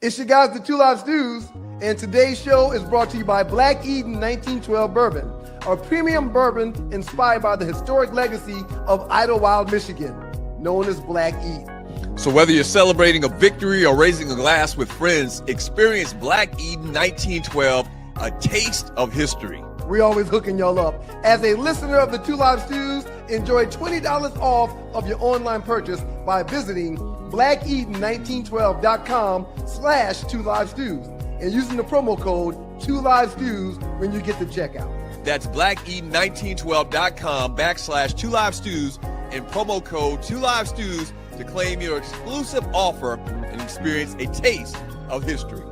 It's your guys, the Two Live Stews, and today's show is brought to you by Black Eden 1912 Bourbon, a premium bourbon inspired by the historic legacy of Idlewild, Michigan, known as Black Eden. So whether you're celebrating a victory or raising a glass with friends, experience Black Eden 1912, a taste of history. We're always hooking y'all up. As a listener of the Two Live Stews, enjoy $20 off of your online purchase by visiting blackeden1912.com/2livestews and using the promo code 2livestews when you get to checkout. That's blackeden1912.com/2livestews and promo code 2livestews to claim your exclusive offer and experience a taste of history.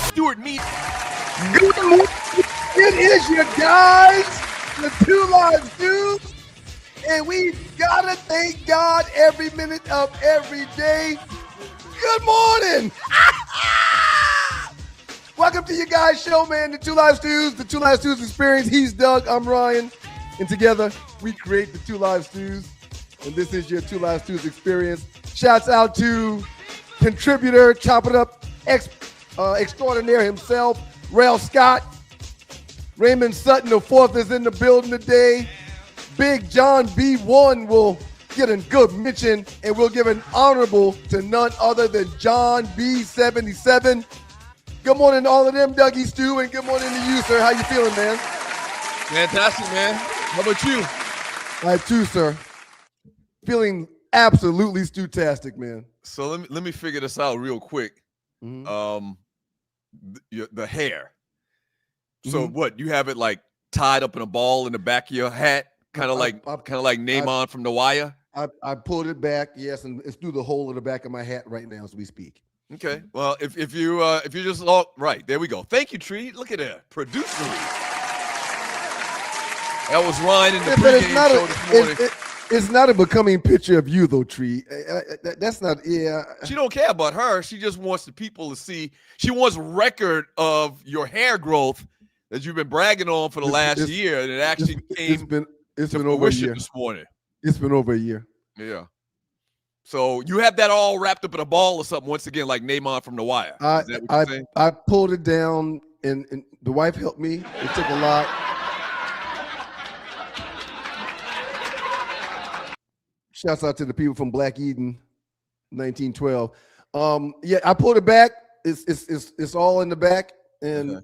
Stuart Mead. Good morning. It is your guys, the Two Live Stews, and we gotta thank God every minute of every day. Good morning. Welcome to your guys' show, man. The Two Live Stews, the Two Live Stews experience. He's Doug, I'm Ryan, and together we create the Two Live Stews, and this is your Two Live Stews experience. Shouts out to contributor, chop it up, extraordinaire himself, Rail Scott. Raymond Sutton the fourth is in the building today. Big John B1 will get a good mention, and we'll give an honorable to none other than John B77. Good morning to all of them, Dougie Stew, and good morning to you, sir. How you feeling, man? Fantastic, man. How about you? I too, sir. Feeling absolutely stew-tastic, man. So let me figure this out real quick. Mm-hmm. The hair. So what, you have it like tied up in a ball in the back of your hat, kind of like Naaman from The Wire? I pulled it back, yes, and it's through the hole in the back of my hat right now as we speak. Okay. Well, if you just right, there we go. Thank you, Tree. Look at that. Producer. That was Ryan in the pregame show this morning. It's not a becoming picture of you, though, Tree. That's not, yeah. She don't care about her. She just wants the people to see. She wants record of your hair growth that you've been bragging on for the last year, and it actually came to fruition this morning. It's been over a year. Yeah. So you have that all wrapped up in a ball or something, once again, like Naaman from The Wire. Is that what you're saying? I pulled it down, and the wife helped me. It took a lot. Shouts out to the people from Black Eden 1912. Yeah, I pulled it back. It's all in the back, and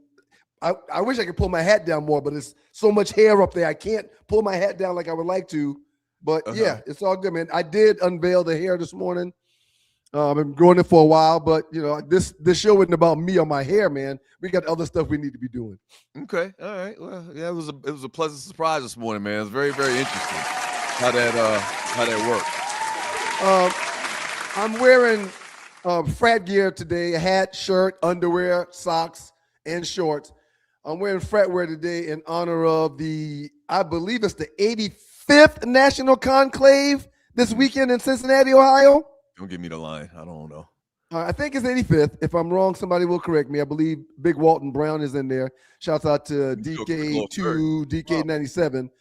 I wish I could pull my hat down more, but it's so much hair up there. I can't pull my hat down like I would like to. But yeah, it's all good, man. I did unveil the hair this morning. I've been growing it for a while, but you know, this show isn't about me or my hair, man. We got other stuff we need to be doing. Okay, all right. Well, yeah, it was a pleasant surprise this morning, man. It's very, very interesting how that worked. I'm wearing frat gear today: a hat, shirt, underwear, socks, and shorts. I'm wearing frat wear today in honor of I believe it's the 85th National Conclave this weekend in Cincinnati, Ohio. Don't give me the line. I don't know. I think it's 85th. If I'm wrong, somebody will correct me. I believe Big Walton Brown is in there. Shouts out to DK2, DK97.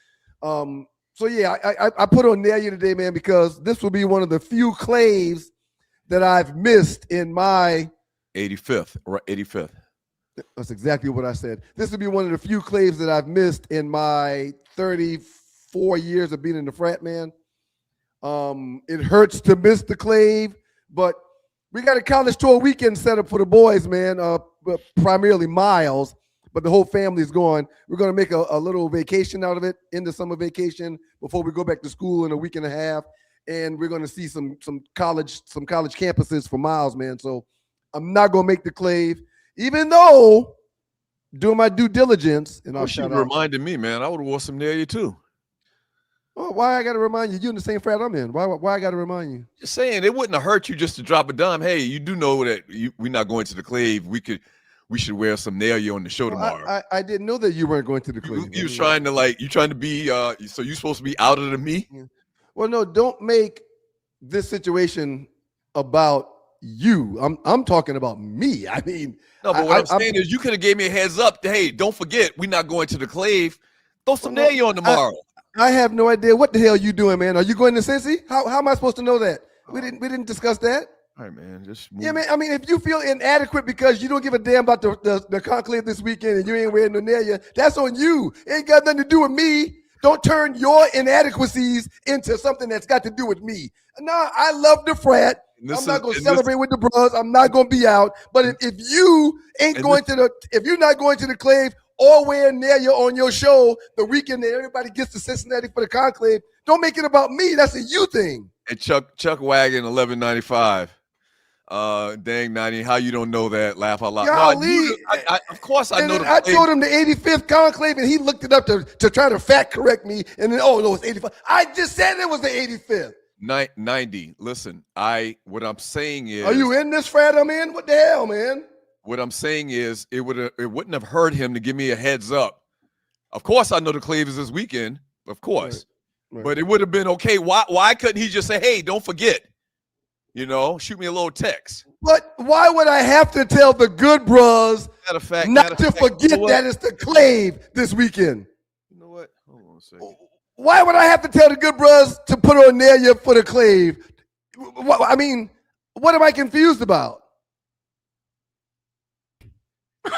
So yeah, I put on Nail You today, man, because this will be one of the few claves that I've missed in my 85th. That's exactly what I said. This will be one of the few claves that I've missed in my 34 years of being in the frat, man. It hurts to miss the clave, but we got a college tour weekend set up for the boys, man. Primarily Miles, but the whole family is going. We're going to make a little vacation out of it in the summer vacation before we go back to school in a week and a half, and we're going to see some college campuses for Miles, man. So I'm not going to make the clave, even though doing my due diligence. And I'll shout out. Reminded me, man. I would have wore some near you too. Oh, why I got to remind you? You're in the same frat I'm in. Why I got to remind you? Just saying, it wouldn't have hurt you just to drop a dime. Hey, you do know that we're not going to the clave. We should wear some nail you on the show tomorrow. I didn't know that you weren't going to the clave. You trying to be so you're supposed to be outer than me? Yeah. Well, no, don't make this situation about you. I'm talking about me. I mean, no, but what I'm saying is you could have gave me a heads up. Hey, don't forget, we're not going to the clave. Throw some nail you on tomorrow. I have no idea what the hell you doing, man. Are you going to Cincy? How am I supposed to know that? We didn't discuss that. All right, man. Just move. Yeah, man. I mean, if you feel inadequate because you don't give a damn about the conclave this weekend and you ain't wearing no nail, that's on you. It ain't got nothing to do with me. Don't turn your inadequacies into something that's got to do with me. No, I love the frat. I'm not going to celebrate with the bros. I'm not going to be out. But if you ain't going if you're not going to the clave or wearing nail on your show the weekend that everybody gets to Cincinnati for the conclave, don't make it about me. That's a you thing. And Chuck Wagon 1195. Dang 90, how you don't know that? Laugh out loud. No, of course I know. I told him the 85th conclave, and he looked it up to try to fact correct me. And then, oh no, it's 85. I just said it was the 85th. 90. Listen, what I'm saying is, are you in this frat I'm in? What the hell, man? What I'm saying is, it wouldn't have hurt him to give me a heads up. Of course, I know the clave is this weekend. Of course, right. But it would have been okay. Why couldn't he just say, "Hey, don't forget"? You know, shoot me a little text. But why would I have to tell the good bros not to forget that it's the clave this weekend? You know what? Hold on a second. Why would I have to tell the good bros to put on nail for the clave? I mean, what am I confused about?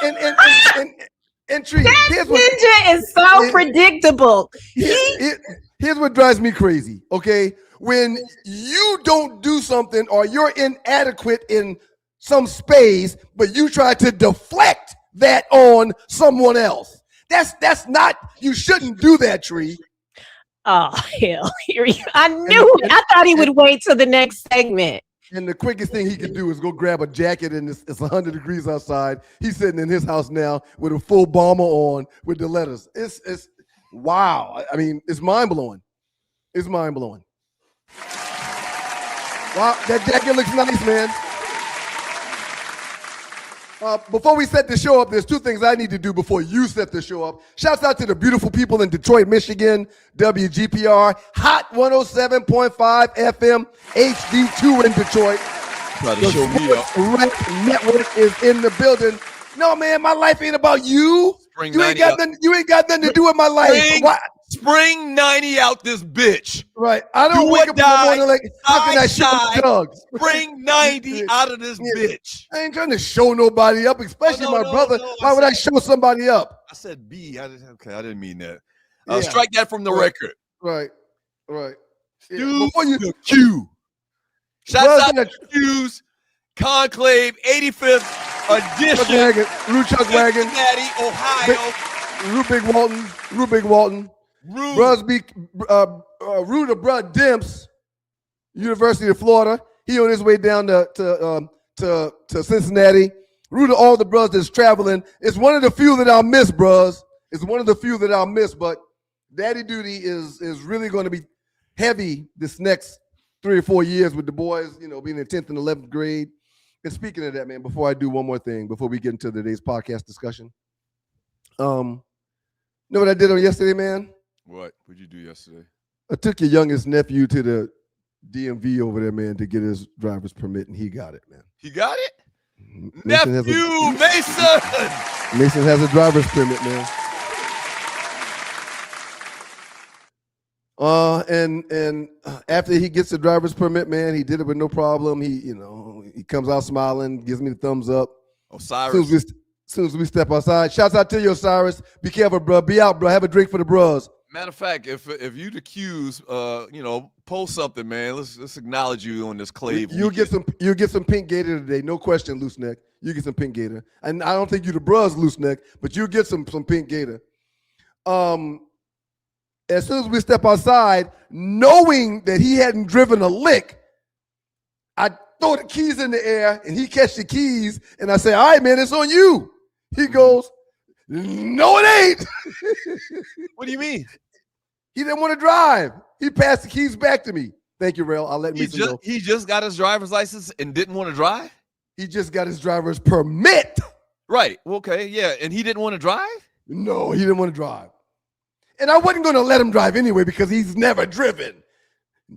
And Tree, Ninja is so predictable. Here's what drives me crazy, okay? When you don't do something or you're inadequate in some space, but you try to deflect that on someone else. That's not, you shouldn't do that, Tree. Oh, hell. I knew it. I thought he would wait till the next segment. And the quickest thing he could do is go grab a jacket, and it's 100 degrees outside. He's sitting in his house now with a full bomber on with the letters. It's wow. I mean, it's mind-blowing. It's mind-blowing. Wow, that jacket looks nice, man. Before we set the show up, there's two things I need to do before you set the show up. Shouts out to the beautiful people in Detroit, Michigan, WGPR, Hot 107.5 FM, HD2 in Detroit. Try to show me up. Rap Network is in the building. No, man, my life ain't about you. You ain't got nothing to do with my life. Spring 90 out this bitch. Right. I don't wake up in the morning like, how can I show drugs? Spring 90 out of this bitch. I ain't trying to show nobody up, especially my brother. Why would I show somebody up? I said B. I didn't mean that. Strike that from the record. Right. Yeah. Before you Q. Shouts out to Q's Conclave 85th edition. Chuck Wagon. Cincinnati, Ohio. Big Walton. Bruh to Bruh Demps, University of Florida. He on his way down to Cincinnati. Rue to all the bros that's traveling. It's one of the few that I'll miss, bros. It's one of the few that I'll miss, but daddy duty is really going to be heavy this next 3 or 4 years with the boys, you know, being in 10th and 11th grade. And speaking of that, man, before I do one more thing, before we get into today's podcast discussion, know what I did on yesterday, man? What did you do yesterday? I took your youngest nephew to the DMV over there, man, to get his driver's permit, and he got it, man. He got it? Mason has a driver's permit, man. And after he gets the driver's permit, man, he did it with no problem. He comes out smiling, gives me the thumbs up. Osiris. As soon as we step outside, shouts out to you, Osiris. Be careful, bro. Be out, bro. Have a drink for the bros. Matter of fact, if you the Q's, post something, man. Let's acknowledge you on this clave. You'll get some pink gator today, no question, loose neck. You get some pink gator, and I don't think you the bros loose neck, but you get some pink gator. As soon as we step outside, knowing that he hadn't driven a lick, I throw the keys in the air, and he catch the keys, and I say, "All right, man, it's on you." He goes, "No, it ain't." What do you mean? He didn't want to drive. He passed the keys back to me. Thank you, Rail. I'll let Mason know. He just got his driver's license and didn't want to drive? He just got his driver's permit. Right. Okay. Yeah. And he didn't want to drive? No, he didn't want to drive. And I wasn't going to let him drive anyway because he's never driven.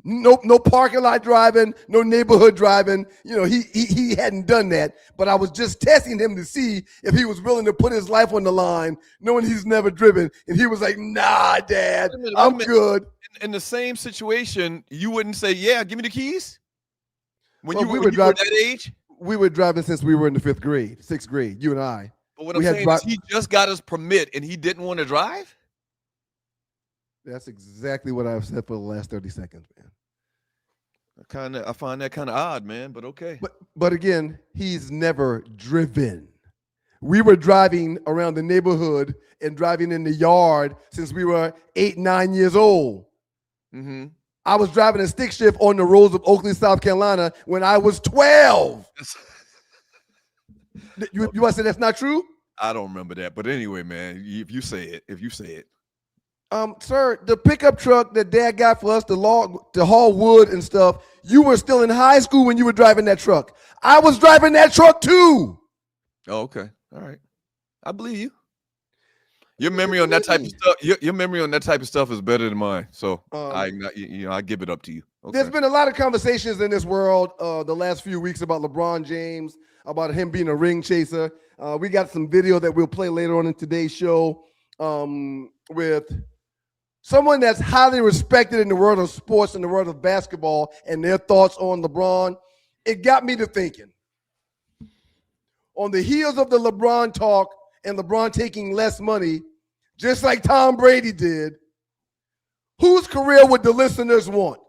No parking lot driving, no neighborhood driving. You know, he hadn't done that. But I was just testing him to see if he was willing to put his life on the line, knowing he's never driven. And he was like, "Nah, Dad, I'm good." In the same situation, you wouldn't say, "Yeah, give me the keys." When Well, you were that age, we were driving since we were in the 5th grade, 6th grade. You and I. But what I'm saying is, he just got his permit and he didn't want to drive. That's exactly what I've said for the last 30 seconds, man. I find that kind of odd, man, but okay. But again, he's never driven. We were driving around the neighborhood and driving in the yard since we were 8, 9 years old. Mm-hmm. I was driving a stick shift on the roads of Oakley, South Carolina when I was 12. You want to say that's not true? I don't remember that, but anyway, man, if you say it. Sir, the pickup truck that Dad got for us to haul wood and stuff, you were still in high school when you were driving that truck. I was driving that truck too. Oh, okay. All right. I believe you. Your memory on that type of stuff, your memory on that type of stuff is better than mine. So I give it up to you. Okay. There's been a lot of conversations in this world the last few weeks about LeBron James, about him being a ring chaser. We got some video that we'll play later on in today's show with someone that's highly respected in the world of sports, in the world of basketball, and their thoughts on LeBron. It got me to thinking. On the heels of the LeBron talk and LeBron taking less money, just like Tom Brady did, whose career would the listeners want?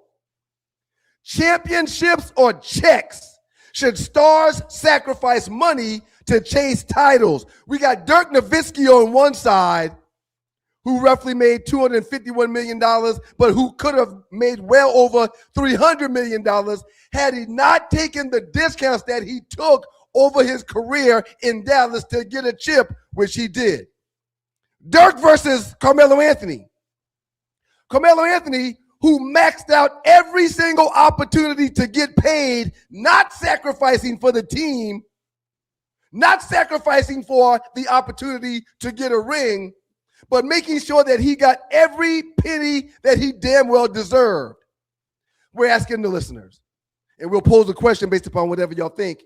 Championships or checks? Should stars sacrifice money to chase titles? We got Dirk Nowitzki on one side, who roughly made $251 million, but who could have made well over $300 million had he not taken the discounts that he took over his career in Dallas to get a chip, which he did. Dirk versus Carmelo Anthony. Carmelo Anthony, who maxed out every single opportunity to get paid, not sacrificing for the team, not sacrificing for the opportunity to get a ring, but making sure that he got every penny that he damn well deserved. We're asking the listeners, and we'll pose a question based upon whatever y'all think.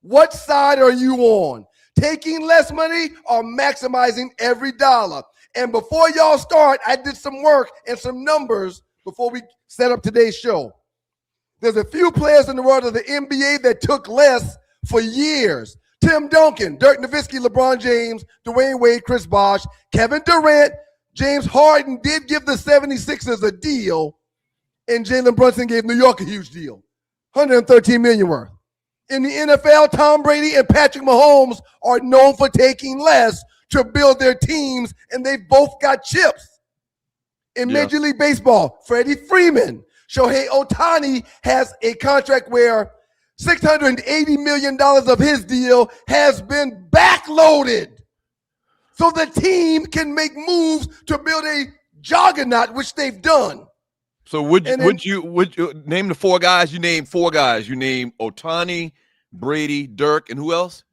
What side are you on? Taking less money or maximizing every dollar? And before y'all start, I did some work and some numbers before we set up today's show. There's a few players in the world of the NBA that took less for years. Tim Duncan, Dirk Nowitzki, LeBron James, Dwayne Wade, Chris Bosh, Kevin Durant, James Harden did give the 76ers a deal, and Jalen Brunson gave New York a huge deal, $113 million worth. In the NFL, Tom Brady and Patrick Mahomes are known for taking less to build their teams, and they've both got chips. In Major League Baseball, Freddie Freeman, Shohei Ohtani has a contract where $680 million of his deal has been backloaded so the team can make moves to build a juggernaut, which they've done. So would you name the four guys? You name four guys. You name Ohtani, Brady, Dirk, and who else?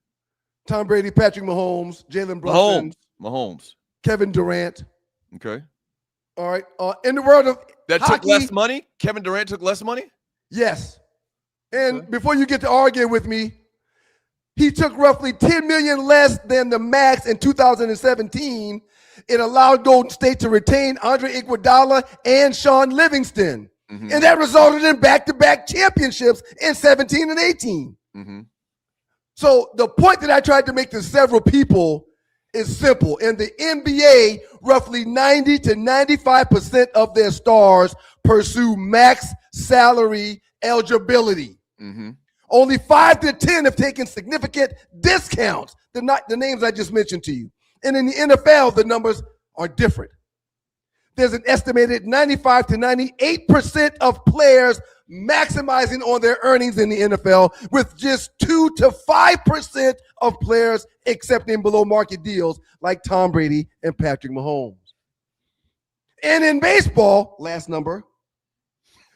Tom Brady, Patrick Mahomes, Jalen Brunson, Mahomes, Kevin Durant. Okay. All right. In the world of that hockey, took less money. Kevin Durant took less money. Yes. And before you get to argue with me, he took roughly $10 million less than the max in 2017. It allowed Golden State to retain Andre Iguodala and Sean Livingston. Mm-hmm. And that resulted in back-to-back championships in 17 and 18. Mm-hmm. So the point that I tried to make to several people is simple. In the NBA, roughly 90 to 95% of their stars pursue max salary eligibility. Mm-hmm. Only 5 to 10 have taken significant discounts, the names I just mentioned to you. And in the NFL, the numbers are different. There's an estimated 95 to 98% of players maximizing on their earnings in the NFL, with just 2 to 5% of players accepting below market deals like Tom Brady and Patrick Mahomes. And in baseball, last number,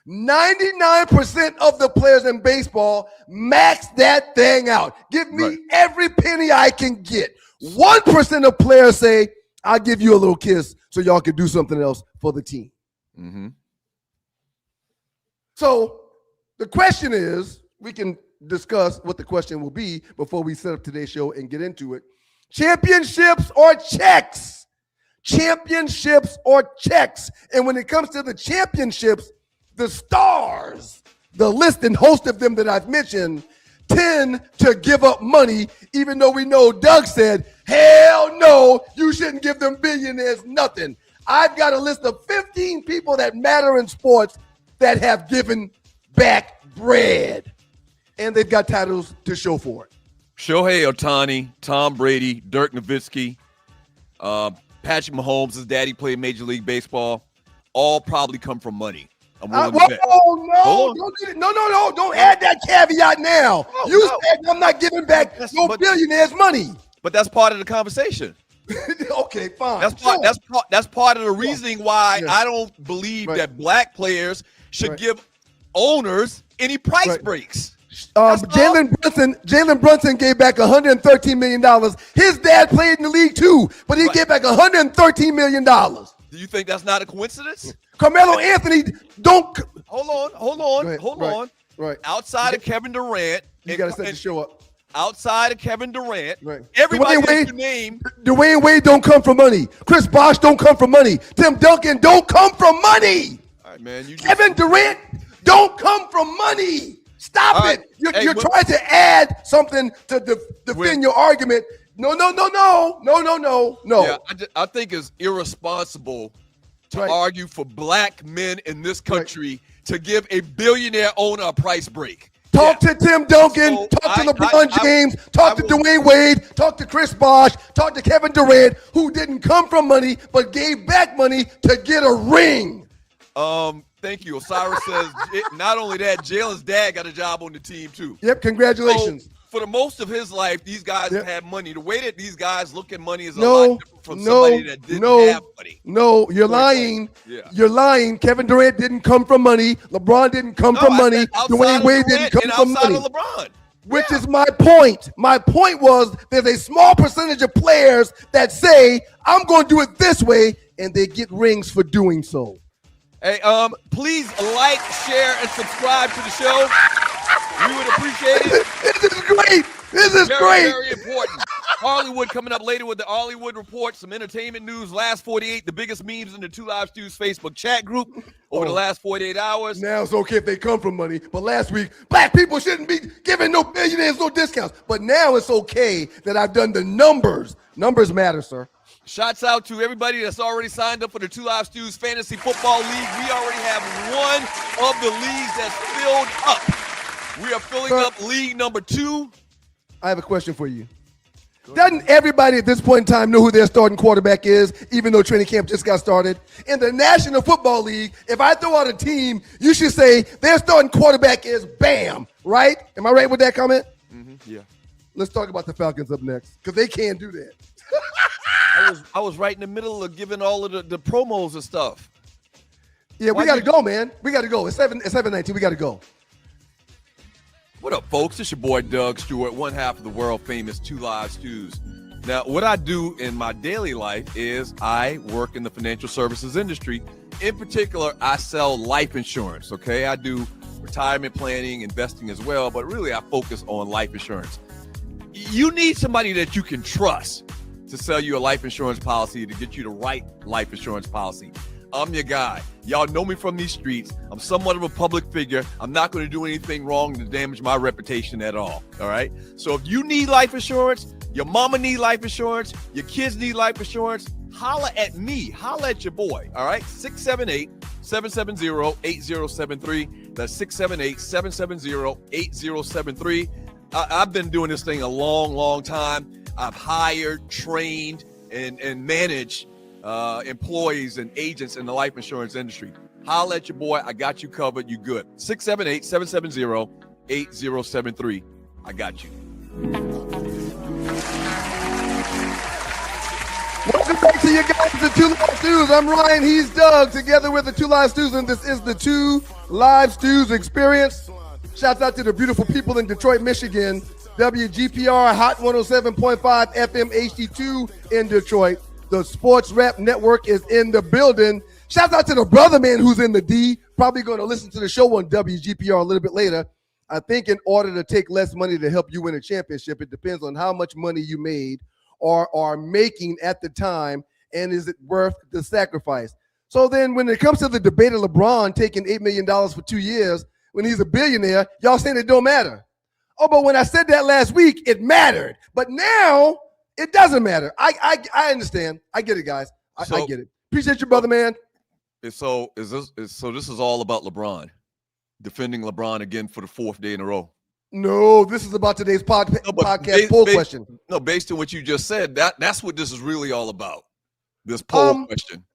99% of the players in baseball max that thing out. Give me every penny I can get. 1% of players say, I'll give you a little kiss so y'all can do something else for the team. Mm-hmm. So the question is, we can discuss what the question will be before we set up today's show and get into it. Championships or checks? Championships or checks? And when it comes to the championships, the stars, the list and host of them that I've mentioned, tend to give up money, even though we know Doug said, hell no, you shouldn't give them billionaires nothing. I've got a list of 15 people that matter in sports that have given back bread. And they've got titles to show for it. Shohei Ohtani, Tom Brady, Dirk Nowitzki, Patrick Mahomes, his daddy played Major League Baseball, all probably come from money. I'm willing to bet. No, don't add that caveat now. Said I'm not giving back billionaires money. But that's part of the conversation. Okay, fine. That's part of the reasoning why I don't believe that black players should give owners any price breaks. Jalen Brunson gave back $113 million. His dad played in the league too, but he gave back $113 million. Do you think that's not a coincidence? Carmelo Anthony, don't. Hold on. Right. Outside of Kevin Durant, you got to set the show up. Outside of Kevin Durant, everybody that you name. Dwayne Wade don't come from money. Chris Bosh don't come from money. Tim Duncan don't come from money. All right, man. Kevin Durant don't come from money. Stop it. You're trying to add something to defend your argument. No. Yeah, I think it's irresponsible to argue for black men in this country to give a billionaire owner a price break. Talk to Tim Duncan, talk to LeBron James, talk to Dwayne Wade, talk to Chris Bosh, talk to Kevin Durant, who didn't come from money but gave back money to get a ring. Thank you. Osiris says not only that, Jalen's dad got a job on the team too. Yep, congratulations. So, for the most of his life, these guys have had money. The way that these guys look at money is a lot different from somebody that didn't have money. No, you're lying. Yeah. You're lying. Kevin Durant didn't come from money. LeBron didn't come from money. Dwayne Wade didn't come from money. Of LeBron. Which is my point. My point was there's a small percentage of players that say, I'm going to do it this way, and they get rings for doing so. Hey, please like, share, and subscribe to the show. We would appreciate it. This is great. This is great. Very important. Hollywood coming up later with the Hollywood Report, some entertainment news, last 48, the biggest memes in the Two Live Stews Facebook chat group over the last 48 hours. Now it's okay if they come from money, but last week, black people shouldn't be giving no billionaires no discounts. But now it's okay that I've done the numbers. Numbers matter, sir. Shouts out to everybody that's already signed up for the Two Live Stews Fantasy Football League. We already have one of the leagues that's filled up. We are filling up league number 2. I have a question for you. Doesn't everybody at this point in time know who their starting quarterback is, even though training camp just got started? In the National Football League, if I throw out a team, you should say their starting quarterback is Bam, right? Am I right with that comment? Mm-hmm. Yeah. Let's talk about the Falcons up next, because they can't do that. I was right in the middle of giving all of the promos and stuff. Yeah, we got to go, man. We got to go. It's 7:19. We got to go. What up, folks? It's your boy Doug Stewart, one half of the world-famous Two Live Stews. Now, what I do in my daily life is I work in the financial services industry. In particular, I sell life insurance, okay? I do retirement planning, investing as well, but really I focus on life insurance. You need somebody that you can trust to sell you a life insurance policy, to get you the right life insurance policy. I'm your guy. Y'all know me from these streets. I'm somewhat of a public figure. I'm not going to do anything wrong to damage my reputation at all right? So if you need life insurance, your mama need life insurance, your kids need life insurance, holla at me. Holla at your boy, all right? 678-770-8073. That's 678-770-8073. I've been doing this thing a long, long time. I've hired, trained, and managed employees and agents in the life insurance industry. Holla at your boy. I got you covered. You good. 678-770-8073. I got you. Welcome back to you guys, the Two Live Stews. I'm Ryan. He's Doug. Together with the Two Live Stews, and this is the Two Live Stews Experience. Shouts out to the beautiful people in Detroit, Michigan. WGPR Hot 107.5 FM HD2 in Detroit. The Sports Rap Network is in the building. Shout out to the brother man who's in the D. Probably going to listen to the show on WGPR a little bit later. I think in order to take less money to help you win a championship, it depends on how much money you made or are making at the time, and is it worth the sacrifice? So then when it comes to the debate of LeBron taking $8 million for 2 years when he's a billionaire, y'all saying it don't matter. Oh, but when I said that last week, it mattered. But now it doesn't matter. I understand. I get it, guys. I get it. Appreciate you, brother, man. So this is all about LeBron, defending LeBron again for the 4th day in a row. No, this is about today's podcast poll question. No, based on what you just said, that's what this is really all about. This poll question.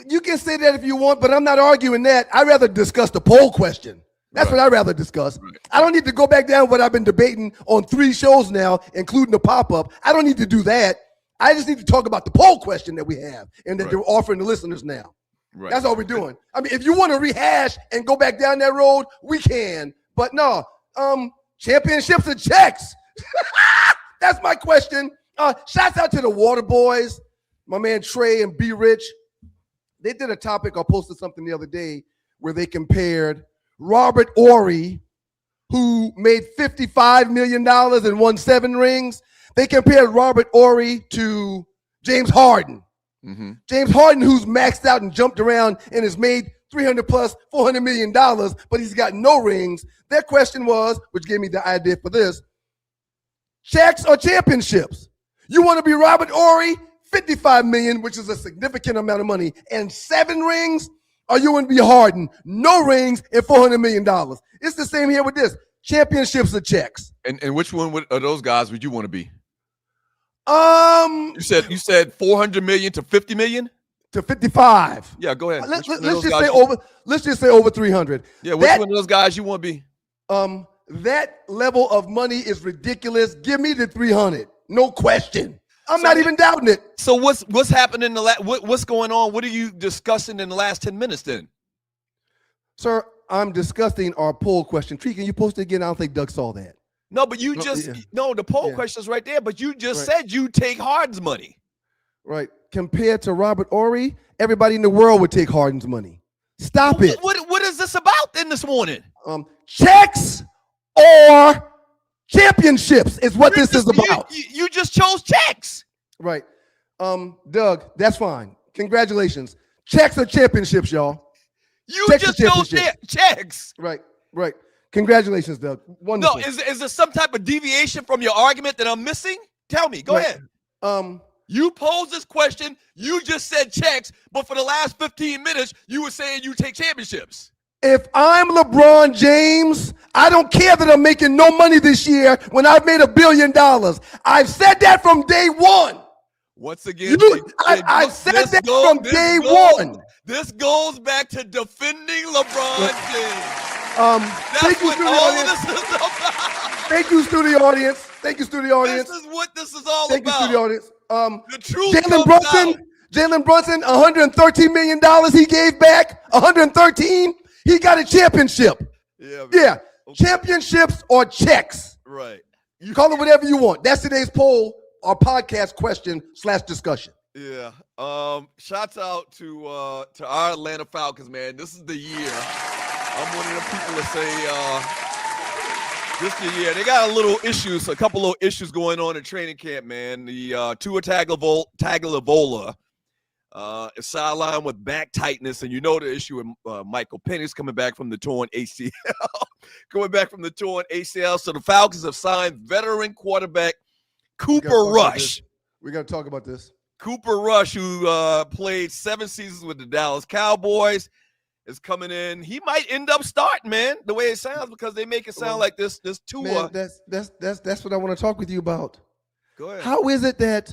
You can say that if you want, but I'm not arguing that. I'd rather discuss the poll question. That's what I'd rather discuss. Right. I don't need to go back down what I've been debating on 3 shows now, including the pop-up. I don't need to do that. I just need to talk about the poll question that we have and that they're offering the listeners now. Right. That's all we're doing. I mean, if you want to rehash and go back down that road, we can. But no, championships and checks. That's my question. Shouts out to the Water Boys, my man Trey and B Rich. They did a topic, I posted something the other day where they compared Robert Horry, who made $55 million and won 7 rings. They compared Robert Horry to James Harden. Mm-hmm. James Harden, who's maxed out and jumped around and has made $300 plus $400 million, but he's got no rings. Their question was, which gave me the idea for this, checks or championships? You want to be Robert Horry, $55 million, which is a significant amount of money, and 7 rings? Or you want to be Harden, no rings and $400 million? It's the same here with this. Championships or checks. And which one of those guys would you want to be? You said 400 million to 50 million? To 55. Yeah, go ahead. Let's just say over 300. Yeah, which one of those guys you want to be? That level of money is ridiculous. Give me the 300. No question. I'm not even doubting it. So what's happening what's going on? What are you discussing in the last 10 minutes then? Sir, I'm discussing our poll question. Tree, can you post it again? I don't think Doug saw that. No, but the poll question's right there, but you just said you take Harden's money. Right. Compared to Robert Horry, everybody in the world would take Harden's money. Stop it. What is this about then this morning? Checks or championships is what this is about. You just chose checks. Right. Doug, that's fine. Congratulations. Checks or championships, y'all. You just chose checks. Right. Congratulations, Doug. Wonderful. No, is there some type of deviation from your argument that I'm missing? Tell me. Go ahead. You posed this question. You just said checks, but for the last 15 minutes, you were saying you take championships. If I'm LeBron James, I don't care that I'm making no money this year when I've made $1 billion. I've said that from day one. Once again, I said that from day one. This goes back to defending LeBron James. Thank you, studio audience. Thank you, studio audience. Thank you, studio audience. This is what this is all about. Thank you, studio audience. The truth. Jalen Brunson, $113 million he gave back. 113. He got a championship. Yeah. Okay. Championships or checks. Right. You call it whatever you want. That's today's poll, our podcast question / discussion. Yeah. Shouts out to our Atlanta Falcons, man. This is the year. I'm one of the people that say this is the year. They got a couple little issues going on in training camp, man. The Tua Tagovailoa is sidelined with back tightness, and you know the issue with Michael Penix coming back from the torn ACL. So the Falcons have signed veteran quarterback Cooper Rush. We got to talk about this. Cooper Rush, who played 7 seasons with the Dallas Cowboys, is coming in. He might end up starting, man, the way it sounds, because they make it sound like this Tua. Man, that's what I want to talk with you about. Go ahead. How is it that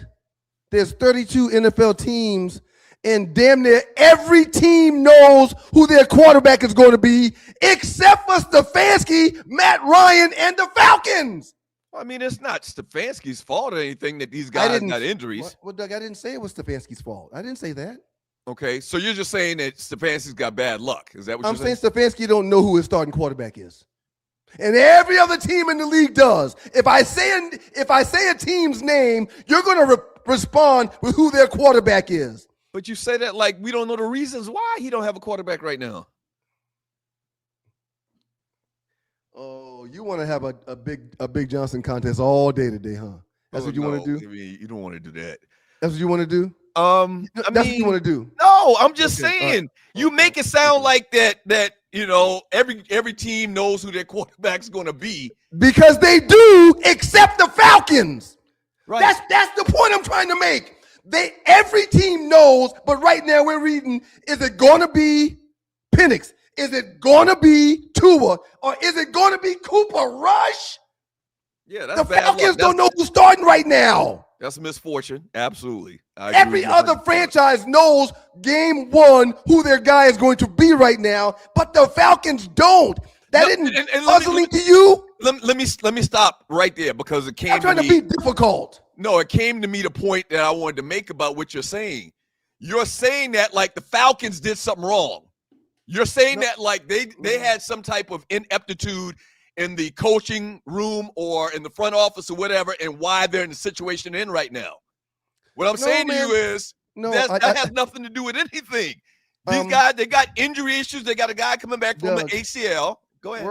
there's 32 NFL teams and damn near every team knows who their quarterback is going to be, except for Stefanski, Matt Ryan, and the Falcons? I mean, it's not Stefanski's fault or anything that these guys got injuries. Well, Doug, I didn't say it was Stefanski's fault. I didn't say that. Okay, so you're just saying that Stefanski's got bad luck. Is that what you're saying? I'm saying Stefanski don't know who his starting quarterback is. And every other team in the league does. If I say a team's name, you're going to respond with who their quarterback is. But you say that like we don't know the reasons why he don't have a quarterback right now. Oh, you want to have a big Johnson contest all day today, huh? That's what you want to do? I mean, you don't want to do that. That's what you want to do? That's what you want to do. No, I'm just saying. Right. You make it sound like that every team knows who their quarterback's going to be. Because they do, except the Falcons. Right. That's the point I'm trying to make. Every team knows, but right now we're reading, is it going to be Penix? Is it going to be Tua? Or is it going to be Cooper Rush? Yeah, that's the Falcons don't know who's starting right now. That's a misfortune. Absolutely. Every other franchise knows game one who their guy is going to be right now, but the Falcons don't. That isn't puzzling to you? Let me stop right there because it came I'm trying to be difficult. No, it came to me the point that I wanted to make about what you're saying. You're saying that like the Falcons did something wrong. You're saying that like they had some type of ineptitude in the coaching room or in the front office or whatever, and why they're in the situation they're in right now. What I'm saying to you is that has nothing to do with anything. These guys, they got injury issues. They got a guy coming back from an ACL. Go ahead.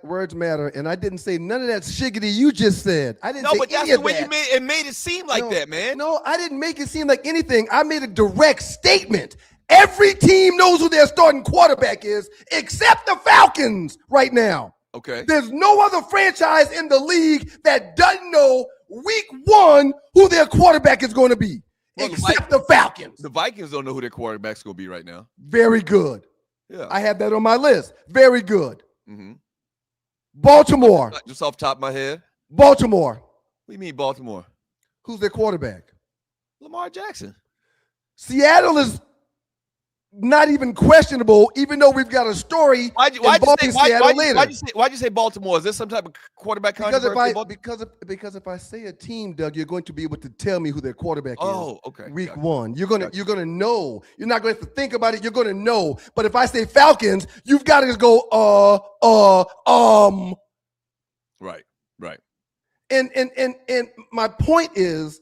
Words matter, and I didn't say none of that shiggity you just said. I didn't say but that's any of the way that. you made it seem like that, man. No, I didn't make it seem like anything. I made a direct statement. Every team knows who their starting quarterback is, except the Falcons right now. Okay. There's no other franchise in the league that doesn't know week one who their quarterback is going to be, except the Falcons. The Vikings don't know who their quarterback's going to be right now. Very good. Yeah. I have that on my list. Very good. Mm-hmm. Baltimore. Just off the top of my head. Baltimore. What do you mean Baltimore? Who's their quarterback? Lamar Jackson. Seattle is not even questionable, even though we've got a story why'd you say Baltimore? Is this some type of quarterback controversy? Because if I say a team, Doug, you're going to be able to tell me who their quarterback is. Oh, okay. Week one. You're gonna know. You're not going to have to think about it. You're gonna know. But if I say Falcons, you've got to go, Right. And my point is,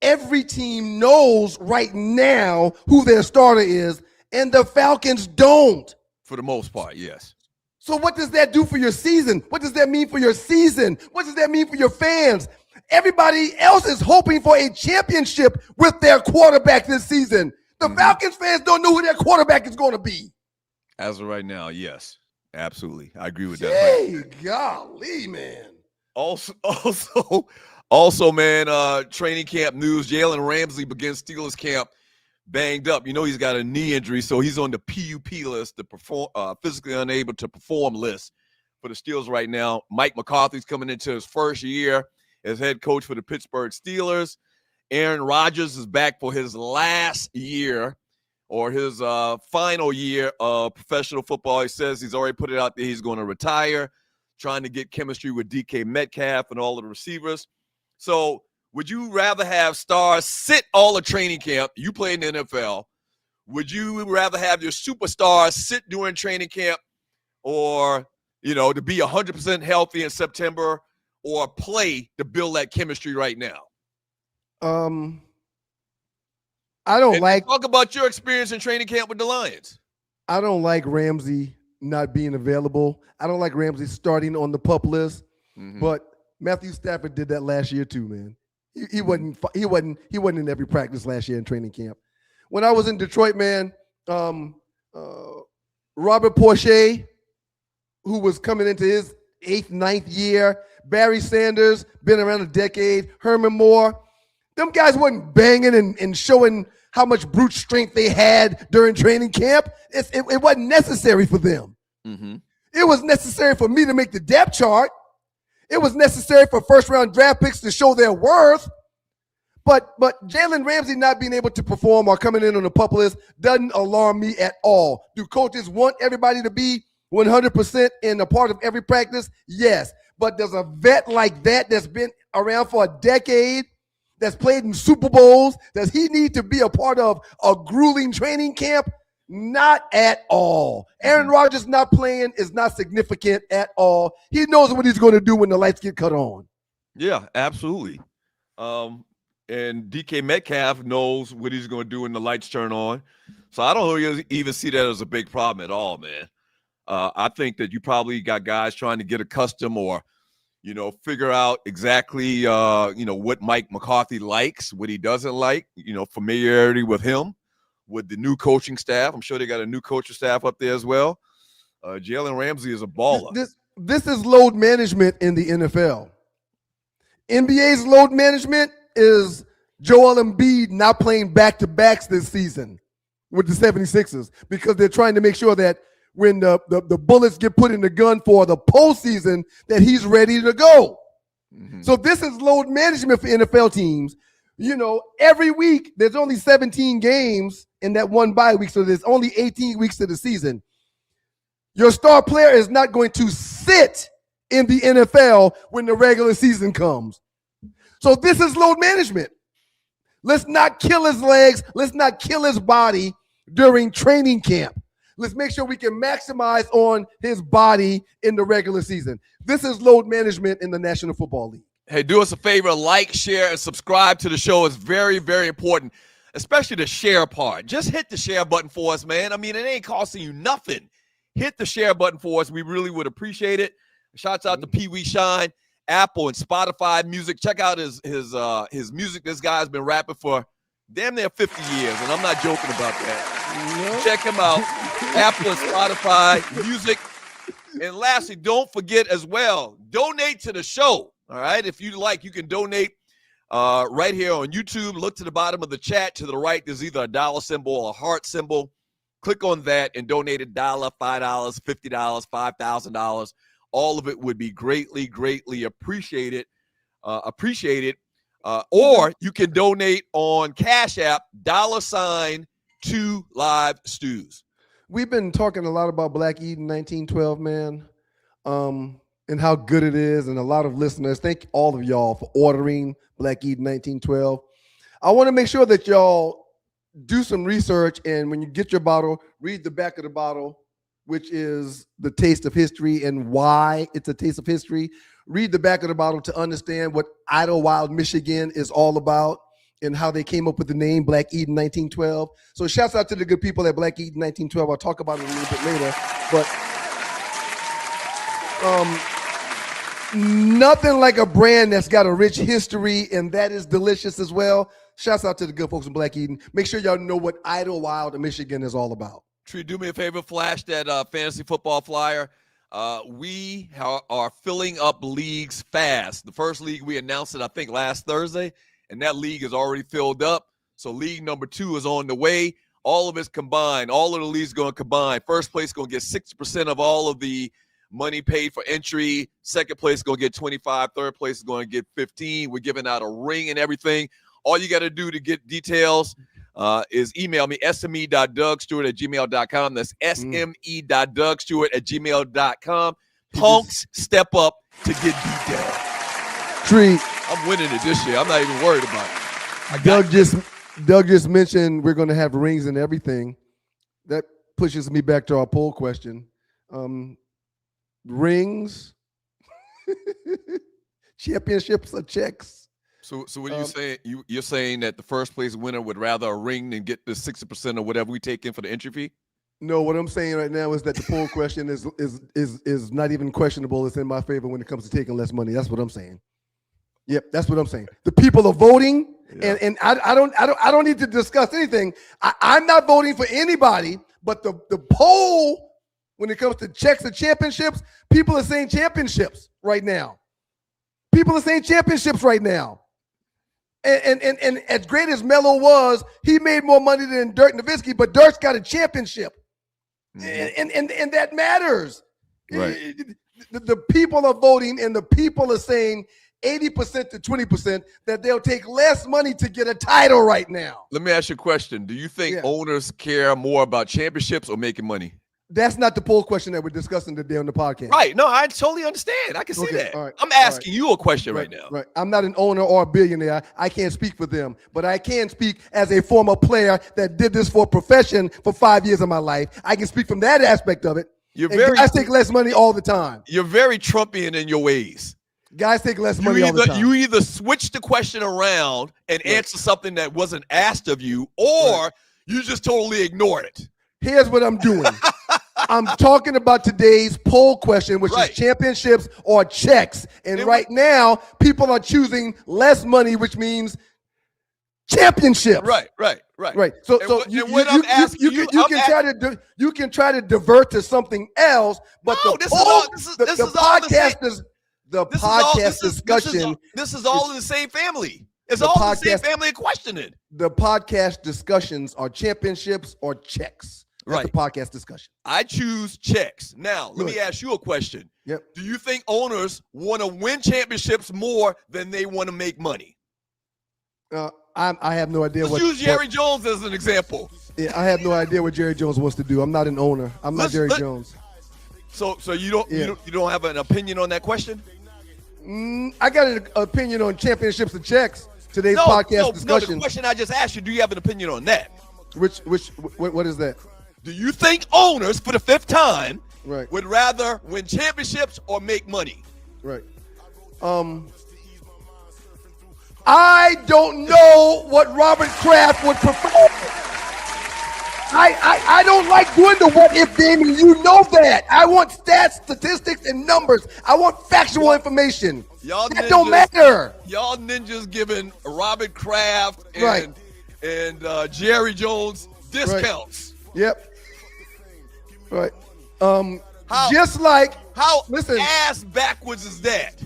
every team knows right now who their starter is, and the Falcons don't. For the most part, yes. So what does that do for your season? What does that mean for your season? What does that mean for your fans? Everybody else is hoping for a championship with their quarterback this season. The Falcons fans don't know who their quarterback is going to be. As of right now, yes. Absolutely. I agree with that. Hey, golly, man. Also, man, training camp news. Jalen Ramsey begins Steelers camp banged up. You know he's got a knee injury, so he's on the PUP list, the physically unable to perform list for the Steelers right now. Mike McCarthy's coming into his first year as head coach for the Pittsburgh Steelers. Aaron Rodgers is back for his last year or his final year of professional football. He says he's already put it out there. He's going to retire, trying to get chemistry with DK Metcalf and all of the receivers. So would you rather have stars sit all the training camp? You play in the NFL. Would you rather have your superstars sit during training camp or, to be 100% healthy in September or play to build that chemistry right now? Talk about your experience in training camp with the Lions. I don't like Ramsey not being available. I don't like Ramsey starting on the PUP list, but Matthew Stafford did that last year too, man. He wasn't in every practice last year in training camp. When I was in Detroit, man, Robert Porcher, who was coming into his 8th, 9th year, Barry Sanders, been around a decade, Herman Moore, them guys wasn't banging and showing how much brute strength they had during training camp. It wasn't necessary for them. It was necessary for me to make the depth chart. It was necessary for first-round draft picks to show their worth. But Jalen Ramsey not being able to perform or coming in on the PUP list doesn't alarm me at all. Do coaches want everybody to be 100% in a part of every practice? Yes. But does a vet like that that's been around for a decade, that's played in Super Bowls, does he need to be a part of a grueling training camp? Not at all. Aaron Rodgers not playing is not significant at all. He knows what he's going to do when the lights get cut on. Yeah, absolutely. And DK Metcalf knows what he's going to do when the lights turn on. So I don't even see that as a big problem at all, man. I think that you probably got guys trying to get accustomed or, figure out exactly, what Mike McCarthy likes, what he doesn't like, familiarity with him, with the new coaching staff. I'm sure they got a new coaching staff up there as well. Jalen Ramsey is a baller. This is load management in the NFL. NBA's load management is Joel Embiid not playing back-to-backs this season with the 76ers because they're trying to make sure that when the bullets get put in the gun for the postseason, that he's ready to go. Mm-hmm. So this is load management for NFL teams. Every week there's only 17 games in that one bye week, so there's only 18 weeks to the season. Your star player is not going to sit in the NFL when the regular season comes. So this is load management. Let's not kill his legs. Let's not kill his body during training camp. Let's make sure we can maximize on his body in the regular season. This is load management in the National Football League. Hey, do us a favor, like, share, and subscribe to the show. It's very, very important, especially the share part. Just hit the share button for us, man. I mean, it ain't costing you nothing. Hit the share button for us. We really would appreciate it. Shouts out to Pee Wee Shine, Apple, and Spotify music. Check out his music. This guy's been rapping for damn near 50 years, and I'm not joking about that. Check him out, Apple and Spotify music. And lastly, don't forget as well, donate to the show. All right, if you like, you can donate right here on YouTube. Look to the bottom of the chat. To the right, there's either a dollar symbol or a heart symbol. Click on that and donate $1, $5, $50, $5,000. All of it would be greatly, greatly appreciated. Or you can donate on Cash App, $2 Live Stews. We've been talking a lot about Black Eden 1912, man, and how good it is. And a lot of listeners, thank all of y'all for ordering Black Eden 1912. I want to make sure that y'all do some research. And when you get your bottle, read the back of the bottle, which is the taste of history and why it's a taste of history. Read the back of the bottle to understand what Idlewild, Michigan is all about and how they came up with the name Black Eden 1912. So shouts out to the good people at Black Eden 1912. I'll talk about it a little bit later. But nothing like a brand that's got a rich history and that is delicious as well. Shouts out to the good folks in Black Eden. Make sure y'all know what Idlewild, Michigan is all about. Tree, do me a favor, flash that fantasy football flyer. We are filling up leagues fast. The first league we announced it, I think, last Thursday, and that league is already filled up. So league number 2 is on the way. All of it's combined. All of the leagues going to combine. First place going to get 60% of all of the money paid for entry. Second place is going to get 25. Third place is going to get 15. We're giving out a ring and everything. All you got to do to get details is email me, sme.dougstewart@gmail.com. That's sme.dougstewart@gmail.com. Punks, step up to get details. Tree, I'm winning it this year. I'm not even worried about it. Doug just mentioned we're going to have rings and everything. That pushes me back to our poll question. Rings, championships, or checks. So what are you saying? You're saying that the first place winner would rather a ring than get the 60% or whatever we take in for the entry fee? No, what I'm saying right now is that the poll question is not even questionable. It's in my favor when it comes to taking less money. That's what I'm saying. Yep, that's what I'm saying. The people are voting, and I don't need to discuss anything. I'm not voting for anybody, but the poll when it comes to checks and championships, people are saying championships right now. People are saying championships right now. And as great as Melo was, he made more money than Dirk Nowitzki, but Dirk's got a championship. Mm-hmm. And that matters. Right. The people are voting, and the people are saying 80% to 20% that they'll take less money to get a title right now. Let me ask you a question. Do you think owners care more about championships or making money? That's not the poll question that we're discussing today on the podcast. Right. No, I totally understand. I can see that. All right, I'm asking you a question right now. Right. I'm not an owner or a billionaire. I can't speak for them, but I can speak as a former player that did this for a profession for 5 years of my life. I can speak from that aspect of it. Guys take less money all the time. You're very Trumpian in your ways. Guys take less money all the time. You either switch the question around and answer something that wasn't asked of you, or you just totally ignored it. Here's what I'm doing. I'm talking about today's poll question, which is championships or checks. And right now, people are choosing less money, which means championships. Right. So you can try to divert to something else, but this is all in the same family. It's all in the same family of questioning. The podcast discussions are championships or checks. That's the podcast discussion. I choose checks. Now, let me ask you a question. Yep. Do you think owners want to win championships more than they want to make money? I have no idea. Let's use Jerry Jones as an example. Yeah, I have no idea what Jerry Jones wants to do. I'm not an owner. I'm not Jerry Jones. So you don't have an opinion on that question? I got an opinion on championships and checks. Today's podcast discussion. No, the question I just asked you, do you have an opinion on that? What is that? Do you think owners, for the fifth time, right, would rather win championships or make money? Right. I don't know what Robert Kraft would prefer. I don't like doing the what if game, and you know that. I want stats, statistics, and numbers. I want factual information. That don't matter. Y'all ninjas giving Robert Kraft and Jerry Jones discounts. Yep. Right. How ass backwards is that?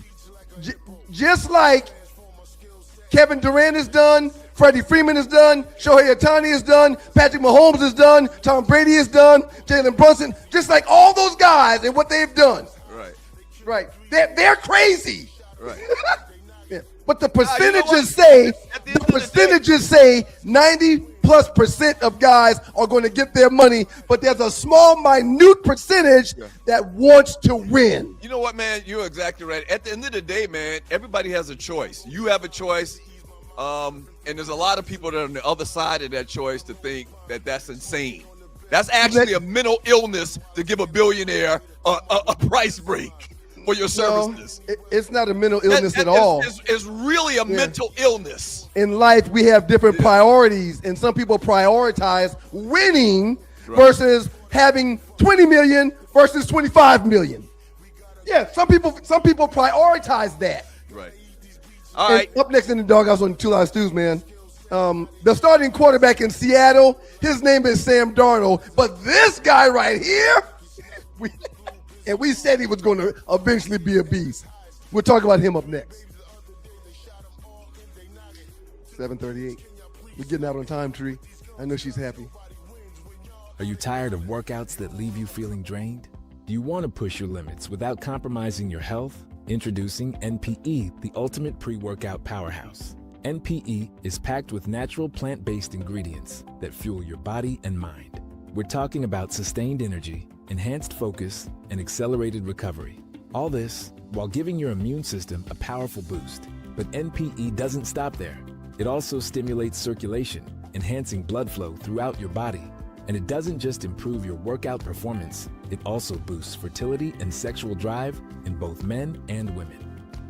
Just like Kevin Durant is done, Freddie Freeman is done, Shohei Ohtani is done, Patrick Mahomes is done, Tom Brady is done, Jalen Brunson, just like all those guys and what they've done. Right. They're crazy. Right. Yeah. But the percentages say 90+% of guys are going to get their money, but there's a small, minute percentage that wants to win. You know what, man? You're exactly right. At the end of the day, man, everybody has a choice. You have a choice, and there's a lot of people that are on the other side of that choice to think that that's insane. That's actually a mental illness to give a billionaire a price break for your services. It's not a mental illness at all. It's really a mental illness. In life, we have different priorities, and some people prioritize winning versus having 20 million versus 25 million. Yeah, some people prioritize that. Right. All right. Up next in the doghouse on 2 Live Stews, man. The starting quarterback in Seattle, his name is Sam Darnold, but this guy right here, we said he was going to eventually be a beast. We'll talk about him up next. 7:38. We're getting out on time, Tree. I know she's happy. Are you tired of workouts that leave you feeling drained? Do you want to push your limits without compromising your health? Introducing NPE, the ultimate pre-workout powerhouse. NPE is packed with natural plant-based ingredients that fuel your body and mind. We're talking about sustained energy, enhanced focus, and accelerated recovery. All this while giving your immune system a powerful boost. But NPE doesn't stop there. It also stimulates circulation, enhancing blood flow throughout your body. And it doesn't just improve your workout performance, it also boosts fertility and sexual drive in both men and women.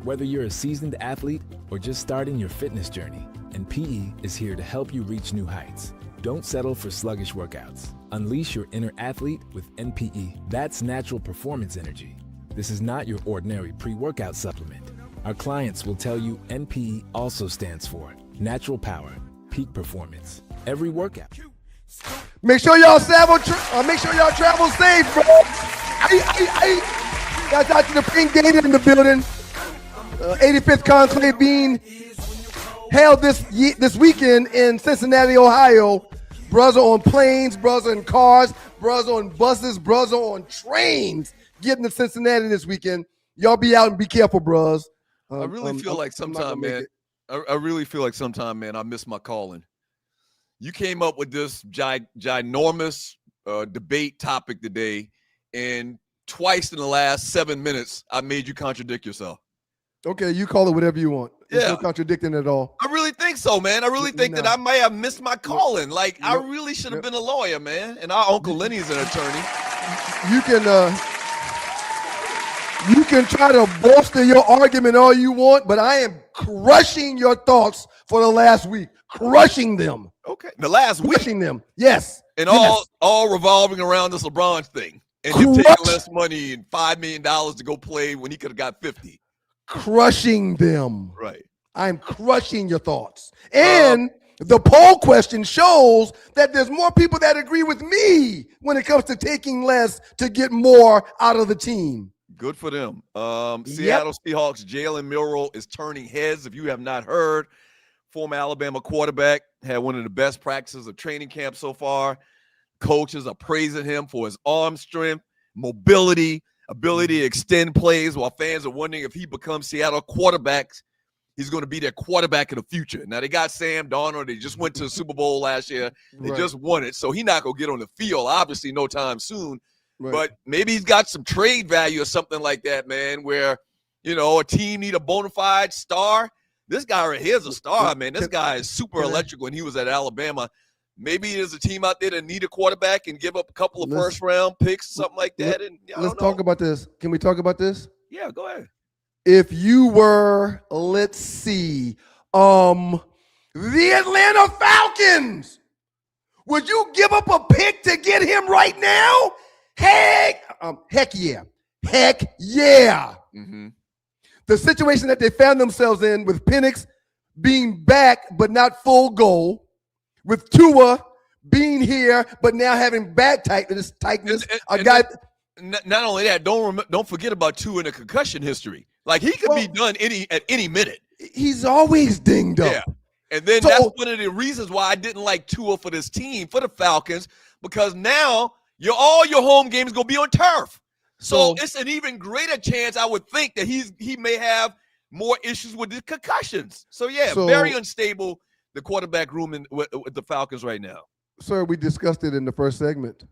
Whether you're a seasoned athlete or just starting your fitness journey, NPE is here to help you reach new heights. Don't settle for sluggish workouts. Unleash your inner athlete with NPE. That's natural performance energy. This is not your ordinary pre-workout supplement. Our clients will tell you NPE also stands for natural power, peak performance. Every workout. Make sure y'all travel safe, bro. Guys out to the Pink Gator in the building. 85th Conclave being held this weekend in Cincinnati, Ohio. Brothers on planes, brothers in cars, brothers on buses, brothers on trains getting to Cincinnati this weekend. Y'all be out and be careful, bros. I really feel like sometime, man. I really feel like sometime, man, I miss my calling. You came up with this ginormous debate topic today, and twice in the last 7 minutes, I made you contradict yourself. Okay, you call it whatever you want. There's Yeah. no contradicting at all. I really think so, man. I really think that I may have missed my calling. Like, I Nope. really should have Nope. been a lawyer, man. And our Uncle Lenny's an attorney. You can try to bolster your argument all you want, but I am crushing your thoughts for the last week. Crushing them. Okay. The last week. Crushing them. Yes. And Yes. all revolving around this LeBron thing. And him taking less money and $5 million to go play when he could have got 50. Crushing them. Right. I'm crushing your thoughts. And the poll question shows that there's more people that agree with me when it comes to taking less to get more out of the team. Good for them. Seattle Seahawks Jalen Milroe is turning heads. If you have not heard, former Alabama quarterback, had one of the best practices of training camp so far. Coaches are praising him for his arm strength, mobility, ability to extend plays, while fans are wondering if he becomes Seattle quarterbacks. He's going to be their quarterback in the future. Now, they got Sam Darnold. They just went to the Super Bowl last year. They just won it. So he's not going to get on the field, obviously, no time soon. Right. But maybe he's got some trade value or something like that, man, where, a team need a bona fide star. This guy right here is a star, man. This guy is super electric when he was at Alabama. Maybe there's a team out there that need a quarterback and give up a couple of first-round picks, something like that. And let's talk about this. Can we talk about this? Yeah, go ahead. If you were, let's see, the Atlanta Falcons, would you give up a pick to get him right now? Heck yeah. Heck yeah. Mm-hmm. The situation that they found themselves in with Penix being back but not full goal, with Tua being here but now having back tightness. Not only that, don't forget about Tua in a concussion history. Like, he could be done at any minute. He's always dinged up. Yeah. And then that's one of the reasons why I didn't like Tua for this team, for the Falcons, because now all your home games going to be on turf. So it's an even greater chance, I would think, that he may have more issues with the concussions. So, very unstable, the quarterback room with the Falcons right now. Sir, we discussed it in the first segment.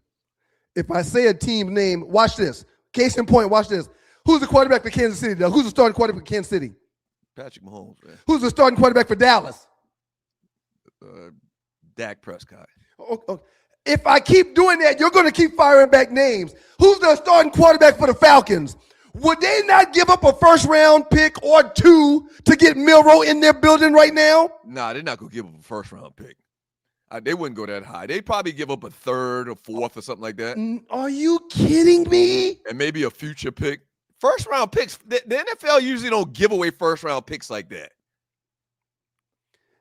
If I say a team name, watch this. Case in point, watch this. Who's the quarterback for Kansas City, Doug? Who's the starting quarterback for Kansas City? Patrick Mahomes, man. Who's the starting quarterback for Dallas? Dak Prescott. Okay. If I keep doing that, you're going to keep firing back names. Who's the starting quarterback for the Falcons? Would they not give up a first-round pick or two to get Milroe in their building right now? Nah, they're not going to give up a first-round pick. They wouldn't go that high. They'd probably give up a third or fourth or something like that. Are you kidding me? And maybe a future pick. First-round picks, the NFL usually don't give away first-round picks like that.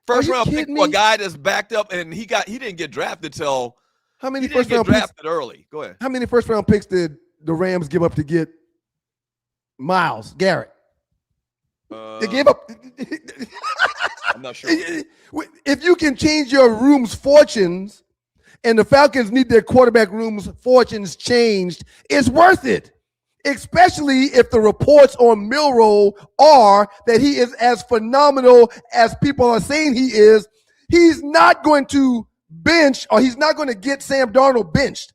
First-round pick for a guy that's backed up, and he didn't get drafted till how many he didn't get drafted early. Go ahead. How many first-round picks did the Rams give up to get Myles Garrett? They gave up. I'm not sure. If you can change your room's fortunes, and the Falcons need their quarterback room's fortunes changed, it's worth it. Especially if the reports on Milroe are that he is as phenomenal as people are saying he is. He's not going to bench, or he's not going to get Sam Darnold benched.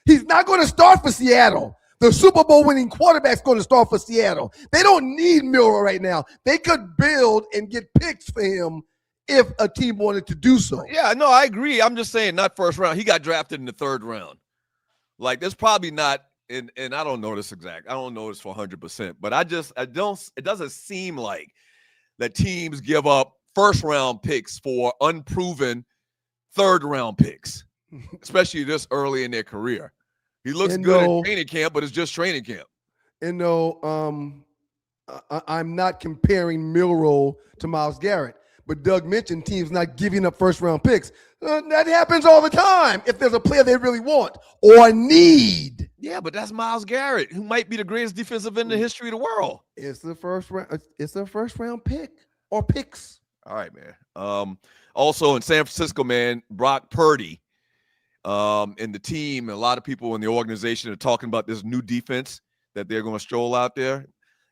He's not going to start for Seattle. The Super Bowl winning quarterback's going to start for Seattle. They don't need Milroe right now. They could build and get picks for him if a team wanted to do so. Yeah, no, I agree. I'm just saying not first round. He got drafted in the third round. Like, there's probably not, and I don't know this exact. I don't know this for 100%, but it doesn't seem like that teams give up first round picks for unproven third round picks, especially this early in their career. He looks good at training camp, but it's just training camp. And I'm not comparing Milroe to Myles Garrett, but Doug mentioned teams not giving up first-round picks. That happens all the time if there's a player they really want or need. Yeah, but that's Myles Garrett, who might be the greatest defensive end in the history of the world. It's the first round. It's a first-round pick or picks. All right, man. Also in San Francisco, man, Brock Purdy. And the team, a lot of people in the organization are talking about this new defense that they're going to stroll out there.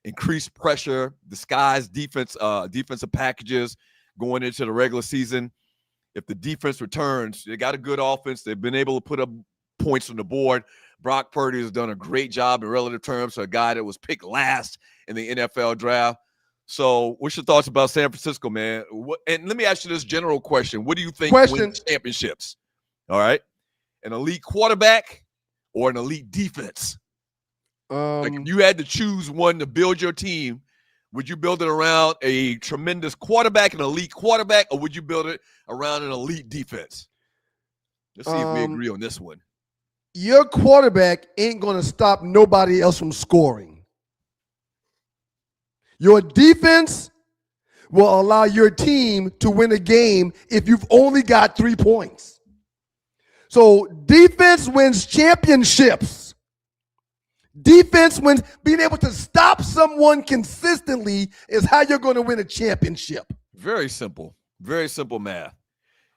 Increased pressure, disguised defensive packages going into the regular season. If the defense returns, they got a good offense. They've been able to put up points on the board. Brock Purdy has done a great job in relative terms for a guy that was picked last in the NFL draft. So what's your thoughts about San Francisco, man? And let me ask you this general question. What do you think wins championships? All right. An elite quarterback or an elite defense? Like if you had to choose one to build your team, would you build it around a tremendous quarterback, an elite quarterback, or would you build it around an elite defense? Let's see if we agree on this one. Your quarterback ain't going to stop nobody else from scoring. Your defense will allow your team to win a game if you've only got 3 points. So defense wins championships. Defense wins. Being able to stop someone consistently is how you're going to win a championship. Very simple. Very simple math.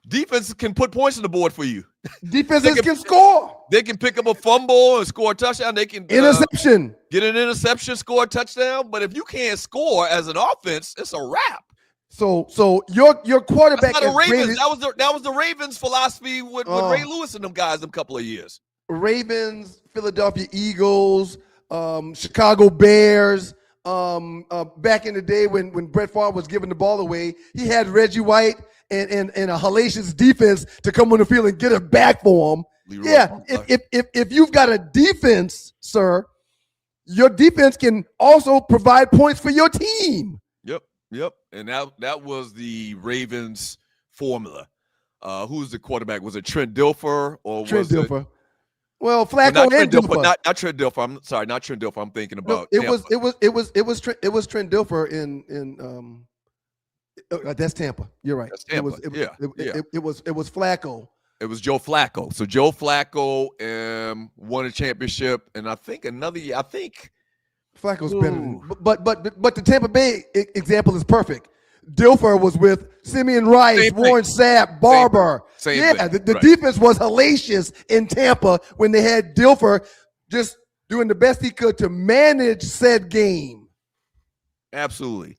Defense can put points on the board for you. Defenses can score. They can pick up a fumble and score a touchdown. They can interception. Get an interception, score a touchdown. But if you can't score as an offense, it's a wrap. So your quarterback. That's the Ravens. That was the Ravens' philosophy with Ray Lewis and them guys them couple of years. Ravens, Philadelphia Eagles, Chicago Bears. Back in the day when Brett Favre was giving the ball away, he had Reggie White and a hellacious defense to come on the field and get it back for him. If you've got a defense, sir, your defense can also provide points for your team. Yep. And that was the Ravens formula. Who's the quarterback? Was it Trent Dilfer or Trent was Dilfer? Well, Flacco and Dilfer. Not Trent Dilfer. I'm sorry, not Trent Dilfer. I'm thinking about it was Trent Dilfer in that's Tampa. You're right. That's Tampa. It was Flacco. It was Joe Flacco. So Joe Flacco won a championship, and I think Flacco's better. But the Tampa Bay example is perfect. Dilfer was with Simeon Rice, Warren Sapp, Barber. Same thing. The defense was hellacious in Tampa when they had Dilfer just doing the best he could to manage said game. Absolutely.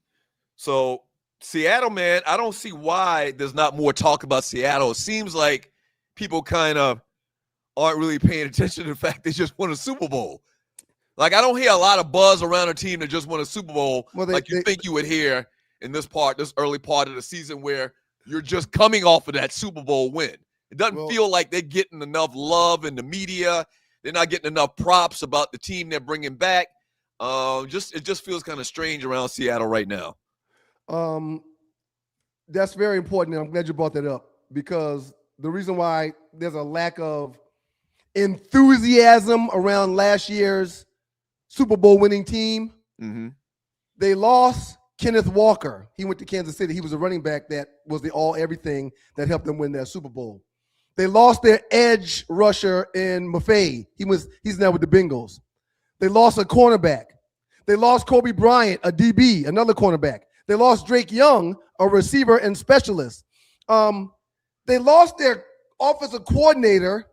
So Seattle, man, I don't see why there's not more talk about Seattle. It seems like people kind of aren't really paying attention to the fact they just won a Super Bowl. Like, I don't hear a lot of buzz around a team that just won a Super Bowl you think you would hear in this early part of the season where you're just coming off of that Super Bowl win. It doesn't feel like they're getting enough love in the media. They're not getting enough props about the team they're bringing back. It just feels kind of strange around Seattle right now. That's very important, and I'm glad you brought that up, because the reason why there's a lack of enthusiasm around last year's Super Bowl winning team, they lost Kenneth Walker. He went to Kansas City. He was a running back that was the all-everything that helped them win that Super Bowl. They lost their edge rusher in Maffei. He's now with the Bengals. They lost a cornerback. They lost Kobe Bryant, a DB, another cornerback. They lost Drake Young, a receiver and specialist. They lost their offensive coordinator,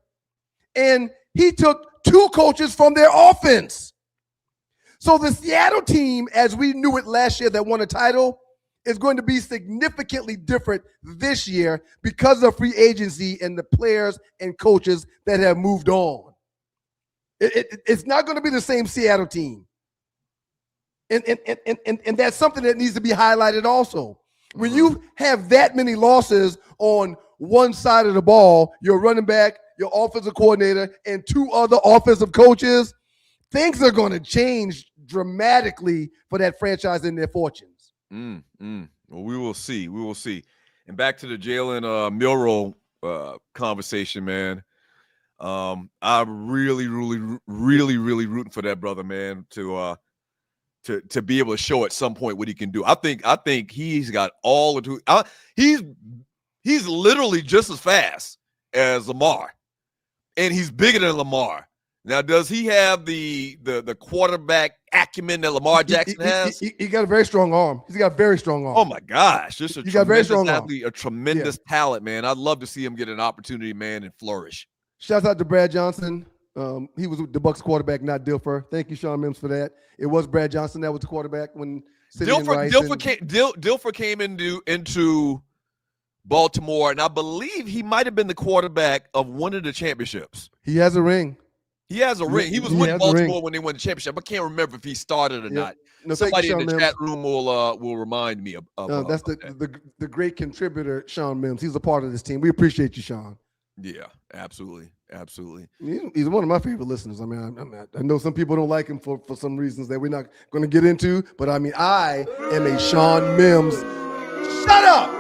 and he took 2 coaches from their offense. So the Seattle team, as we knew it last year that won a title, is going to be significantly different this year because of free agency and the players and coaches that have moved on. It's not going to be the same Seattle team. And that's something that needs to be highlighted also. When you have that many losses on one side of the ball, your running back, your offensive coordinator, and 2 other offensive coaches, things are going to change dramatically for that franchise and their fortunes. Well, we will see. We will see. And back to the Jalen Milroe conversation, man. I'm really rooting for that brother, man, to be able to show at some point what he can do. I think he's got all the he's literally just as fast as Lamar, and he's bigger than Lamar. Now, does he have the quarterback acumen that Lamar Jackson has? He got a very strong arm. He's got a very strong arm. Oh my gosh, just he got very strong athlete, a tremendous talent, man. I'd love to see him get an opportunity, man, and flourish. Shouts out to Brad Johnson. He was the Bucs quarterback, not Dilfer. Thank you, Sean Mims, for that. It was Brad Johnson that was the quarterback when Dilfer came into Baltimore, and I believe he might have been the quarterback of one of the championships. He has a ring. He has a ring. He was with Baltimore when they won the championship. I can't remember if he started or not. No, somebody in the chat room will remind me of that's the great contributor, Sean Mims. He's a part of this team. We appreciate you, Sean. Yeah, absolutely. He's one of my favorite listeners. I mean, I know some people don't like him for some reasons that we're not going to get into, but I mean, I am a Sean Mims. Shut up!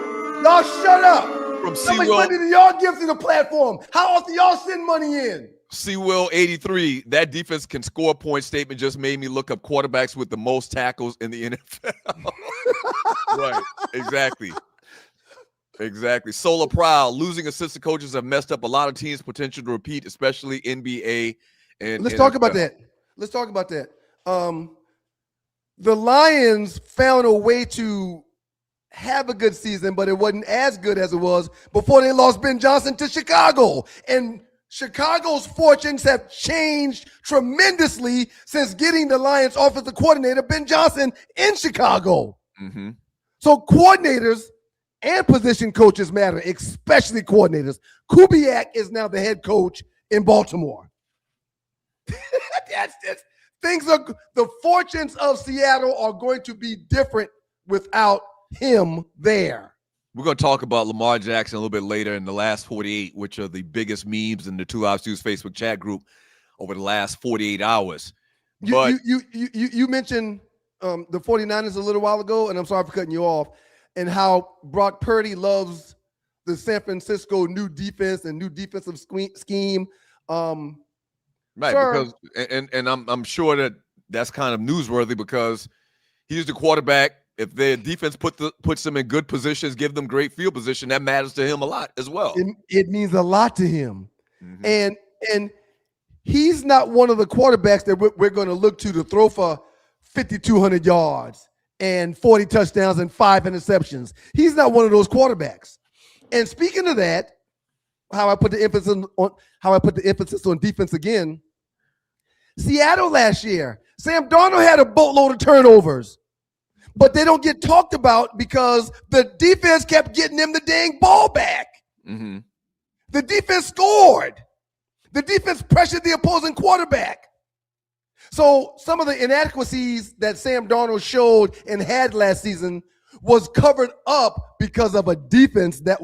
Y'all shut up! From How much money do y'all give to the platform? How often y'all send money in? Will 83, that defense can score point statement just made me look up quarterbacks with the most tackles in the NFL. Right, exactly. Solar Proud, losing assistant coaches have messed up a lot of teams' potential to repeat, especially NBA and Let's talk about that. The Lions found a way to have a good season, but it wasn't as good as it was before they lost Ben Johnson to Chicago. And Chicago's fortunes have changed tremendously since getting the Lions offensive coordinator, Ben Johnson, in Chicago. Mm-hmm. So coordinators and position coaches matter, especially coordinators. Kubiak is now the head coach in Baltimore. The fortunes of Seattle are going to be different without him there. We're going to talk about Lamar Jackson a little bit later in the last 48, which are the biggest memes in the 2 Hours News Facebook chat group over the last 48 hours. You mentioned the 49ers a little while ago, and I'm sorry for cutting you off, and how Brock Purdy loves the San Francisco new defense and new defensive scheme. Right, sir, because and I'm sure that's kind of newsworthy because he's the quarterback. If their defense puts them in good positions, give them great field position, that matters to him a lot as well. It means a lot to him. Mm-hmm. And he's not one of the quarterbacks that we're going to look to throw for 5,200 yards and 40 touchdowns and 5 interceptions. He's not one of those quarterbacks. And speaking of that, how I put the emphasis on defense again, Seattle last year, Sam Darnold had a boatload of turnovers. But they don't get talked about because the defense kept getting them the dang ball back. Mm-hmm. The defense scored. The defense pressured the opposing quarterback. So some of the inadequacies that Sam Darnold showed and had last season was covered up because of a defense that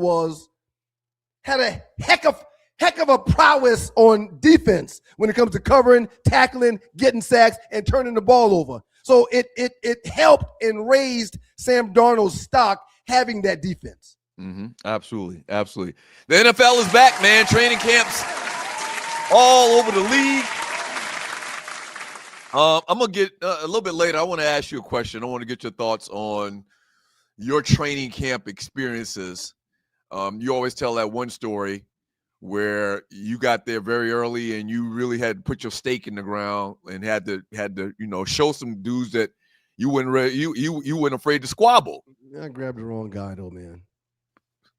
had a heck of a prowess on defense when it comes to covering, tackling, getting sacks, and turning the ball over. So it helped and raised Sam Darnold's stock having that defense. Mm-hmm. Absolutely. The NFL is back, man. Training camps all over the league. I'm going to get a little bit later. I want to ask you a question. I want to get your thoughts on your training camp experiences. You always tell that one story where you got there very early and you really had to put your stake in the ground and had to show some dudes that you weren't afraid to squabble. I grabbed the wrong guy though, man.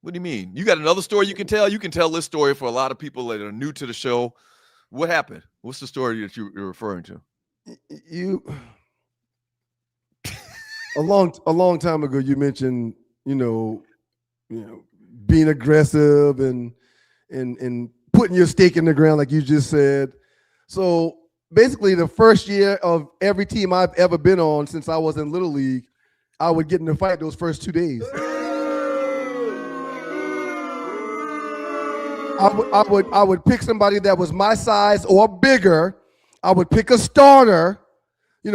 What do you mean? You got another story you can tell? You can tell this story for a lot of people that are new to the show. What happened? What's the story that you're referring to? A long time ago you mentioned, being aggressive and putting your stake in the ground like you just said. So basically the first year of every team I've ever been on since I was in Little League, I would get in a fight those first 2 days. I would pick somebody that was my size or bigger. I would pick a starter,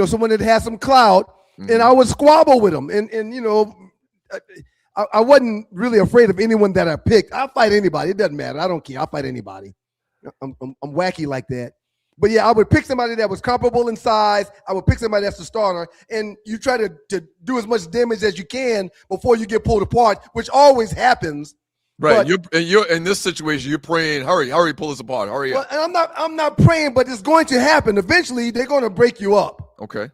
someone that had some clout, and I would squabble with them. I wasn't really afraid of anyone that I picked. I'll fight anybody. It doesn't matter. I don't care. I'll fight anybody. I'm wacky like that. But yeah, I would pick somebody that was comparable in size. I would pick somebody that's a starter. And you try to do as much damage as you can before you get pulled apart, which always happens. Right. You're in this situation, you're praying, hurry, pull us apart. Hurry up. And I'm not praying, but it's going to happen. Eventually, they're going to break you up. Okay.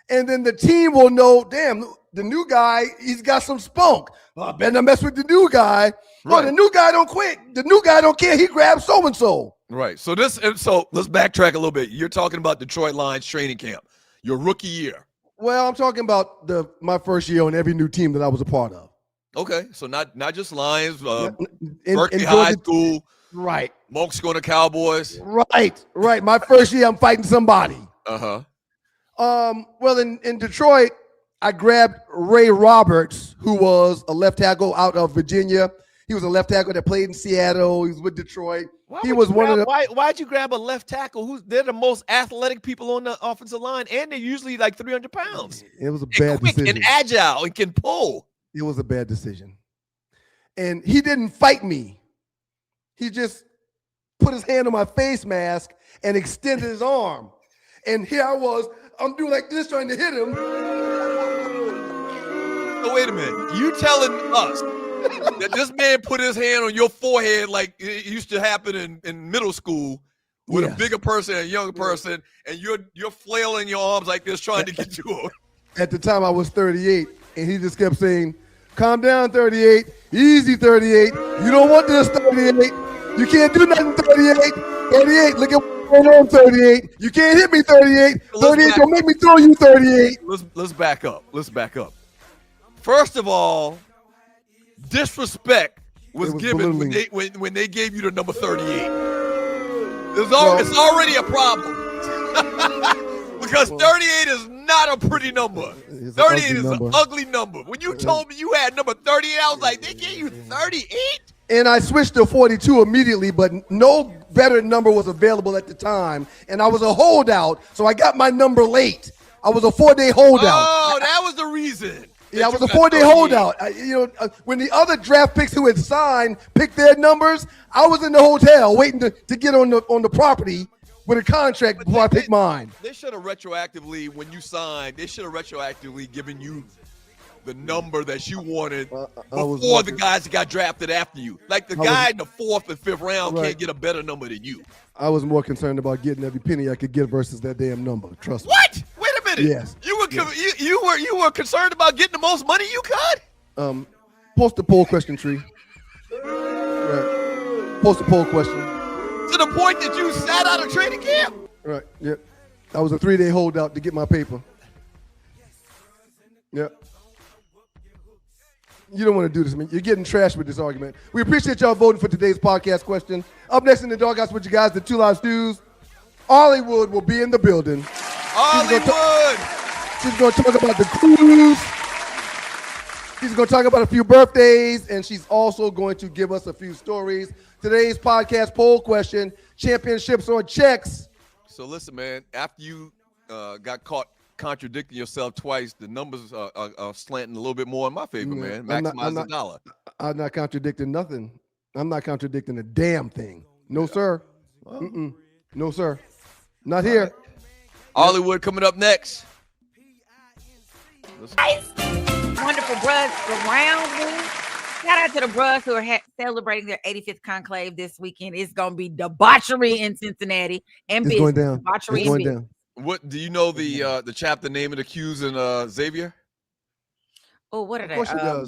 And then the team will know, damn, the new guy, he's got some spunk. I better not mess with the new guy. Right. Oh, the new guy don't quit. The new guy don't care. He grabs so-and-so. Right. So let's backtrack a little bit. You're talking about Detroit Lions training camp, your rookie year. Well, I'm talking about my first year on every new team that I was a part of. Okay, so not just Lions, in Berkeley High Georgia. School, Right. Monk's going to Cowboys. Right. My first year, I'm fighting somebody. Uh-huh. Well, in Detroit, I grabbed Ray Roberts, who was a left tackle out of Virginia. He was a left tackle that played in Seattle. He was with Detroit. Why'd you grab a left tackle? They're the most athletic people on the offensive line, and they're usually like 300 pounds. It was a bad quick decision. And agile and can pull. It was a bad decision. And he didn't fight me. He just put his hand on my face mask and extended his arm. And here I was, I'm doing like this, trying to hit him. So wait a minute. You telling us that this man put his hand on your forehead like it used to happen in middle school with a bigger person and a younger person, and you're flailing your arms like this trying to get to him? At the time, I was 38, and he just kept saying, calm down, 38. Easy, 38. You don't want this, 38. You can't do nothing, 38. 38, look at what's going on, 38. You can't hit me, 38. 38, don't make me throw you, 38. Let's back up. First of all, disrespect was given when they gave you the number 38. It's already a problem. Because 38 is not a pretty number. 38 is an ugly number. When you told me you had number 38, I was like, they gave you 38? And I switched to 42 immediately, but no better number was available at the time. And I was a holdout, so I got my number late. I was a 4-day holdout. Oh, that was the reason. Yeah, I was a 4-day holdout. When the other draft picks who had signed picked their numbers, I was in the hotel waiting to get on the property with a contract before I picked mine. They should have retroactively, when you signed, given you the number that you wanted before the guys that got drafted after you. Like the guy in the 4th and 5th round can't get a better number than you. I was more concerned about getting every penny I could get versus that damn number. Trust me. What? Wait a minute. Yes. You were concerned about getting the most money you could? Post a poll question, Tree. Right. Post a poll question. To the point that you sat out of training camp? Right. Yep. I was a 3-day holdout to get my paper. Yep. You don't want to do this, man. You're getting trashed with this argument. We appreciate y'all voting for today's podcast question. Up next in the Doghouse with you guys, the 2 Live Stews. Hollywood will be in the building. Hollywood! She's going to talk about the cruise. She's going to talk about a few birthdays, and she's also going to give us a few stories. Today's podcast poll question, championships or checks? So listen, man, after you got caught contradicting yourself twice, the numbers are slanting a little bit more in my favor, man. Maximize the dollar. I'm not contradicting nothing. I'm not contradicting a damn thing. No, sir. No, sir. Not here. Right. Hollywood coming up next. Nice. Wonderful bruhs around me. Shout out to the bruhs who are celebrating their 85th conclave this weekend. It's going to be debauchery in Cincinnati and it's going down. Debauchery it's going down. What do you know the chapter name of the Q's in Xavier? Oh, what are they?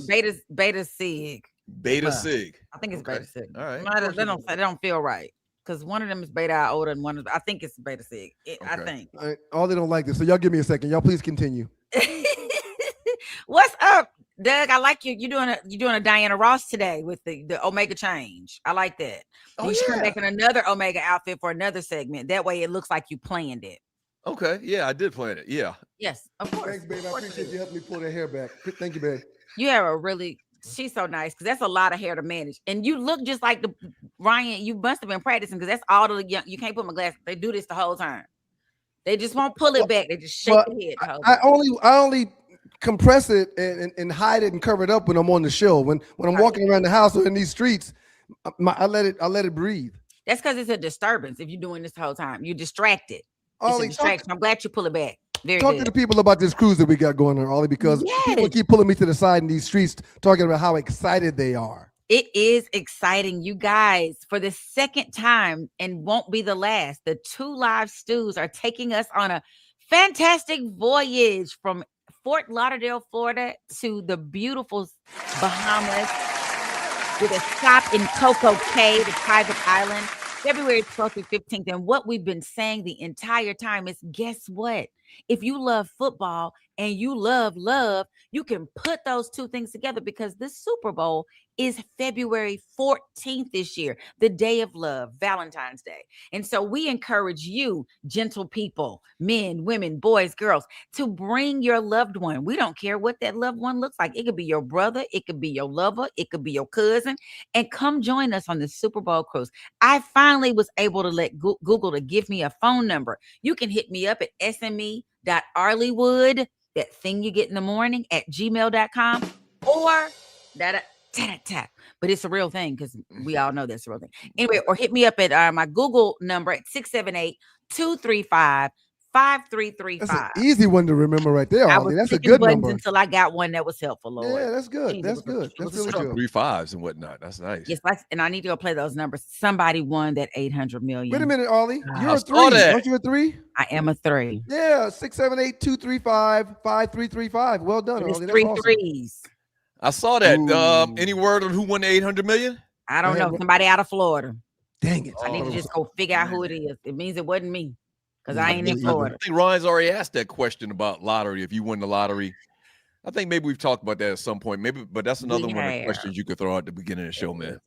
Beta Sig. Beta Sig. I think it's Beta Sig. All right. They don't feel right because one of them is Beta Iota and I think it's Beta Sig. I think. All they don't like this. So y'all give me a second. Y'all please continue. What's up, Doug? I like you. You're doing a Diana Ross today with the Omega change. I like that. You should come back in another Omega outfit for another segment. That way it looks like you planned it. Okay. Yeah, I did plan it. Yeah. Yes, of course. Thanks, babe. I appreciate you helping me pull that hair back. Thank you, babe. You have she's so nice because that's a lot of hair to manage. And you look just like Ryan. You must have been practicing because that's all the young. You can't put my glasses. They do this the whole time. They just won't pull it back. They just shake the head the whole time. I only compress it and hide it and cover it up when I'm on the show. When I'm walking around the house or in these streets, I let it breathe. That's because it's a disturbance. If you're doing this the whole time, you're distracted. It's a distraction. I'm glad you pull it back. Talk to the people about this cruise that we got going on, Ollie, because people keep pulling me to the side in these streets talking about how excited they are. It is exciting, you guys. For the second time and won't be the last, the 2 Live Stews are taking us on a fantastic voyage from Fort Lauderdale, Florida to the beautiful Bahamas with a stop in Coco Cay, the private island, February 12th through 15th. And what we've been saying the entire time is, guess what? If you love football and you love love, you can put those two things together because the Super Bowl is February 14th this year, the day of love, Valentine's Day. And so we encourage you, gentle people, men, women, boys, girls, to bring your loved one. We don't care what that loved one looks like. It could be your brother, it could be your lover, it could be your cousin, and come join us on the Super Bowl cruise. I finally was able to let Google to give me a phone number. You can hit me up at sme.arleywood, that thing you get in the morning, at gmail.com, or that. But it's a real thing because we all know that's a real thing. Anyway, or hit me up at my Google number at 678-235-5335. That's an easy one to remember right there, Ollie. That's a good number. Until I got one that was helpful, Lord. Yeah, that's good. That's good. That's really good. 3 5s and whatnot. That's nice. Yes, and I need to go play those numbers. Somebody won that 800 million. Wait a minute, Ollie. You're I a 3. saw that. Aren't you a 3? I am a 3. Yeah, 678-235-5335. Well done, It's Ollie. That's 3 awesome. 3s. I saw that. Ooh. Any word on who won the 800 million? I don't know. Somebody out of Florida. Dang it. I need to just go figure out who it is. It means it wasn't me because I ain't in I Florida. think Ryan's already asked that question about lottery. If you win the lottery, I think maybe we've talked about that at some point. Maybe, but that's another one of the questions you could throw out at the beginning of the show, man.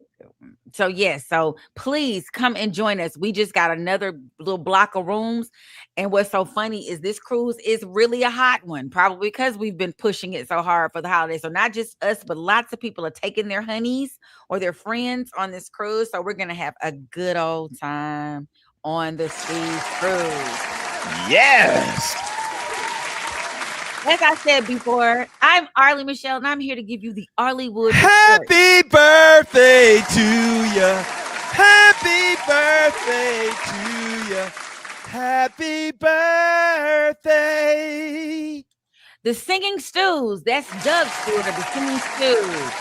So yes, so please come and join us. We just got another little block of rooms, and what's so funny is this cruise is really a hot one, probably because we've been pushing it so hard for the holidays. So not just us, but lots of people are taking their honeys or their friends on this cruise. So we're gonna have a good old time on the Steve Cruise. Yes. As I said before, I'm Arlie Michelle, and I'm here to give you the Arleywood. Happy birthday to you. Happy birthday to you. Happy birthday. The Singing Stews. That's Doug's Stewart of the Singing Stews.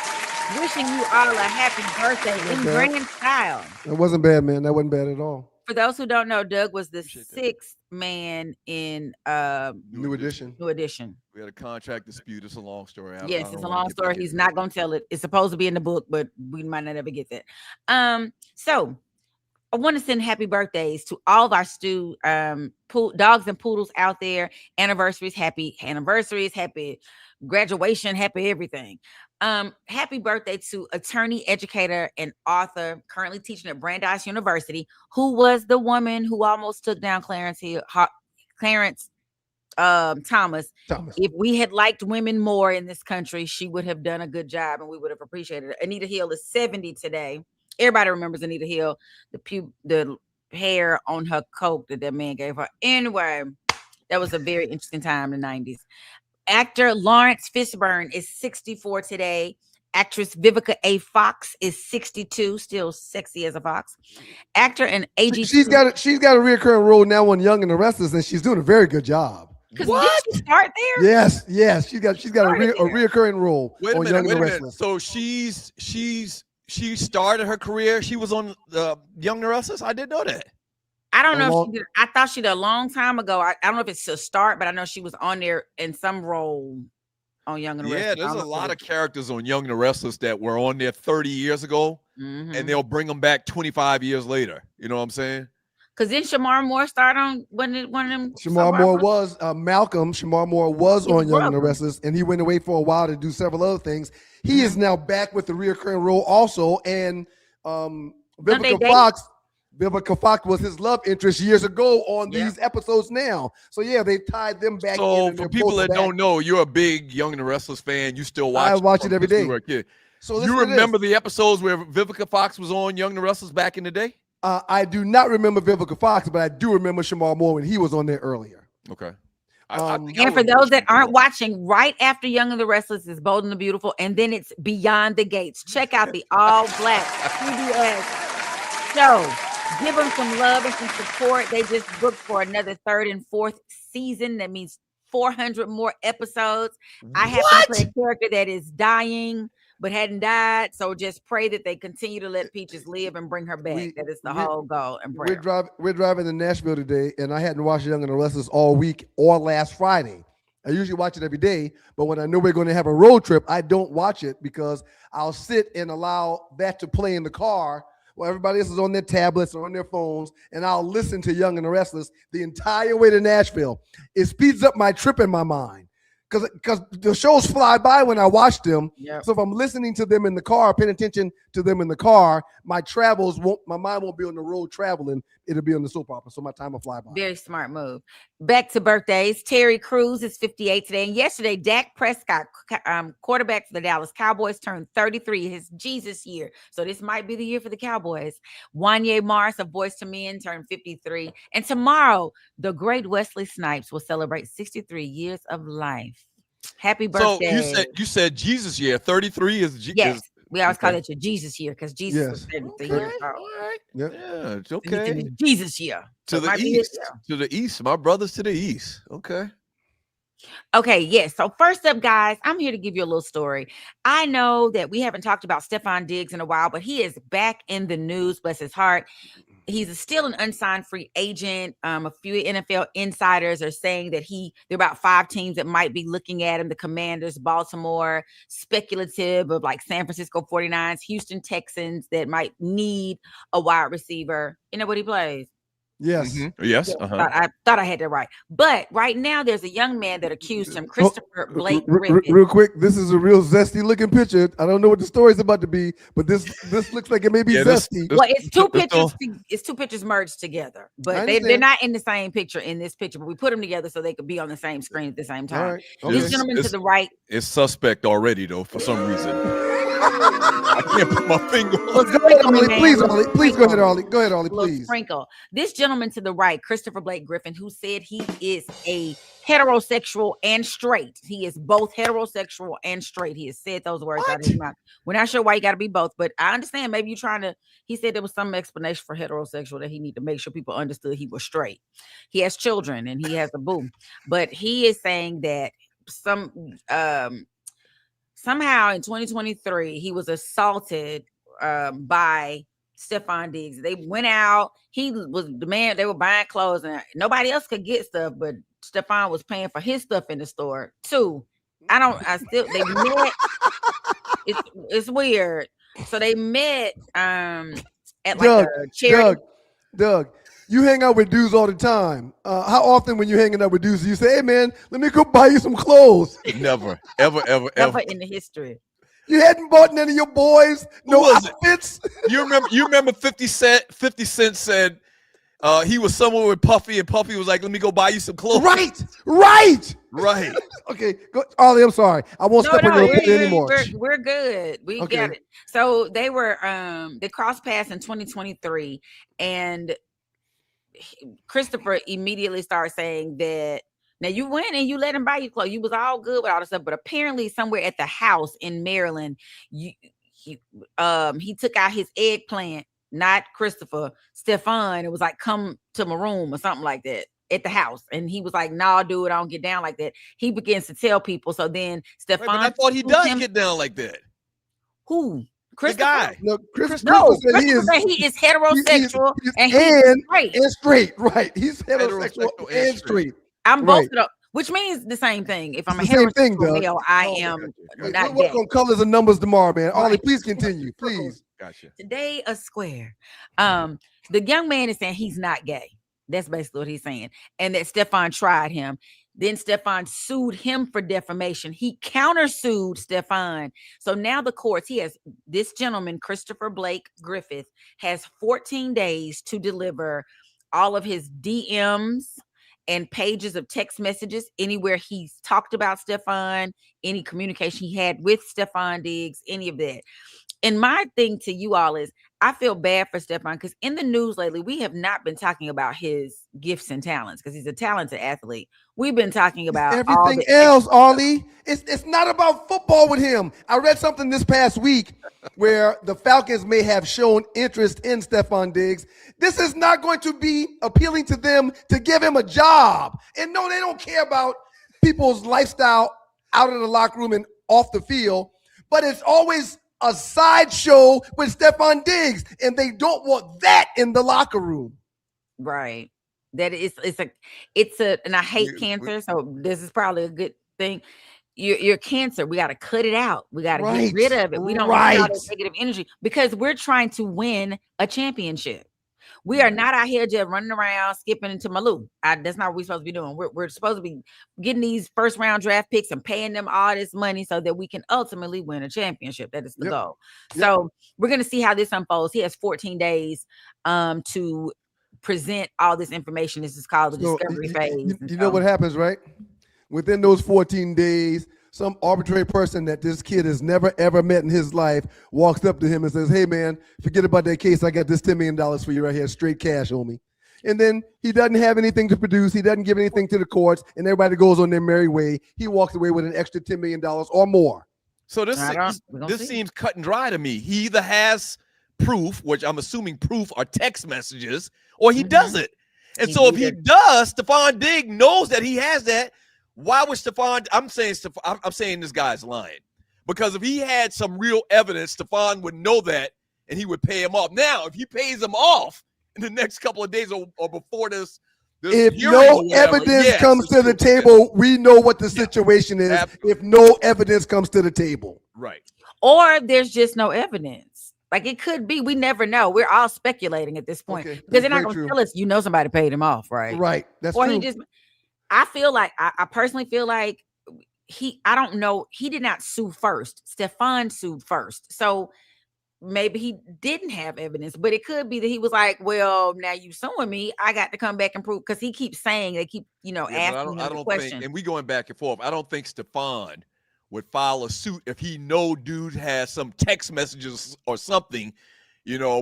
Wishing you all a happy birthday in grand style. That wasn't bad, man. That wasn't bad at all. For those who don't know, Doug was the 6th man in New Edition. New Edition. We had a contract dispute. It's a long story. Yes, it's a long story. He's not gonna tell it. It's supposed to be in the book, but we might not ever get that. So I want to send happy birthdays to all of our dogs and poodles out there. Anniversaries, happy anniversaries, happy graduation, happy everything. Happy birthday to attorney, educator, and author, currently teaching at Brandeis University, who was the woman who almost took down Clarence Thomas. If we had liked women more in this country, she would have done a good job and we would have appreciated it. Anita Hill is 70 today. Everybody remembers Anita Hill, the hair on her coat that man gave her. Anyway, that was a very interesting time in the 90s. Actor Lawrence Fishburne is 64 today. Actress Vivica A. Fox is 62, still sexy as a fox. Actor and AG. She's got a reoccurring role now on Young and the Restless, and she's doing a very good job. What? Did she start there? Yes. She's got a reoccurring role on Young and the Restless. So she started her career. She was on Young and the Restless. I didn't know that. I don't know if she did. I thought she did a long time ago. I don't know if it's a start, but I know she was on there in some role on Young and the Restless. Yeah, there's a lot of characters on Young and the Restless that were on there 30 years ago, and they'll bring them back 25 years later. You know what I'm saying? Because then Shamar Moore started on one of them. Shamar Moore was Malcolm. Shamar Moore was on Young and the Restless, and he went away for a while to do several other things. He is now back with the reoccurring role also, and Vivica Fox was his love interest years ago on these episodes now. So, yeah, they tied them back in. So, for people that don't know, you're a big Young and the Restless fan. You still watch it. I watch it every day. You were a kid. So you remember the episodes where Vivica Fox was on Young and the Restless back in the day? I do not remember Vivica Fox, but I do remember Shamar Moore when he was on there earlier. Okay. And for those that aren't watching, right after Young and the Restless is Bold and the Beautiful, and then it's Beyond the Gates. Check out the all-black CBS show. Give them some love and some support. They just booked for another 3rd and 4th season. That means 400 more episodes. I have to play a character that is dying but hadn't died. So just pray that they continue to let Peaches live and bring her back. That is the whole goal and prayer. We're driving to Nashville today, and I hadn't watched Young and the Restless all week or last Friday. I usually watch it every day, but when I know we're going to have a road trip, I don't watch it because I'll sit and allow that to play in the car while everybody else is on their tablets or on their phones, and I'll listen to Young and the Restless the entire way to Nashville. It speeds up my trip in my mind because the shows fly by when I watch them. Yep. So if I'm listening to them in the car, paying attention to them in the car, my mind won't be on the road traveling. It'll be on the soap opera, so my time will fly by. Very smart move. Back to birthdays. Terry Crews is 58 today. And yesterday, Dak Prescott, quarterback for the Dallas Cowboys, turned 33, his Jesus year. So this might be the year for the Cowboys. Wanye Morris of Boyz II Men turned 53. And tomorrow, the great Wesley Snipes will celebrate 63 years of life. Happy birthday. So you said Jesus year. 33 is yes. We always call it your Jesus year because Jesus was 73 okay. years old. All right. Yep. Yeah, it's okay. Jesus year. To the east. To the east. My brothers to the east. Okay. Okay, yes. So first up, guys, I'm here to give you a little story. I know that we haven't talked about Stephon Diggs in a while, but he is back in the news, bless his heart. He's still an unsigned free agent. A few NFL insiders are saying that there are about 5 teams that might be looking at him. The Commanders, Baltimore, speculative of like San Francisco 49ers, Houston Texans that might need a wide receiver. You know what he plays? Yes. Mm-hmm. Yes. Uh-huh. I thought I had that right. But right now, there's a young man that accused him, Christopher Blake Griffin. Real quick, this is a real zesty looking picture. I don't know what the story's about to be, but this looks like it may be zesty. Well, it's two pictures. It's 2 pictures merged together, but they're not in the same picture in this picture. But we put them together so they could be on the same screen at the same time. Right. Okay. This gentleman to the right. It's suspect already, though, for some reason. I can't put my finger on it. Please go ahead, Ollie. Go ahead, Ollie, please. Sprinkle. This gentleman to the right, Christopher Blake Griffin, who said he is a heterosexual and straight. He is both heterosexual and straight. He has said those words out of his mouth. We're not sure why you got to be both, but I understand maybe you're trying to. He said there was some explanation for heterosexual that he needed to make sure people understood he was straight. He has children and he has a boo, but he is saying that somehow in 2023 he was assaulted by Stephon Diggs. They went out. He was the man. They were buying clothes and nobody else could get stuff, but Stephon was paying for his stuff in the store too. They met. It's weird. So they met at like a charity. Doug, you hang out with dudes all the time. How often when you're hanging out with dudes, do you say, hey man, let me go buy you some clothes? Never, ever in the history. You hadn't bought none of your boys no outfits. You remember 50 Cent? 50 Cent said he was somewhere with Puffy, and Puffy was like, "Let me go buy you some clothes." Right. Okay, go, Ollie. I'm sorry. I won't step on your opinion anymore. We're good. We got it. So they were they crossed paths in 2023, and Christopher immediately started saying that. Now you went and you let him buy you clothes. You was all good with all this stuff, but apparently somewhere at the house in Maryland, he took out his eggplant, not Christopher, Stephon. It was like, come to my room or something like that at the house. And he was like, nah, dude, I don't get down like that. He begins to tell people. So then Stephon. I thought he does get down like that. Who? The guy. No, Christopher said he is heterosexual and straight. Right. He's heterosexual and straight. I'm both of them, which means the same thing. If I'm a heterosexual male, I am not gay. We'll work on colors and numbers tomorrow, man. Ollie, please continue, please. Gotcha. Today a square. The young man is saying he's not gay. That's basically what he's saying. And that Stephon tried him. Then Stephon sued him for defamation. He countersued Stephon. So now the courts, this gentleman, Christopher Blake Griffith, has 14 days to deliver all of his DMs and pages of text messages anywhere he's talked about Stephon, any communication he had with Stephon Diggs, any of that. And my thing to you all is, I feel bad for Stephon because in the news lately, we have not been talking about his gifts and talents because he's a talented athlete. We've been talking about everything else, Ollie. It's not about football with him. I read something this past week where the Falcons may have shown interest in Stephon Diggs. This is not going to be appealing to them to give him a job. And no, they don't care about people's lifestyle out of the locker room and off the field, but it's always a sideshow with Stephon Diggs, and they don't want that in the locker room. Right. That is, and I hate cancer, so this is probably a good thing. you're cancer. We got to cut it out. We got to Right. get rid of it. We don't need all that negative energy because we're trying to win a championship. We are not out here just running around skipping into Malou. That's not what we're supposed to be doing. We're supposed to be getting these first round draft picks and paying them all this money so that we can ultimately win a championship. That is the goal. So we're going to see how this unfolds. He has 14 days to present all this information. This is called the discovery phase. You know what happens, right? Within those 14 days, some arbitrary person that this kid has never, ever met in his life walks up to him and says, hey, man, forget about that case. I got this $10 million for you right here, straight cash, homie. And then he doesn't have anything to produce. He doesn't give anything to the courts, and everybody goes on their merry way. He walks away with an extra $10 million or more. So this seems cut and dry to me. He either has proof, which I'm assuming proof are text messages, or he doesn't. And so if he does, Stephon Diggs knows that he has that. Why would Stephon? I'm saying this guy's lying, because if he had some real evidence, Stephon would know that and he would pay him off. Now, if he pays him off in the next couple of days or before this if no evidence comes to the table, we know what the situation is. Absolutely. If no evidence comes to the table, right? Or there's just no evidence. Like it could be. We never know. We're all speculating at this point because they're not going to tell us. You know, somebody paid him off, right? Right. That's or true. He just. I feel like I personally feel like I don't know. He did not sue first. Stephon sued first. So maybe he didn't have evidence, but it could be that he was like, well, now you suing me. I got to come back and prove, because he keeps saying, they keep, asking him the question. And we going back and forth. I don't think Stephon would file a suit if he know dude has some text messages or something,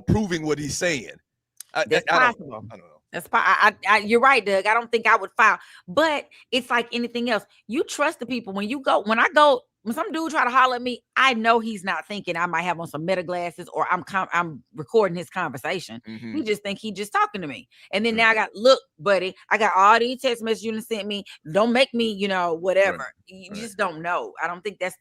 proving what he's saying. That's possible. I don't know. That's you're right, Doug. I don't think I would file, but it's like anything else. You trust the people when some dude try to holler at me, I know he's not thinking I might have on some meta glasses or I'm recording his conversation. Mm-hmm. He just think he just talking to me. And then now look, buddy, I got all these text messages you done sent me. Don't make me, whatever. Right. You just don't know. I don't think that's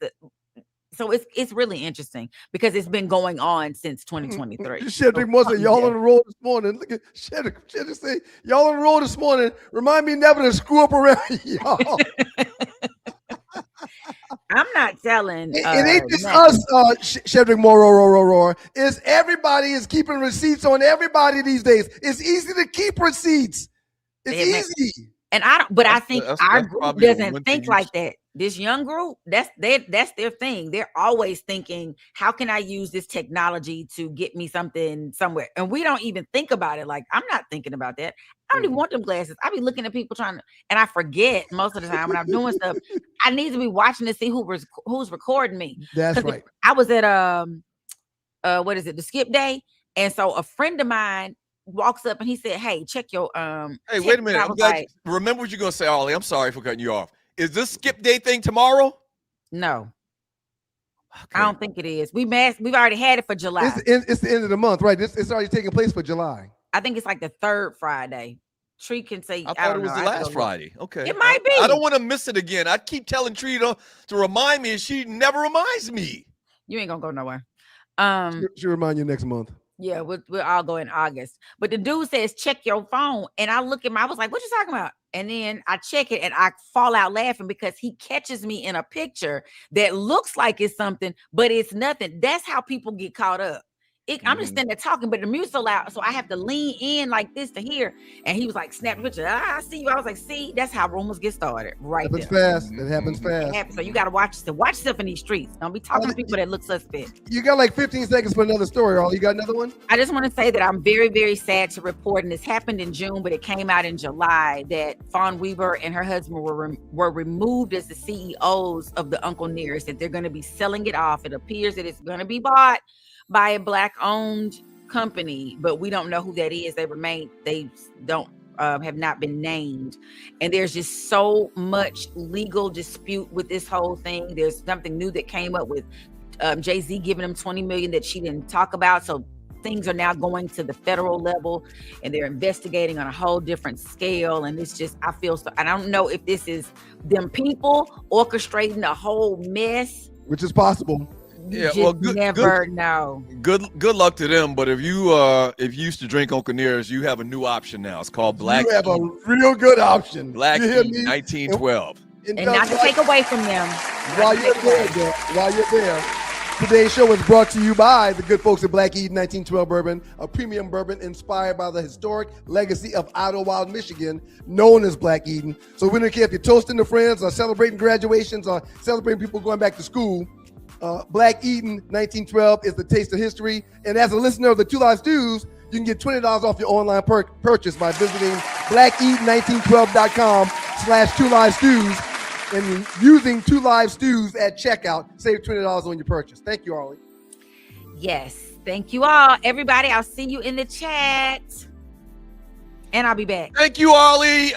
so it's really interesting because it's been going on since 2023. Shedrick Moore said, y'all on the road this morning. Look at Shedrick say, y'all on the road this morning. Remind me never to screw up around y'all. I'm not telling. It ain't just us, Shedrick Moore. It's everybody is keeping receipts on everybody these days. It's easy to keep receipts. It's easy. And I think our group doesn't think like that. This young group, that's their thing. They're always thinking, how can I use this technology to get me something somewhere? And we don't even think about it. Like, I'm not thinking about that. I don't even want them glasses. I be looking at people and I forget most of the time when I'm doing stuff. I need to be watching to see who's recording me. That's right. I was at the skip day, and so a friend of mine walks up and he said, hey, check your hey, wait a minute. Remember what you're gonna say, Ollie. I'm sorry for cutting you off. Is this skip day thing tomorrow? No. Okay. I don't think it is. We've already had it for July. It's the end of the month, right? It's already taking place for July. I think it's like the third Friday. Tree can say I thought it was the last Friday. Okay. It might be. I don't want to miss it again. I keep telling Tree to remind me, and she never reminds me. You ain't gonna go nowhere. She'll remind you next month. Yeah, we'll all go in August. But the dude says, check your phone. And I look at I was like, what you talking about? And then I check it and I fall out laughing because he catches me in a picture that looks like it's something, but it's nothing. That's how people get caught up. I'm just standing there talking, but the music's so loud, so I have to lean in like this to hear. And he was like, snap a picture. I see you. I was like, see, that's how rumors get started. Right. It happens fast. So you got to watch yourself in these streets. Don't be talking to people that look suspect. You got like 15 seconds for another story. Ollie, you got another one? I just want to say that I'm very, very sad to report, and this happened in June, but it came out in July, that Fawn Weaver and her husband were removed as the CEOs of the Uncle Nearest, that they're going to be selling it off. It appears that it's going to be bought by a Black-owned company, but we don't know who that is. They don't have not been named, and there's just so much legal dispute with this whole thing. There's something new that came up with Jay-Z giving them $20 million that she didn't talk about. So things are now going to the federal level, and they're investigating on a whole different scale. And it's just, I don't know if this is them people orchestrating a whole mess, which is possible. Yeah, well, never know. Good luck to them. But if you used to drink Uncle Nearest, you have a new option now. It's called Black. You have a real good option. Black 1912. And not to take away from them. While you're there, today's show is brought to you by the good folks at Black Eden 1912 Bourbon, a premium bourbon inspired by the historic legacy of Idlewild, Michigan, known as Black Eden. So we don't care if you're toasting the friends or celebrating graduations or celebrating people going back to school. Black Eden 1912 is the taste of history. And as a listener of the Two Live Stews, you can get $20 off your online purchase by visiting blackeden1912.com/Two Live Stews and using Two Live Stews at checkout. Save $20 on your purchase. Thank you, Arlie. Yes. Thank you all. Everybody, I'll see you in the chat. And I'll be back. Thank you, Arlie.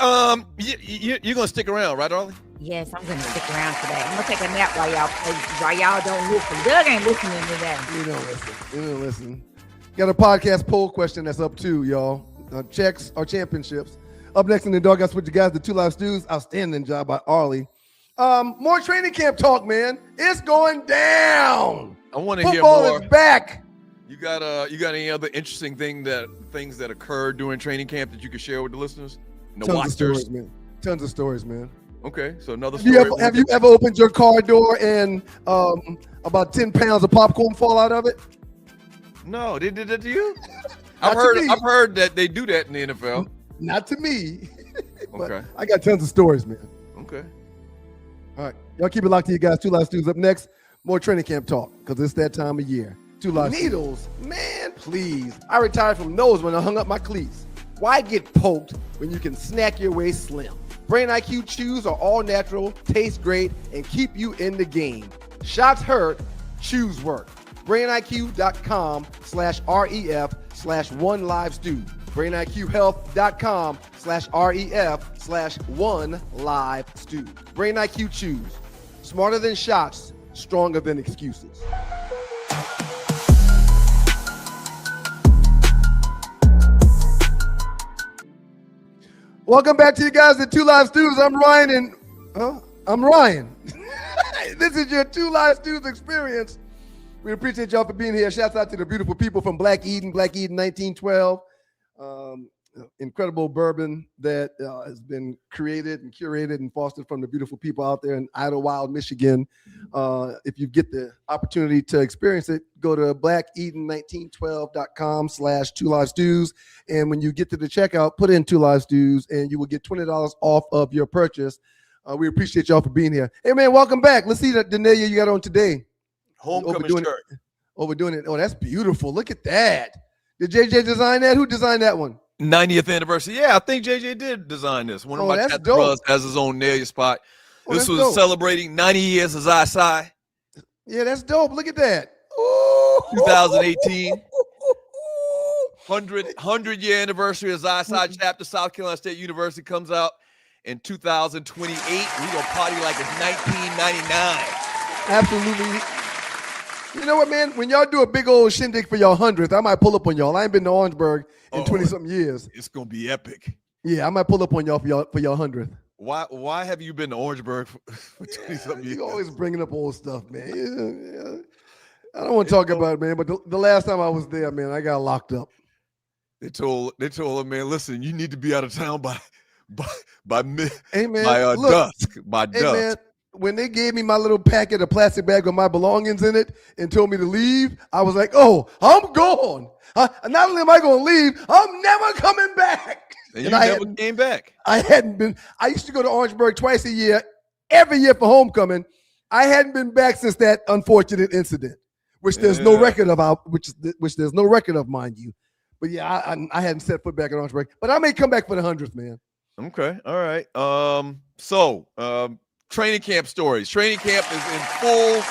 You're going to stick around, right, Arlie? Yes, I'm going to stick around today. I'm going to take a nap while y'all don't listen. Doug ain't listening today. You don't listen. Got a podcast poll question that's up too, y'all. Checks or championships. Up next in the Doghouse with you guys, the Two Live Stews. Outstanding job by Arlie. More training camp talk, man. It's going down. I want to hear more. Football is back. You got any other interesting things that occurred during training camp that you could share with the listeners? Tons of stories, man. Tons of stories, man. Okay, so another story. Have you ever opened your car door and about 10 pounds of popcorn fall out of it? No, they did that to you? I've heard that they do that in the NFL. Not to me. Okay. I got tons of stories, man. Okay. All right. Y'all keep it locked to you guys. Two Live Stews up next. More training camp talk because it's that time of year. Two Live Needles. Man, please. I retired from those when I hung up my cleats. Why get poked when you can snack your way slim? Brain IQ chews are all natural, taste great, and keep you in the game. Shots hurt, chews work. BrainIQ.com/REF/OneLiveStew. BrainIQHealth.com/REF/OneLiveStew. Brain IQ chews. Smarter than shots, stronger than excuses. Welcome back to you guys at Two Live Stews. I'm Ryan I'm Ryan. This is your Two Live Stews experience. We appreciate y'all for being here. Shouts out to the beautiful people from Black Eden 1912. Incredible bourbon that has been created and curated and fostered from the beautiful people out there in Idlewild, Michigan. If you get the opportunity to experience it, go to blackeden1912.com/Two Live Stews. And when you get to the checkout, put in Two Live Stews and you will get $20 off of your purchase. We appreciate y'all for being here. Hey, man, welcome back. Let's see that Danalia you got on today. Homecoming shirt. Overdoing it. Oh, that's beautiful. Look at that. Did JJ design that? Who designed that one? 90th anniversary. Yeah, I think JJ did design this. One of my cat brothers has his own nail spot. This was dope. Celebrating 90 years as ISI. Yeah, that's dope. Look at that. 2018. 100-year anniversary as ISI chapter. South Carolina State University comes out in 2028. We gonna party like it's 1999. Absolutely. You know what, man? When y'all do a big old shindig for y'all 100th, I might pull up on y'all. I ain't been to Orangeburg in 20-something years. It's gonna be epic. Yeah, I might pull up on y'all for y'all 100th. Why have you been to Orangeburg for 20-something years? You always bringing up old stuff, man. Yeah. I don't want to talk about it, man. But the last time I was there, man, I got locked up. They told him, man, listen, you need to be out of town by dusk. By dusk. Man, when they gave me my little packet, a plastic bag with my belongings in it, and told me to leave, I was like, "Oh, I'm gone. Not only am I going to leave, I'm never coming back." And you never came back. I hadn't been. I used to go to Orangeburg twice a year, every year for homecoming. I hadn't been back since that unfortunate incident, which there's no record of. Which there's no record of, mind you. But yeah, I hadn't set foot back at Orangeburg. But I may come back for the 100th, man. Okay, all right. Training camp stories. Training camp is in full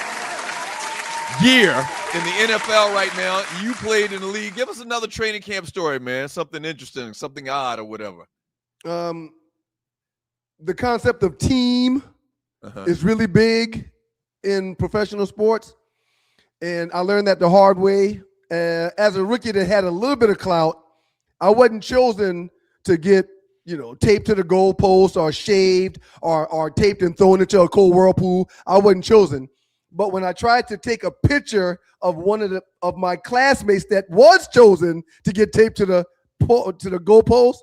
gear in the NFL right now. You played in the league. Give us another training camp story, man. Something interesting, something odd or whatever. The concept of team is really big in professional sports. And I learned that the hard way. As a rookie that had a little bit of clout, I wasn't chosen to get taped to the goalpost or shaved or taped and thrown into a cold whirlpool. I wasn't chosen. But when I tried to take a picture of one of my classmates that was chosen to get taped to the goalpost,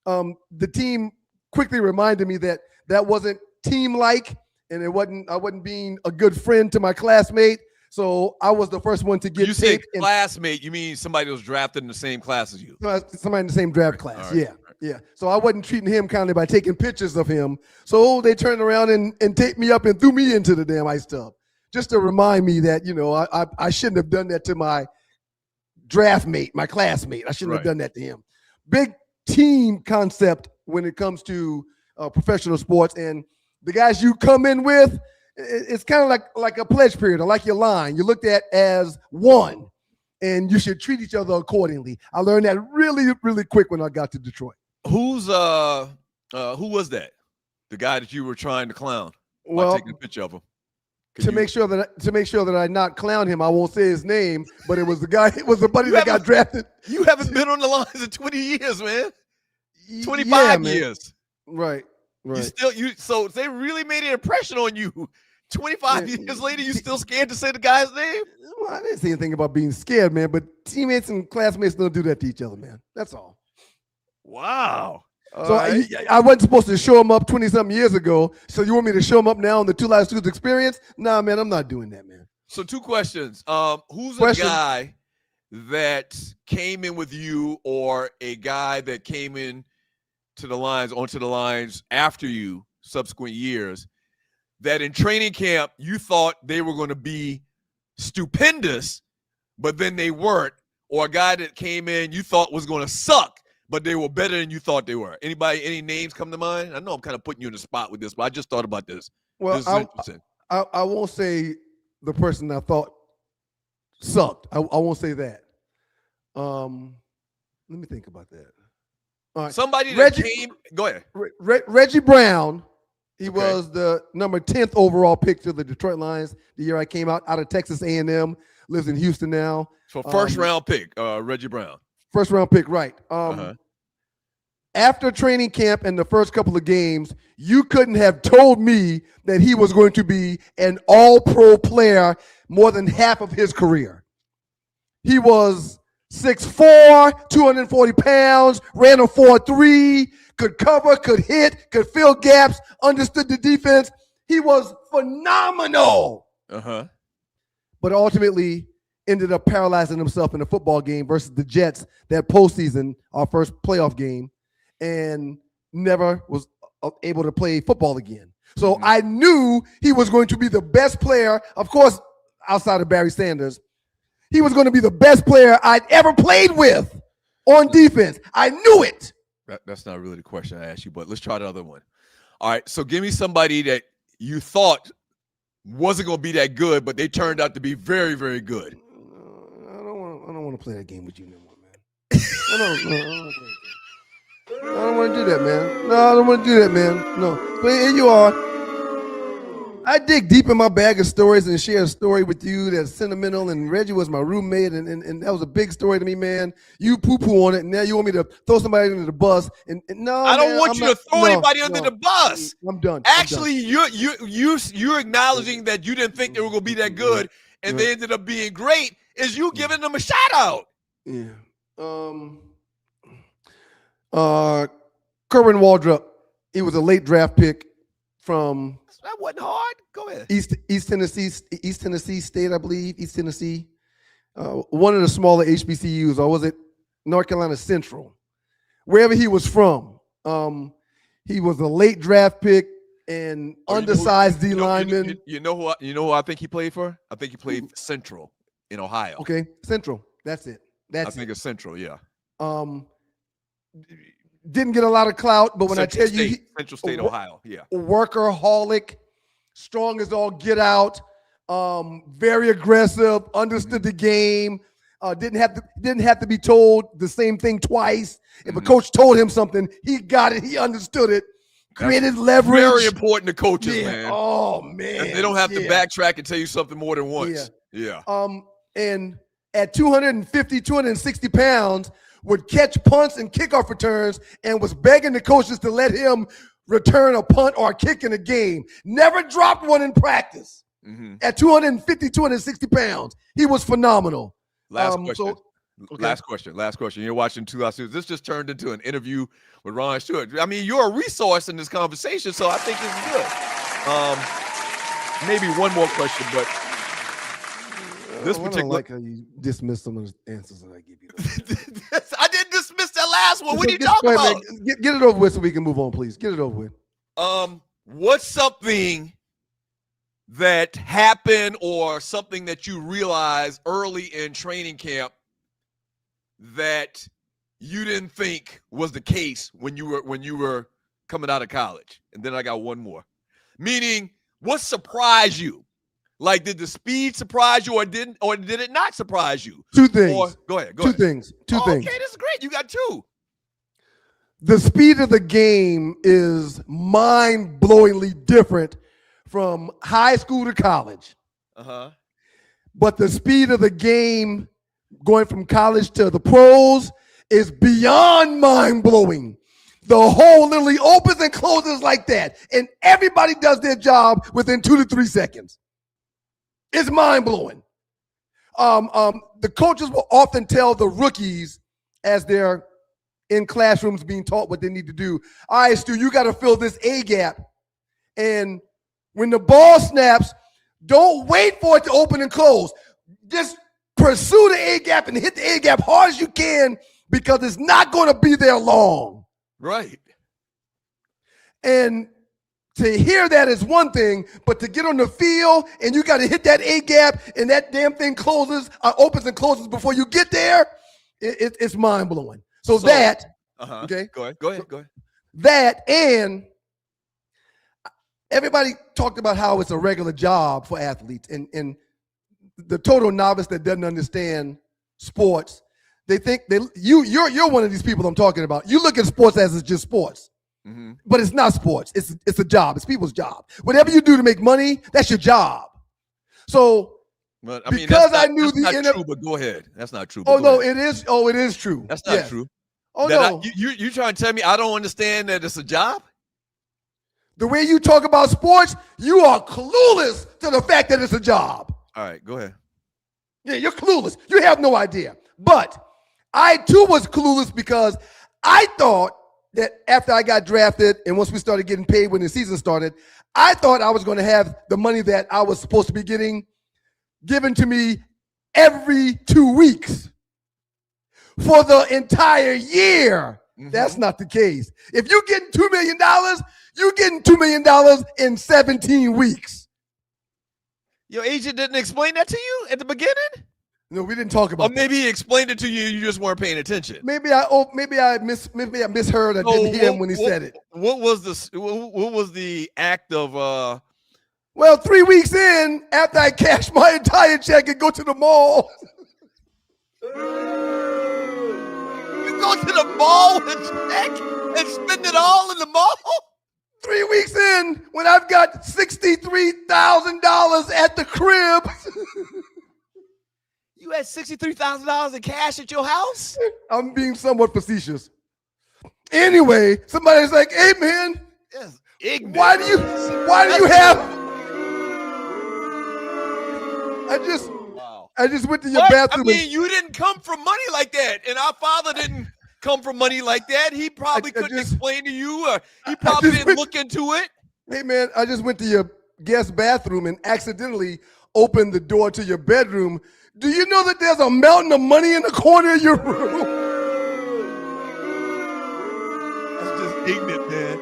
the team quickly reminded me that wasn't team-like, and I wasn't being a good friend to my classmate. So I was the first one to get You say picked. classmate, you mean somebody that was drafted in the same class as you? Somebody in the same draft class. Right. Yeah. So I wasn't treating him kindly by taking pictures of him. So they turned around and taped me up and threw me into the damn ice tub, just to remind me that, I shouldn't have done that to my draft mate, my classmate. I shouldn't have done that to him. Big team concept when it comes to professional sports, and the guys you come in with, it's kind of like a pledge period, or like your line. You're looked at as one, and you should treat each other accordingly. I learned that really, really quick when I got to Detroit. Who was that? The guy that you were trying to clown? Well, taking a picture of him. To make sure that I not clown him, I won't say his name, but it was the guy. It was the buddy that got drafted. You haven't been on the lines in 20 years, man. 25 years. Right. So they really made an impression on you. 25 years later, you still scared to say the guy's name? Well, I didn't say anything about being scared, man, but teammates and classmates don't do that to each other, man. That's all. Wow. So I wasn't supposed to show him up 20-something years ago. So you want me to show him up now on the 2 Live Students experience? Nah, man, I'm not doing that, man. So 2 questions. Who's a guy that came in with you, or a guy that came in onto the lines after you, subsequent years, that in training camp you thought they were going to be stupendous, but then they weren't, or a guy that came in you thought was going to suck, but they were better than you thought they were? Any names come to mind? I know I'm kind of putting you in the spot with this, but I just thought about this. Well, this is interesting. I won't say the person I thought sucked. I won't say that. Let me think about that. All right. Somebody that came. Go ahead. Reggie Brown. He was the number 10th overall pick to the Detroit Lions the year I came out of Texas A&M. Lives in Houston now. So first round pick, Reggie Brown. First round pick, right. After training camp and the first couple of games, you couldn't have told me that he was going to be an all-pro player more than half of his career. He was 6'4", 240 pounds, ran a 4.3, could cover, could hit, could fill gaps, understood the defense. He was phenomenal. But ultimately ended up paralyzing himself in a football game versus the Jets that postseason, our first playoff game, and never was able to play football again. So I knew he was going to be the best player, of course, outside of Barry Sanders. He was going to be the best player I'd ever played with on defense. I knew it. That's not really the question I asked you, but let's try the other one. All right, so give me somebody that you thought wasn't going to be that good, but they turned out to be very, very good. I don't want to play that game with you no more, man. I don't want to do that, man. No, I don't want to do that, man. No. But here you are. I dig deep in my bag of stories and share a story with you that's sentimental, and Reggie was my roommate, and that was a big story to me, man. You poo-poo on it, and now you want me to throw somebody under the bus. And no, I don't want you to throw anybody under the bus. I'm done. Actually, you're acknowledging that you didn't think they were going to be that good, and they ended up being great. Is you giving them a shout out? Yeah. Kerwin Waldrop, he was a late draft pick from that wasn't hard. Go ahead. East Tennessee State, I believe. East Tennessee, one of the smaller HBCUs, or was it North Carolina Central? Wherever he was from, he was a late draft pick and undersized D lineman. You know who I think he played for? I think he played Central in Ohio. Okay, Central. That's it. I think it's Central. Yeah. Didn't get a lot of clout, but when Central I tell State, you, Central State, Ohio, yeah, workaholic, strong as all get out, very aggressive, understood the game, didn't have to be told the same thing twice. If a coach told him something, he got it, he understood it, created leverage. Very important to coaches, man. Oh man, and they don't have to backtrack and tell you something more than once. Yeah. And at 250, 260 pounds, would catch punts and kickoff returns and was begging the coaches to let him return a punt or a kick in a game. Never dropped one in practice. At 250, 260 pounds. He was phenomenal. Last question. Okay. Last question. You're watching 2 Live Studios. This just turned into an interview with Ron Stewart. I mean, you're a resource in this conversation, so I think it's good. Maybe one more question, but this I particular. don't like how you dismiss some of the answers that I give you. I didn't dismiss that last one. What are you Go talking ahead, about? man. Get it over with so we can move on, please. Get it over with. What's something that happened or something that you realized early in training camp that you didn't think was the case when you were coming out of college? And then I got one more. Meaning, what surprised you? Like, did the speed surprise you, or did it not surprise you? Two things. Go ahead. Two things. Okay, this is great. You got two. The speed of the game is mind-blowingly different from high school to college. Uh-huh. But the speed of the game going from college to the pros is beyond mind-blowing. The hole literally opens and closes like that, and everybody does their job within 2 to 3 seconds. It's mind-blowing. The coaches will often tell the rookies as they're in classrooms being taught what they need to do. All right, Stu, you got to fill this A gap. And when the ball snaps, don't wait for it to open and close. Just pursue the A gap and hit the A gap hard as you can, because it's not going to be there long. Right. And to hear that is one thing, but to get on the field and you got to hit that A gap and that damn thing opens and closes before you get there, it's mind blowing. So that, okay, go ahead. That, and everybody talked about how it's a regular job for athletes, and the total novice that doesn't understand sports, they think you're one of these people I'm talking about. You look at sports as it's just sports. Mm-hmm. But it's not sports. It's a job. It's people's job. Whatever you do to make money, that's your job. So, but I mean, because that's I knew not true. But go ahead. That's not true. Oh no, it is. Oh, it is true. That's not true. Oh no, you trying to tell me I don't understand that it's a job? The way you talk about sports, you are clueless to the fact that it's a job. All right, go ahead. Yeah, you're clueless. You have no idea. But I too was clueless, because I thought that after I got drafted and once we started getting paid when the season started, I thought I was going to have the money that I was supposed to be getting given to me every 2 weeks for the entire year. Mm-hmm. That's not the case. If you're getting $2 million, you're getting $2 million in 17 weeks. Your agent didn't explain that to you at the beginning? No, we didn't talk about. Or maybe he explained it to you. You just weren't paying attention. Maybe I misheard. I didn't hear him when he said it. What was the act of? Well, 3 weeks in, after I cashed my entire check and go to the mall. You go to the mall with a check and spend it all in the mall? 3 weeks in, when I've got $63,000 at the crib. You had $63,000 in cash at your house? I'm being somewhat facetious. Anyway, somebody's like, "Hey man, yes, ignorant. why do you have?" I just went to your bathroom. I mean, you didn't come from money like that, and our father didn't come from money like that. He probably couldn't explain to you, or he probably didn't look into it. Hey man, I just went to your guest bathroom and accidentally opened the door to your bedroom. Do you know that there's a mountain of money in the corner of your room? That's just ignorant, man.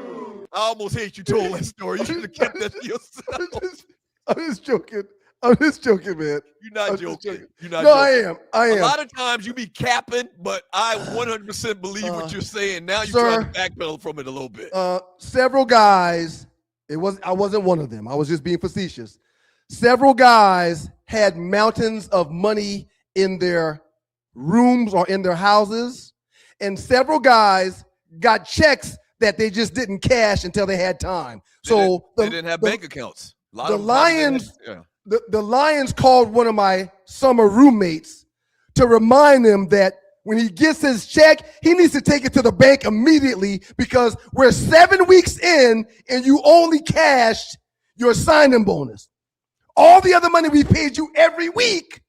I almost hate you told that story. You should have kept that to yourself. I'm just joking, man. You're not joking. You're not joking. I am. A lot of times you be capping, but I 100% believe what you're saying. Now you're trying to backpedal from it a little bit. Several guys, I wasn't one of them. I was just being facetious. Several guys had mountains of money in their rooms or in their houses, and several guys got checks that they just didn't cash until they had time. They didn't have bank accounts. The Lions called one of my summer roommates to remind them that when he gets his check, he needs to take it to the bank immediately, because we're 7 weeks in and you only cashed your signing bonus. All the other money we paid you every week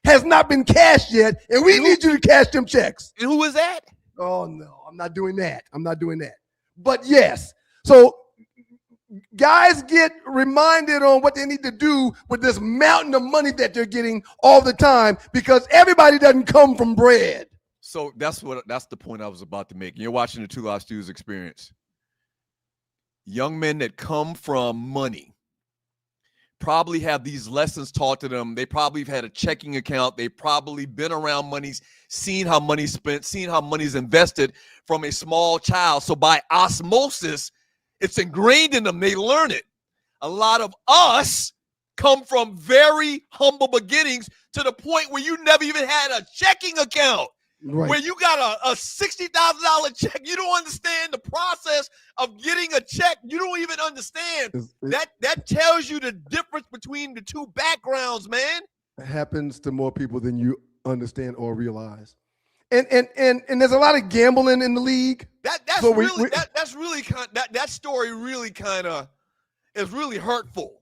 has not been cashed yet, and we need you to cash them checks. And who is that? Oh, no, I'm not doing that. But yes, so guys get reminded on what they need to do with this mountain of money that they're getting all the time because everybody doesn't come from bread. So that's the point I was about to make. You're watching the Two Live Stews experience. Young men that come from money probably have these lessons taught to them. They probably have had a checking account. They've probably been around money, seen how money's spent, seen how money's invested from a small child. So by osmosis, it's ingrained in them. They learn it. A lot of us come from very humble beginnings to the point where you never even had a checking account. Right. Where you got a $60,000 check. You don't understand the process of getting a check. You don't even understand. That tells you the difference between the two backgrounds, man. It happens to more people than you understand or realize. And there's a lot of gambling in the league. That story really kind of is really hurtful.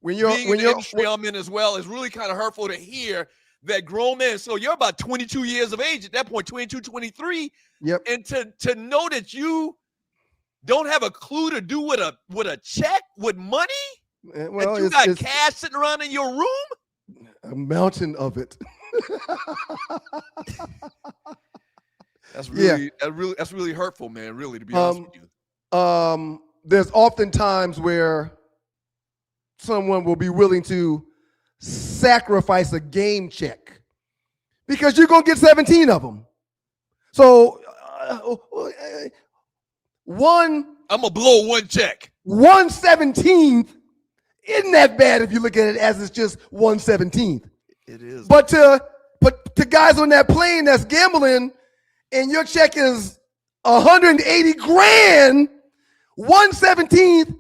When the industry I'm in as well, is really kind of hurtful to hear that grown men. So you're about 22 years of age at that point, 22, 23. Yep. And to know that you don't have a clue to do with a check, with money, well, that you got cash sitting around in your room. A mountain of it. That's really hurtful, man. Really, to be honest with you. There's often times where someone will be willing to sacrifice a game check because you're gonna get 17 of them. So I'm gonna blow one check. 1/17 isn't that bad if you look at it as it's just 1/17. It is. But to guys on that plane that's gambling and your check is 180 grand, 1/17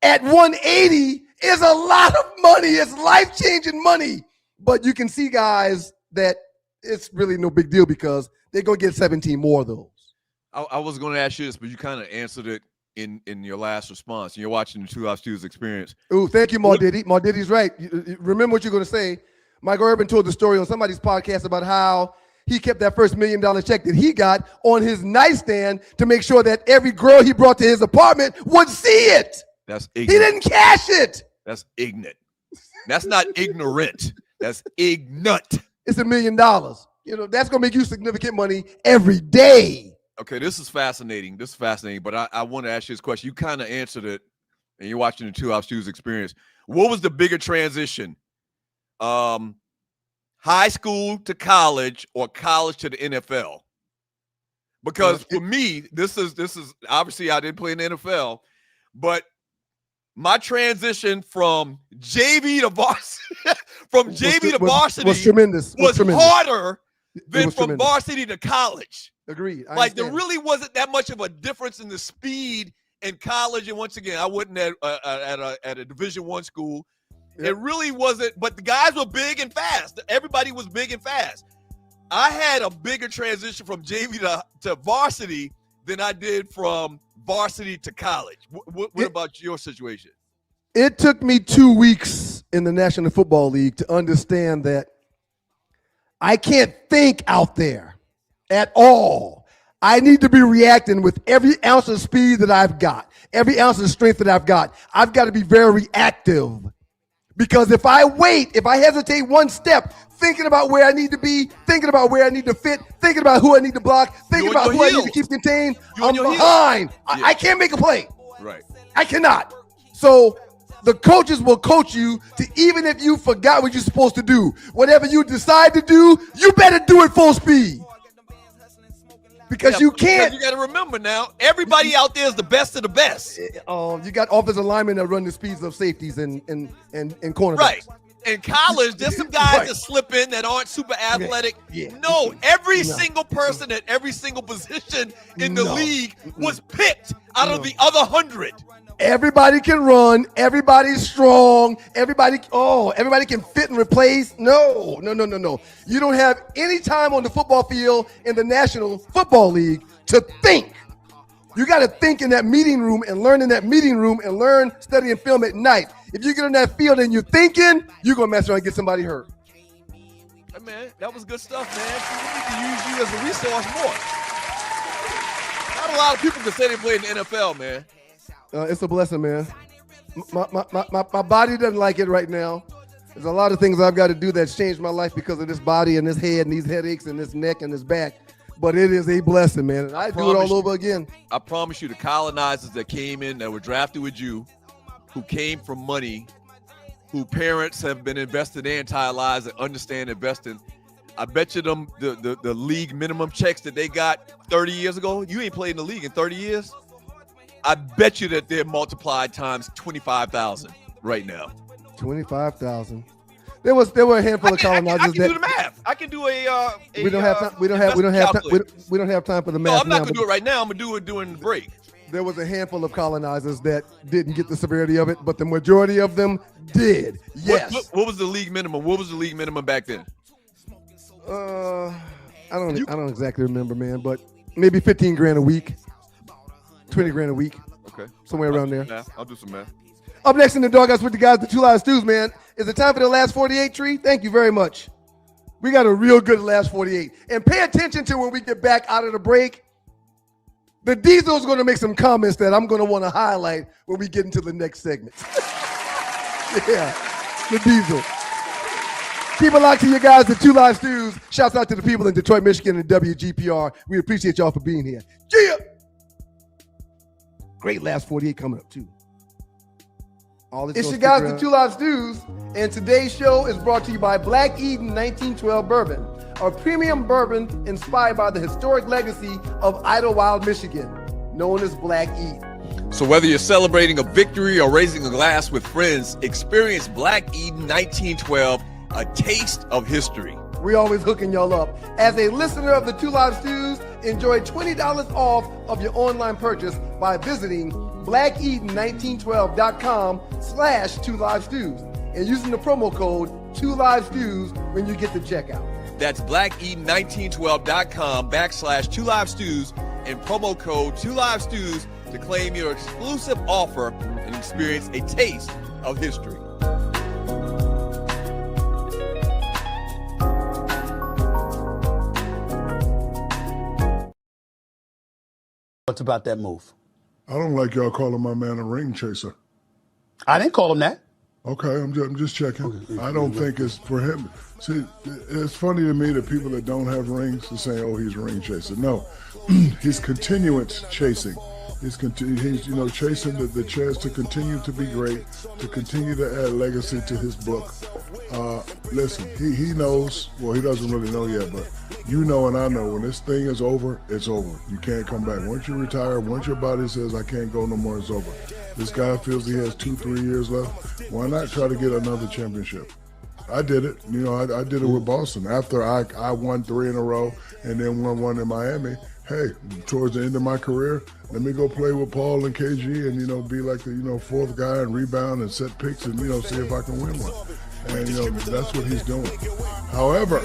at 180 is a lot of money. It's life-changing money. But you can see guys that it's really no big deal because they're going to get 17 more of those. I was going to ask you this, but you kind of answered it in your last response. You're watching the Two Live Stews experience. Ooh, thank you, Mardiddy. Mardiddy's right. Remember what you're going to say. Michael Urban told the story on somebody's podcast about how he kept that first $1 million check that he got on his nightstand to make sure that every girl he brought to his apartment would see it. That's ignorant. He didn't cash it. That's ignorant. That's not ignorant. That's ignorant. It's $1 million. You know, that's going to make you significant money every day. Okay, this is fascinating. But I want to ask you this question. You kind of answered it, and you're watching the Two Live Stews experience. What was the bigger transition? High school to college or college to the NFL? Because for me, this is obviously I didn't play in the NFL, but my transition from JV to varsity was tremendous. Was harder than from tremendous. Varsity to college. Agreed. Like there really wasn't that much of a difference in the speed in college. And once again, I wasn't at a Division I school. Yep. It really wasn't, but the guys were big and fast. Everybody was big and fast. I had a bigger transition from JV to varsity than I did from varsity to college. What about your situation? It took me 2 weeks in the National Football League to understand that I can't think out there at all. I need to be reacting with every ounce of speed that I've got, every ounce of strength that I've got. I've got to be very reactive. Because if I hesitate one step, thinking about where I need to be, thinking about where I need to fit, thinking about who I need to block, thinking about who I need to keep contained, I'm behind. I can't make a play. Right. I cannot. So the coaches will coach you to, even if you forgot what you're supposed to do, whatever you decide to do, you better do it full speed. Because you can't. Because you got to remember now, everybody out there is the best of the best. You got offensive linemen that run the speeds of safeties and cornerbacks. Right. In college, there's some guys that slip in that aren't super athletic. Yeah. No, every single person at every single position in the league was picked out of the other 100. Everybody can run. Everybody's strong. Everybody can fit and replace. No. You don't have any time on the football field in the National Football League to think. You got to think in that meeting room and learn in that meeting room and learn studying film at night. If you get on that field and you're thinking, you're going to mess around and get somebody hurt. Hey, man, that was good stuff, man. See, we need to use you as a resource more. Not a lot of people can say they play in the NFL, man. It's a blessing, man. My body doesn't like it right now. There's a lot of things I've got to do that's changed my life because of this body and this head and these headaches and this neck and this back. But it is a blessing, man. And I do it all over again. I promise you, the colonizers that came in, that were drafted with you, who came from money, who parents have been invested their entire lives and understand investing, I bet you them the league minimum checks that they got 30 years ago, you ain't played in the league in 30 years. I bet you that they're multiplied times 25,000 right now. 25,000. There were a handful of colonizers I can do the math. I can do we don't have time. We don't have time for the math. No, I'm not now, gonna do it right now. I'm gonna do it during the break. There was a handful of colonizers that didn't get the severity of it, but the majority of them did. Yes. What was the league minimum? What was the league minimum back then? I don't exactly remember, man, but maybe 15 grand a week, 20 grand a week. Okay. Somewhere around there. I'll do some math. Up next in the Doghouse with the guys, the Two Live Stews, man. Is it time for the last 48 tree? Thank you very much. We got a real good last 48. And pay attention to when we get back out of the break. The Diesel's going to make some comments that I'm going to want to highlight when we get into the next segment. Yeah, the Diesel. Keep it locked to you guys, the Two Live Stews. Shouts out to the people in Detroit, Michigan, and WGPR. We appreciate y'all for being here. Yeah. Great last 48 coming up, too. It's your guys, the Two Live Stews, and today's show is brought to you by Black Eden 1912 Bourbon, a premium bourbon inspired by the historic legacy of Idlewild, Michigan, known as Black Eden. So whether you're celebrating a victory or raising a glass with friends, experience Black Eden 1912, a taste of history. We always hooking y'all up. As a listener of the Two Live Stews, enjoy $20 off of your online purchase by visiting blackeden1912.com/2livestews and using the promo code 2livestews when you get to checkout. That's blackeden1912.com/2livestews and promo code 2livestews to claim your exclusive offer and experience a taste of history. What's about that move? I don't like y'all calling my man a ring chaser. I didn't call him that. Okay, I'm just checking. Okay. I don't think it's for him. See, it's funny to me that people that don't have rings are saying, "Oh, he's a ring chaser." No, he's continuance chasing. He's chasing the chance to continue to be great, to continue to add legacy to his book. Listen, he knows. Well, he doesn't really know yet, but you know and I know when this thing is over, it's over. You can't come back. Once you retire, once your body says, I can't go no more, it's over. This guy feels he has 2-3 years left. Why not try to get another championship? I did it. I did it with Boston. After I won 3 in a row and then won 1 in Miami, hey, towards the end of my career, let me go play with Paul and KG and, be like the, 4th guy and rebound and set picks and, see if I can win one. And, that's what he's doing. However,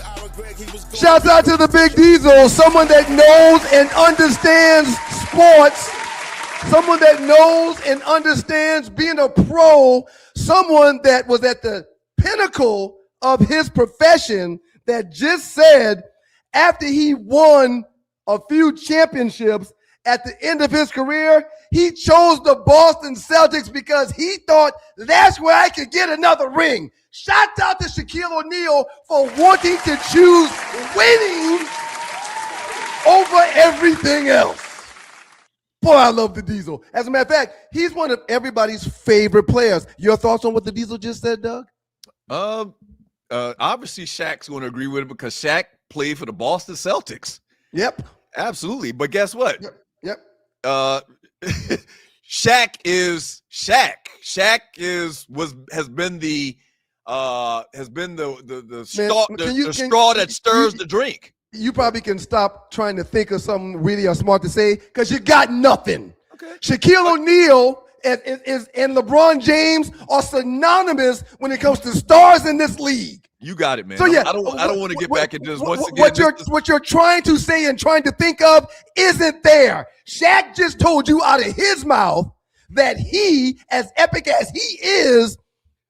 shouts out to the Big Diesel, someone that knows and understands sports, someone that knows and understands being a pro, someone that was at the pinnacle of his profession that just said after he won a few championships at the end of his career, he chose the Boston Celtics because he thought that's where I could get another ring. Shout out to Shaquille O'Neal for wanting to choose winning over everything else. Boy, I love the Diesel. As a matter of fact, he's one of everybody's favorite players. Your thoughts on what the Diesel just said, Doug? Obviously Shaq's going to agree with it because Shaq played for the Boston Celtics. Yep. Absolutely. But guess what? Yep. Shaq is Shaq. Shaq has been the straw that stirs the drink. You probably can stop trying to think of something really smart to say because you got nothing. Okay. Shaquille O'Neal and LeBron James are synonymous when it comes to stars in this league. You got it, man. So yeah, I don't want to get back into this once again. What you're trying to say and trying to think of isn't there. Shaq just told you out of his mouth that he, as epic as he is,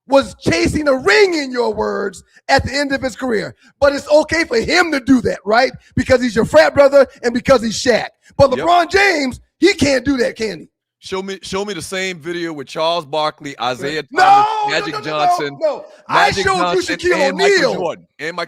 was chasing a ring, in your words, at the end of his career. But it's okay for him to do that, right? Because he's your frat brother and because he's Shaq. But LeBron James, he can't do that, can he? Show me the same video with Charles Barkley, Isaiah Thomas, Magic Johnson. No. I showed you Shaquille O'Neal.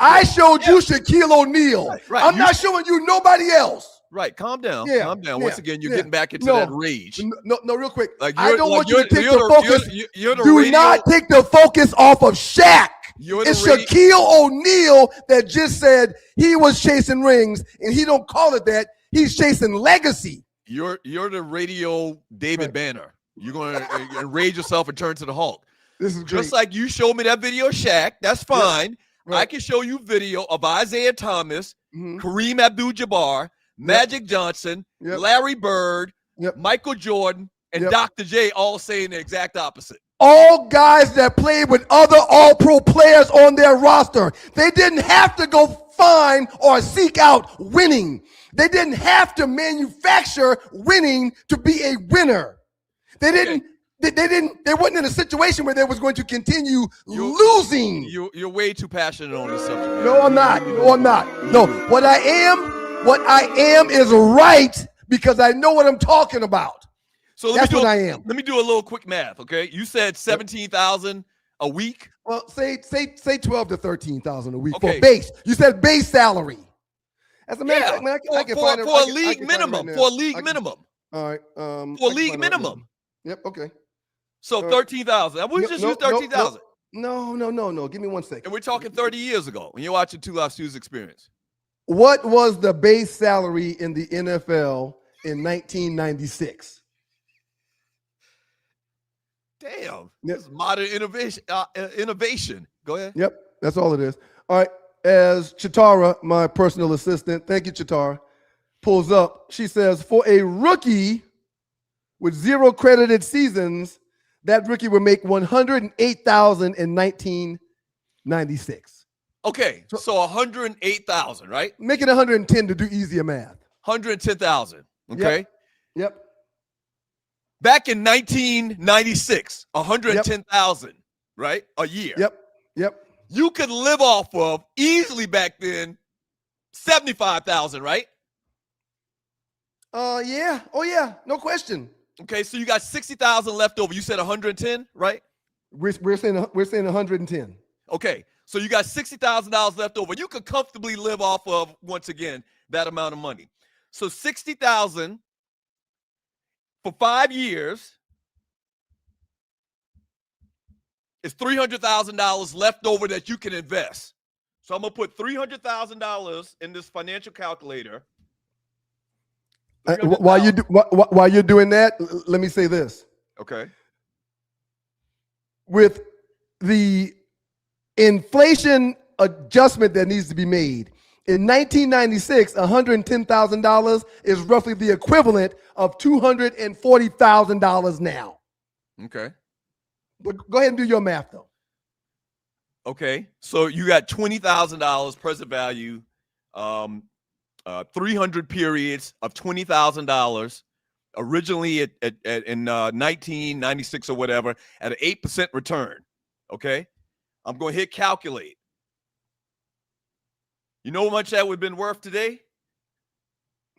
I showed you Shaquille O'Neal. Right. I'm not showing you nobody else. Right. Calm down. Yeah, Calm down. yeah, Once again, you're yeah. getting back into No. that rage. No, real quick. Like I don't want you to take you're the focus. You're the Do radio, not take the focus off of Shaq. It's Shaquille O'Neal that just said he was chasing rings, and he don't call it that. He's chasing legacy. You're the radio David Banner. You're going to enrage yourself and turn to the Hulk. This is just great. like you showed me that video of Shaq. That's fine. Right. I can show you video of Isaiah Thomas, Kareem Abdul-Jabbar, Magic Johnson, Larry Bird, Michael Jordan, and Dr. J all saying the exact opposite. All guys that played with other all-pro players on their roster. They didn't have to go find or seek out winning. They didn't have to manufacture winning to be a winner. They didn't. They wasn't in a situation where they was going to continue losing. You're way too passionate on this subject. Man. No, I'm not. No, I'm not. No, what I am is right because I know what I'm talking about. So that's what I am. Let me do a little quick math, okay? You said 17,000 a week. Well, say 12 to 13,000 a week for base. You said base salary. As a matter of fact, man, I can find it for a league minimum. For a league minimum. All right. For a league minimum. Yep. Okay. So 13,000. I wouldn't just use 13,000. No. Give me 1 second. And we're talking 30 years ago when you're watching Two Live Stu's Experience. What was the base salary in the NFL in 1996? Damn. This is modern innovation. Go ahead. Yep. That's all it is. All right. As Chitara, my personal assistant, thank you, Chitara, pulls up, she says, for a rookie with 0 credited seasons, that rookie would make $108,000 in 1996. Okay, so 108,000, right? Make it 110 to do easier math. 110,000. Okay. Yep. Back in 1996, 110,000, right? A year. Yep. You could live off of easily back then 75,000, right? Yeah. Oh yeah, no question. Okay, so you got 60,000 left over. You said 110, right? We're saying 110. Okay, so you got $60,000 left over. You could comfortably live off of, once again, that amount of money. So 60,000 for 5 years is $300,000 left over that you can invest. So I'm gonna put $300,000 in this financial calculator. While you're doing that, let me say this. Okay. With the inflation adjustment that needs to be made, in 1996, $110,000 is roughly the equivalent of $240,000 now. Okay. But go ahead and do your math, though. Okay. So you got $20,000 present value, 300 periods of $20,000 originally in 1996 or whatever at an 8% return. Okay. I'm going to hit calculate. You know how much that would have been worth today?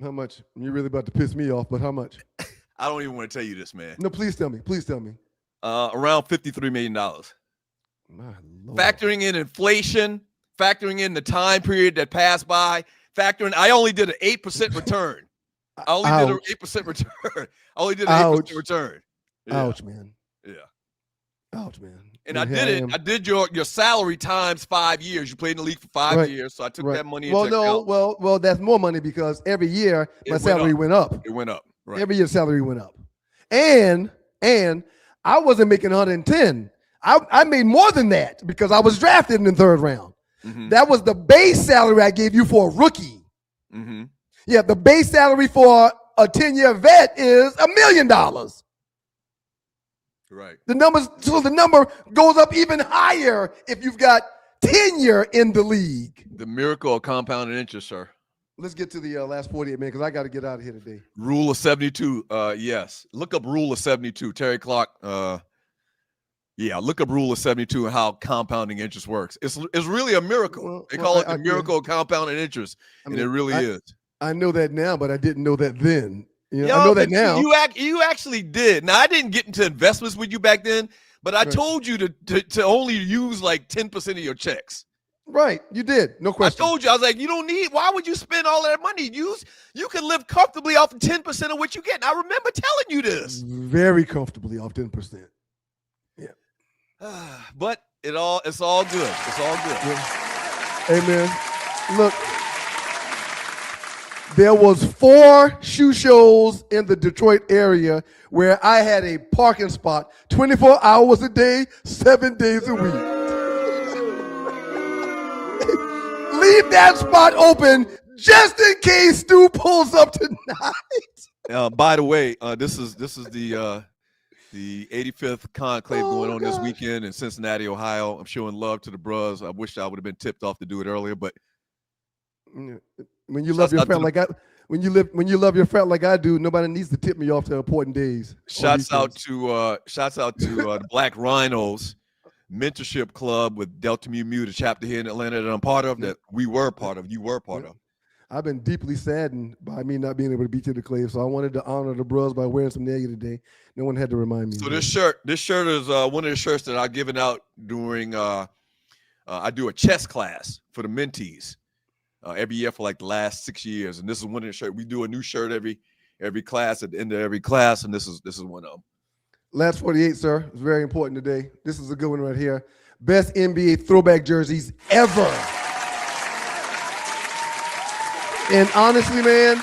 How much? You're really about to piss me off, but how much? I don't even want to tell you this, man. No, please tell me. Please tell me. Around $53 million. My Lord. Factoring in inflation, factoring in the time period that passed by, I only did an 8% return. I only did an 8% return. I only did an 8% return. Yeah. Ouch, man. Yeah. Ouch, man. And I did it. I did your salary times 5 years. You played in the league for 5 years, so I took that money. Well, that's more money because every year my salary went up. It went up. Right. Every year salary went up, and I wasn't making 110. I made more than that because I was drafted in the 3rd round. Mm-hmm. That was the base salary I gave you for a rookie. Mm-hmm. Yeah, the base salary for a 10-year vet is $1 million. Right. The number goes up even higher if you've got tenure in the league. The miracle of compounded interest, sir. Let's get to the last 48 minutes because I got to get out of here today. Rule of 72. Yes. Look up Rule of 72. Terry Clark Yeah, look up Rule of 72 and how compounding interest works. It's really a miracle. Well, They call it the yeah. miracle of compounding interest, and it really is. I know that now, but I didn't know that then. You know, Yo, I know that but now. You actually did. Now I didn't get into investments with you back then, but I told you to only use like 10% of your checks. Right, you did. No question. I told you, I was like, you don't need. Why would you spend all that money? You can live comfortably off of 10% of what you get. And I remember telling you this. Very comfortably off 10%. But it's all good. It's all good. Yeah. Hey man, look. There was 4 shoe shows in the Detroit area where I had a parking spot 24 hours a day, 7 days a week. Leave that spot open just in case Stu pulls up tonight. By the way, this is the 85th conclave going on this weekend in Cincinnati, Ohio. I'm showing love to the bros. I wish I would have been tipped off to do it earlier, but when you love your friend like I, when you love your friend like I do, nobody needs to tip me off to important days. Shouts out to the Black Rhinos Mentorship Club with Delta Mu Mu, the chapter here in Atlanta that I'm part of, that we were part of, you were part of. I've been deeply saddened by me not being able to beat you to the clave, so I wanted to honor the bros by wearing some negative today. No one had to remind me. So this shirt is one of the shirts that I've given out during I do a chess class for the mentees every year for like the last 6 years, and this is one of the shirts. We do a new shirt every class at the end of every class, and this is one of them. Last 48, sir. It's very important today. This is a good one right here. Best NBA throwback jerseys ever. And honestly, man,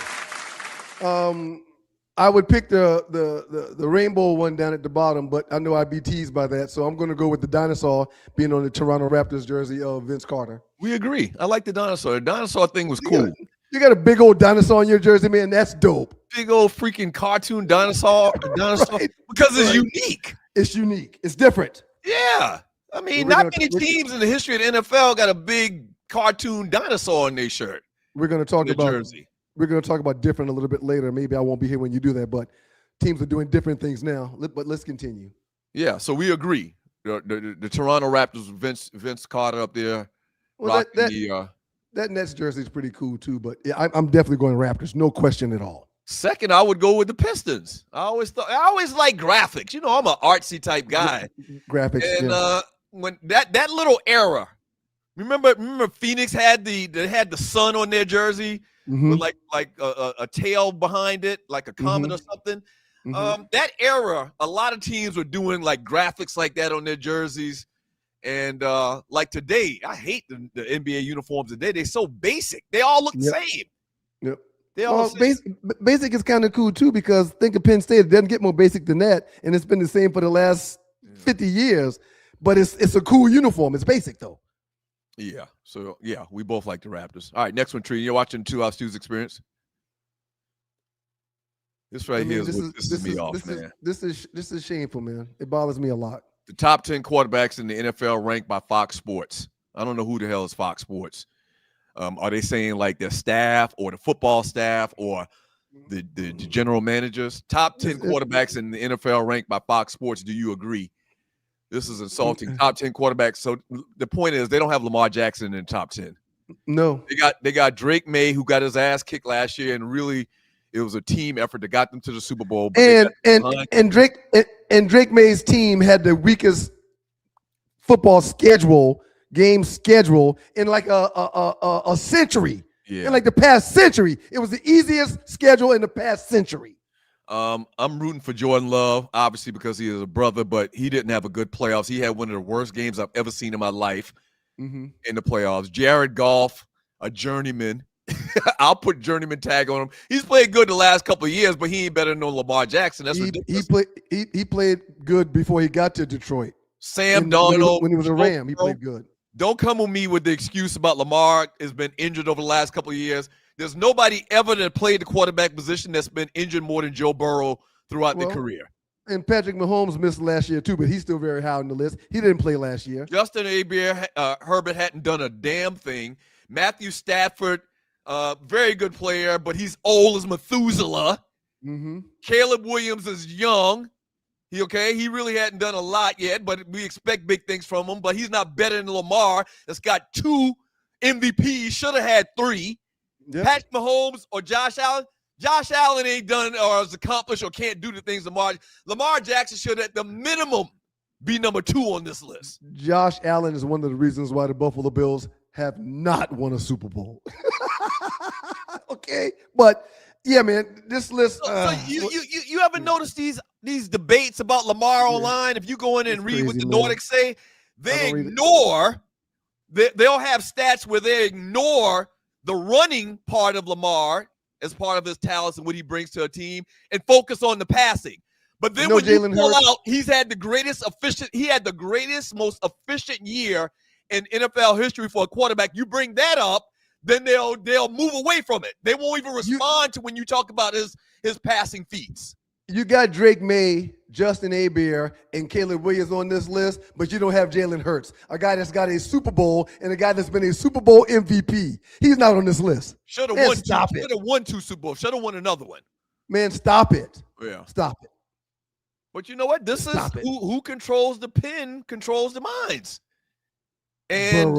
I would pick the rainbow one down at the bottom, but I know I'd be teased by that, so I'm going to go with the dinosaur being on the Toronto Raptors jersey of Vince Carter. We agree. I like the dinosaur. The dinosaur thing was cool. You got a big old dinosaur on your jersey, man. That's dope. Big old freaking cartoon dinosaur, Right. because it's unique. It's unique. It's different. Yeah. I mean, not many teams in the history of the NFL got a big cartoon dinosaur on their shirt. We're going to talk about jersey. We're going to talk about different a little bit later. Maybe I won't be here when you do that, but teams are doing different things now. But let's continue. Yeah, so we agree. The Toronto Raptors, Vince Carter up there. Well, that Nets jersey is pretty cool too. But yeah, I'm definitely going Raptors, no question at all. Second, I would go with the Pistons. I always like graphics. You know, I'm an artsy type guy. Graphics. And when that little era, remember Phoenix had the sun on their jersey with like a tail behind it, like a comet or something. That era, a lot of teams were doing like graphics like that on their jerseys. And like today, I hate the NBA uniforms today. They're so basic. They all look the same. Yep. They all basic is kind of cool too, because think of Penn State. It doesn't get more basic than that, and it's been the same for the last 50 years. But it's a cool uniform. It's basic though. Yeah. So yeah, we both like the Raptors. All right, next one, Tree. You're watching 2 Hour Stu's Experience. This right here is what pisses me off, man. This is shameful, man. It bothers me a lot. The top 10 quarterbacks in the NFL ranked by Fox Sports. I don't know who the hell is Fox Sports. Are they saying like their staff or the football staff or the general managers? Top 10 quarterbacks in the NFL ranked by Fox Sports. Do you agree? This is insulting. Top 10 quarterbacks. So the point is they don't have Lamar Jackson in the top 10. No. They got Drake May, who got his ass kicked last year, and really it was a team effort that got them to the Super Bowl. And Drake May's team had the weakest football game schedule in like a century. Yeah. In like the past century. It was the easiest schedule in the past century. I'm rooting for Jordan Love, obviously, because he is a brother, but he didn't have a good playoffs. He had one of the worst games I've ever seen in my life in the playoffs. Jared Goff, a journeyman. I'll put journeyman tag on him. He's played good the last couple of years, but he ain't better than Lamar Jackson. That's ridiculous. He played good before he got to Detroit. Sam Darnold. When he was a Ram, he played good. Don't come with me with the excuse about Lamar has been injured over the last couple of years. There's nobody ever that played the quarterback position that's been injured more than Joe Burrow throughout their career. And Patrick Mahomes missed last year too, but he's still very high on the list. He didn't play last year. Justin Herbert hadn't done a damn thing. Matthew Stafford, very good player, but he's old as Methuselah. Caleb Williams is young. He really hadn't done a lot yet, but we expect big things from him. But he's not better than Lamar that's got 2 MVPs, should have had 3. Yep. Patrick Mahomes or Josh Allen. Josh Allen ain't done or has accomplished or can't do the things Lamar Jackson should at the minimum be number 2 on this list. Josh Allen is one of the reasons why the Buffalo Bills have not won a Super Bowl. Okay, but yeah, man, this list. So you ever notice these debates about Lamar online? If you go in and read what the Nordics say, they ignore. They'll have stats where they ignore the running part of Lamar as part of his talents and what he brings to a team, and focus on the passing. But then when you pull out, he had the greatest, most efficient year in NFL history for a quarterback. You bring that up, then they'll move away from it. They won't even respond to when you talk about his passing feats. You got Drake May, Justin Hebert, and Caleb Williams on this list, but you don't have Jalen Hurts, a guy that's got a Super Bowl and a guy that's been a Super Bowl MVP. He's not on this list. Should have won 2 Super Bowls. Should have won another one. Man, stop it. Yeah. Stop it. But you know what? This is who controls the pen, controls the minds. And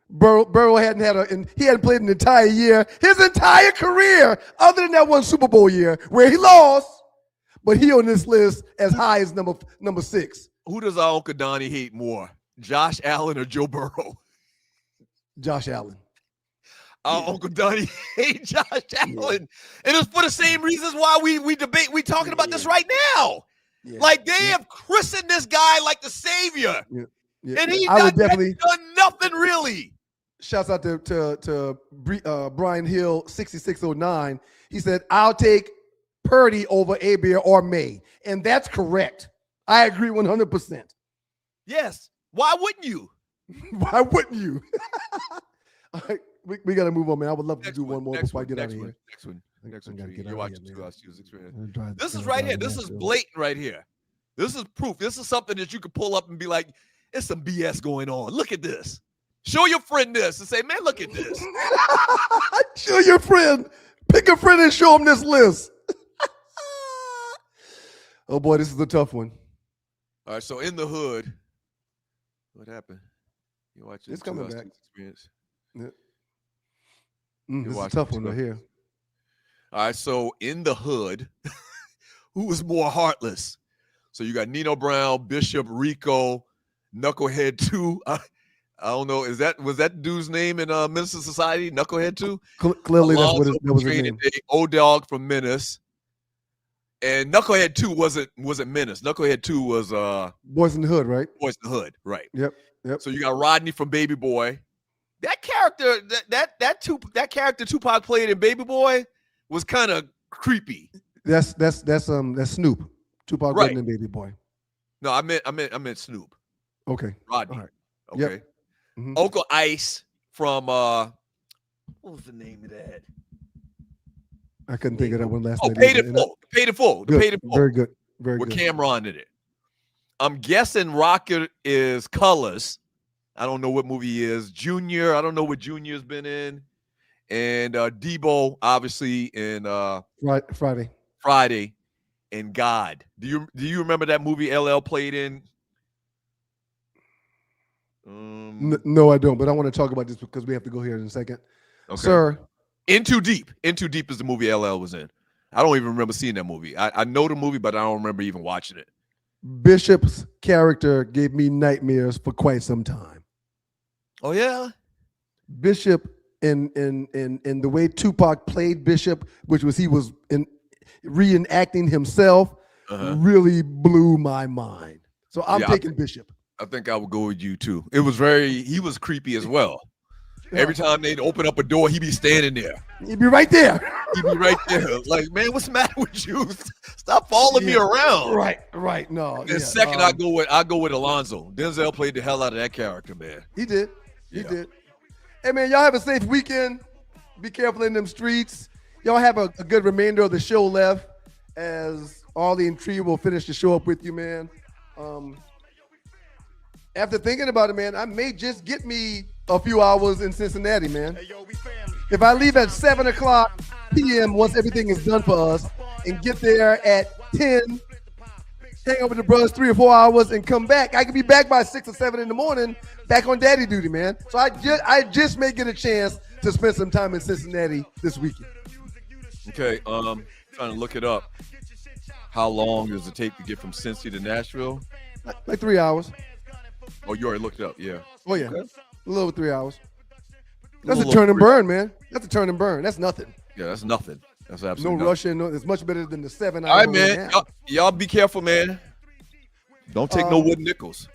Burrow hadn't played an entire year, his entire career, other than that one Super Bowl year where he lost. But he on this list as high as number 6. Who does our Uncle Donnie hate more, Josh Allen or Joe Burrow? Josh Allen. Our Uncle Donnie hate Josh Allen. And it's for the same reasons why we debate. We talking about this right now. Yeah. Like they have christened this guy like the savior. Yeah. Yeah. And he's not done nothing really. Shouts out to Brian Hill, 6609. He said, I'll take Purdy over Hebert or May. And that's correct. I agree 100%. Yes. Why wouldn't you? Why wouldn't you? All right, we got to move on, man. I would love to do one more before I get out of here. Next one. You're watching This is right here. This is blatant right here. This is proof. This is something that you could pull up and be like, it's some BS going on. Look at this. Show your friend this and say, man, look at this. Show your friend. Pick a friend and show him this list. Oh, boy, this is a tough one. All right, so in the hood, what happened? You watching? It's coming back. Experience. Yeah. This is a tough one right here. All right, so in the hood, who was more heartless? So you got Nino Brown, Bishop, Rico, Knucklehead 2. I don't know. Was that dude's name in Menace Society? Knucklehead 2? Clearly, that was his name. O-Dog from Menace. And Knucklehead 2 wasn't Menace. Knucklehead 2 was Boys in the Hood, right? Boys in the Hood, right. Yep. So you got Rodney from Baby Boy. That character, that character Tupac played in Baby Boy was kind of creepy. That's Snoop. Tupac wasn't in Baby Boy. No, I meant Snoop. Okay. Rodney. All right. Okay. Yep. Mm-hmm. Uncle Ice from what was the name of that? I couldn't think of that one last night. Paid in Full. Paid in Full. Good. Paid in Full. Very good. Very with good. With Cameron in it. I'm guessing Rocket is Colors. I don't know what movie he is. Junior. I don't know what Junior's been in. And Debo, obviously, in Friday. And God. Do you remember that movie LL played in? No, I don't. But I want to talk about this because we have to go here in a second. Okay. Sir. In Too Deep. In Too Deep is the movie LL was in. I don't even remember seeing that movie. I know the movie, but I don't remember even watching it. Bishop's character gave me nightmares for quite some time. Oh, yeah? Bishop in the way Tupac played Bishop, which was he was reenacting himself, really blew my mind. So I'm taking Bishop. I think I would go with you, too. He was creepy as well. Every time they'd open up a door, he'd be standing there. He'd be right there. Like, man, what's the matter with you? Stop following me around. Right. No. And second, I go with Alonzo. Denzel played the hell out of that character, man. He did. He did. Hey, man, y'all have a safe weekend. Be careful in them streets. Y'all have a good remainder of the show left, as Arlie and Tree will finish the show up with you, man. After thinking about it, man, I may just get me a few hours in Cincinnati, man. If I leave at 7:00 p.m. once everything is done for us and get there at 10, hang out with the brothers 3 or 4 hours, and come back. I could be back by 6 or 7 in the morning, back on daddy duty, man. So I just may get a chance to spend some time in Cincinnati this weekend. Okay, trying to look it up. How long does it take to get from Cincy to Nashville? Like 3 hours. Oh, you already looked it up, yeah. Oh, yeah. Okay. A little over 3 hours. That's Little a turn and over 3 burn, man. That's a turn and burn. That's nothing. Yeah, that's nothing. That's No absolutely nothing. rushing. No, it's much better than the 7 hours. All right, man. Y'all be careful, man. Don't take no wooden nickels.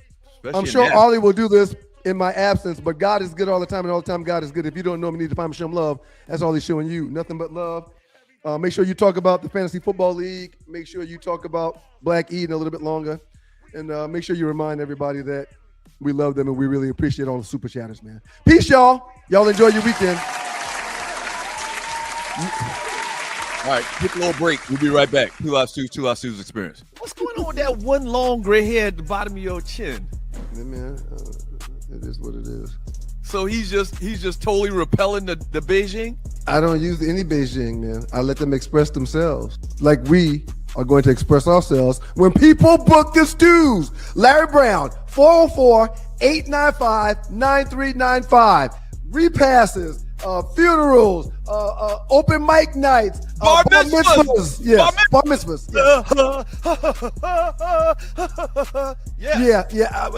I'm sure Ollie will do this in my absence, but God is good all the time, and all the time God is good. If you don't know me, need to find him, show him love. That's all he's showing you. Nothing but love. Make sure you talk about the Fantasy Football League. Make sure you talk about Black Eden a little bit longer. And make sure you remind everybody that we love them and we really appreciate all the super chatters, man. Peace, y'all. Y'all enjoy your weekend. All right, take a little break. We'll be right back. Two Live Stews Experience. What's going on with that one long gray hair at the bottom of your chin? Yeah, man, it is what it is. So he's just totally repelling the Beijing? I don't use any Beijing, man. I let them express themselves. Like we are going to express ourselves when people book the stews. Larry Brown, 404-895-9395. Repasses, funerals, open mic nights, bar mitzvahs. Yes, bar mitzvahs. Yeah. Yeah.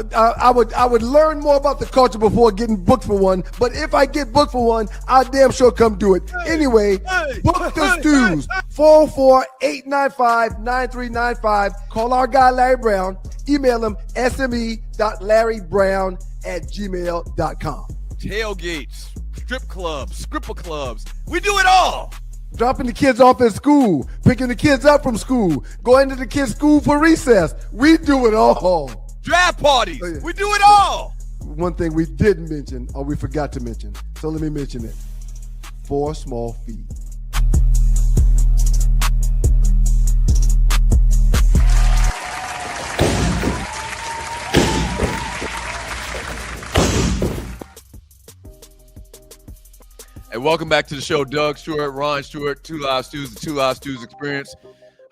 I would learn more about the culture before getting booked for one. But if I get booked for one, I'll damn sure come do it. Anyway, book the stews. 404-895-9395. Call our guy Larry Brown. Email him sme.larrybrown@gmail.com. Tailgates, strip clubs, scripper clubs. We do it all. Dropping the kids off at school, picking the kids up from school, going to the kids' school for recess. We do it all. Draft parties. Oh, yeah. We do it all. One thing we didn't mention, or we forgot to mention, so let me mention it. 4 small feet. And welcome back to the show. Doug Stewart, Ron Stewart, Two Live Stews, the Two Live Stews Experience.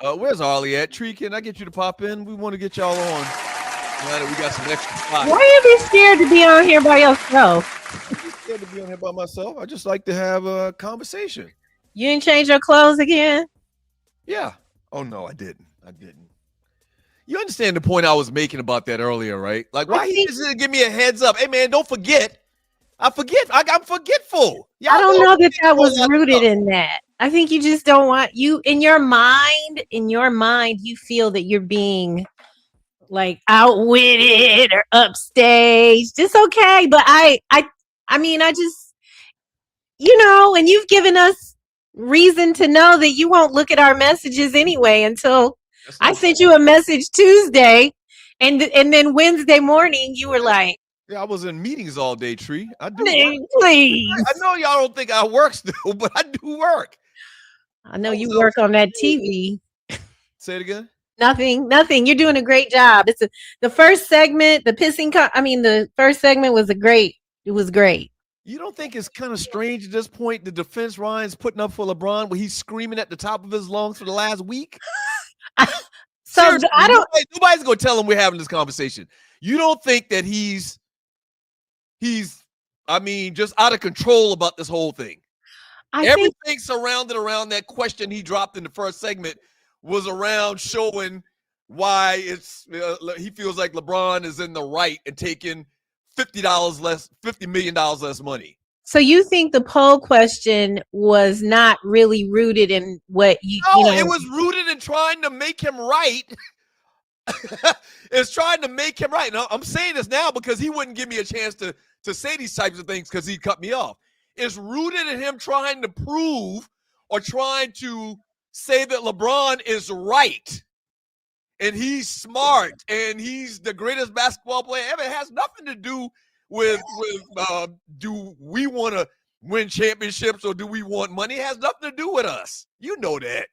Where's Ollie at? Tree, can I get you to pop in? We want to get y'all on. Now that we got some extra spots. Why you be scared to be on here by yourself? I'm just scared to be on here by myself. I just like to have a conversation. You didn't change your clothes again? Yeah. Oh, no, I didn't. You understand the point I was making about that earlier, right? Like, why he just didn't give me a heads up? Hey, man, don't forget. I forget. I'm forgetful. I don't know that was rooted in that. I think you just don't want you in your mind, you feel that you're being like outwitted or upstaged. It's okay. But I mean, I just, and you've given us reason to know that you won't look at our messages anyway until I sent you a message Tuesday. And then Wednesday morning, you were like, yeah, I was in meetings all day, Tree. I do. Please. I know y'all don't think I work still, but I do work. I know you work on that TV. Say it again. Nothing. You're doing a great job. It's the first segment, the first segment was it was great. You don't think it's kind of strange at this point, the defense Ryan's putting up for LeBron when he's screaming at the top of his lungs for the last week? So seriously, I don't. Nobody's going to tell him we're having this conversation. You don't think that he's just out of control about this whole thing? Everything surrounded around that question he dropped in the first segment was around showing why he feels like LeBron is in the right and taking $50 million less money. So you think the poll question was not really rooted in what you? No, it was rooted in trying to make him right. It's trying to make him right. Now, I'm saying this now because he wouldn't give me a chance to say these types of things because he cut me off. It's rooted in him trying to prove or trying to say that LeBron is right and he's smart and he's the greatest basketball player ever. It has nothing to do with do we want to win championships or do we want money? It has nothing to do with us. You know that.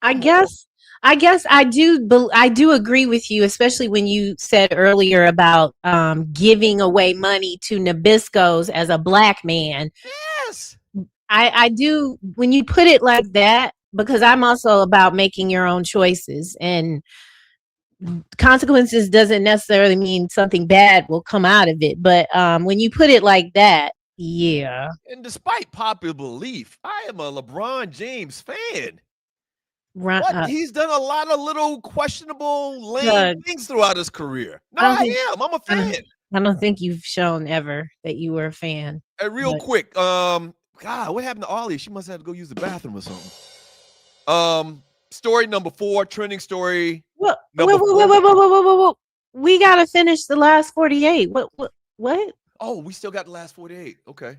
I guess I do agree with you, especially when you said earlier about giving away money to Nabiscos as a black man. Yes. I do when you put it like that, because I'm also about making your own choices. And consequences doesn't necessarily mean something bad will come out of it. But when you put it like that, yeah. And despite popular belief, I am a LeBron James fan. Right, He's done a lot of little questionable, lame Doug, things throughout his career. No, I don't I think- am. I'm a fan. I don't think you've shown ever that you were a fan. Hey, real but- quick, God, what happened to Ollie? She must have to go use the bathroom or something. Story number 4, trending story. What? Number Whoa. We gotta finish the last 48. What? Oh, we still got the last 48. Okay.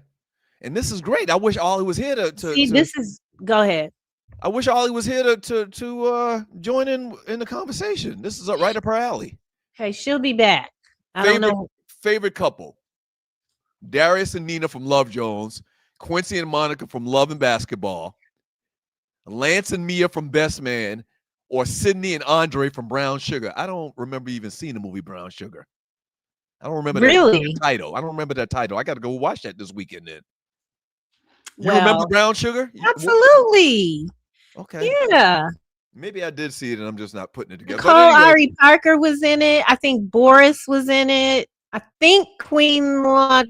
And this is great. I wish Ollie was here to See, this is. Go ahead. I wish Ollie was here to join in the conversation. This is right up her alley. Okay, she'll be back. I don't know. Favorite couple: Darius and Nina from Love Jones, Quincy and Monica from Love and Basketball, Lance and Mia from Best Man, or Sydney and Andre from Brown Sugar. I don't remember even seeing the movie Brown Sugar. I don't remember that title. I don't remember that title. I got to go watch that this weekend then. You remember Brown Sugar? Absolutely. Okay. Yeah. Maybe I did see it and I'm just not putting it together. Nicole Ari Parker was in it. I think Boris was in it. I think Queen Law.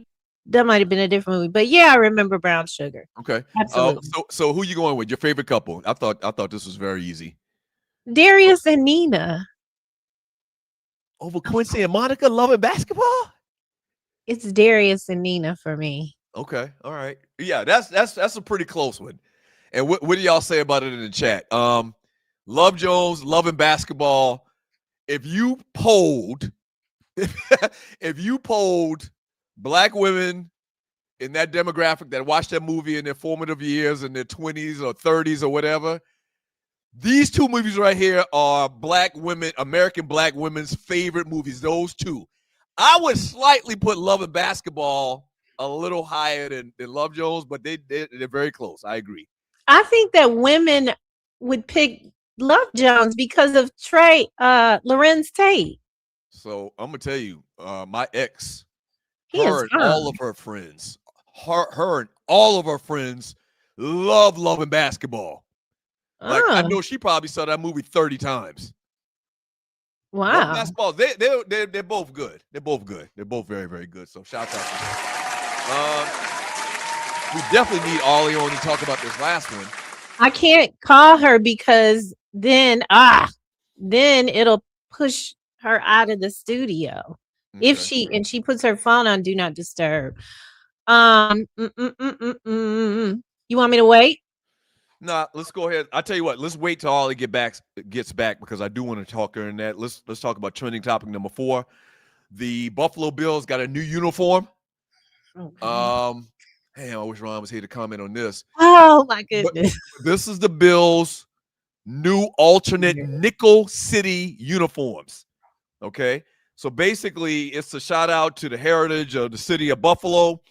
That might have been a different movie, but yeah, I remember Brown Sugar. Okay. Absolutely. So who you going with? Your favorite couple? I thought this was very easy. Darius and Nina. Over Quincy and Monica, Love and Basketball? It's Darius and Nina for me. Okay. All right. Yeah, that's a pretty close one. And what do y'all say about it in the chat? Love Jones, Love and Basketball. If you polled Black women in that demographic that watched that movie in their formative years, in their 20s or 30s or whatever, these two movies right here are Black women, American Black women's favorite movies. Those two. I would slightly put Love and Basketball a little higher than Love Jones, but they're very close. I agree. I think that women would pick Love Jones because of Lorenz Tate. So I'm gonna tell you, my ex, He her is and all of her friends, her and all of her friends love Love and Basketball. Like I know she probably saw that movie 30 times. Wow. Love and Basketball, they're both good. They're both good. They're both very, very good. So shout out to them. We definitely need Ollie on to talk about this last one. I can't call her because then it'll push her out of the studio. Okay. If she puts her phone on do not disturb. You want me to wait? Nah, let's go ahead. I'll tell you what, let's wait till Ollie gets back because I do want to talk during that. Let's talk about trending topic number 4. The Buffalo Bills got a new uniform. Okay. I wish Ron was here to comment on this. Oh my goodness. But this is the Bills' new alternate Nickel City uniforms. Okay. So basically, it's a shout out to the heritage of the city of Buffalo,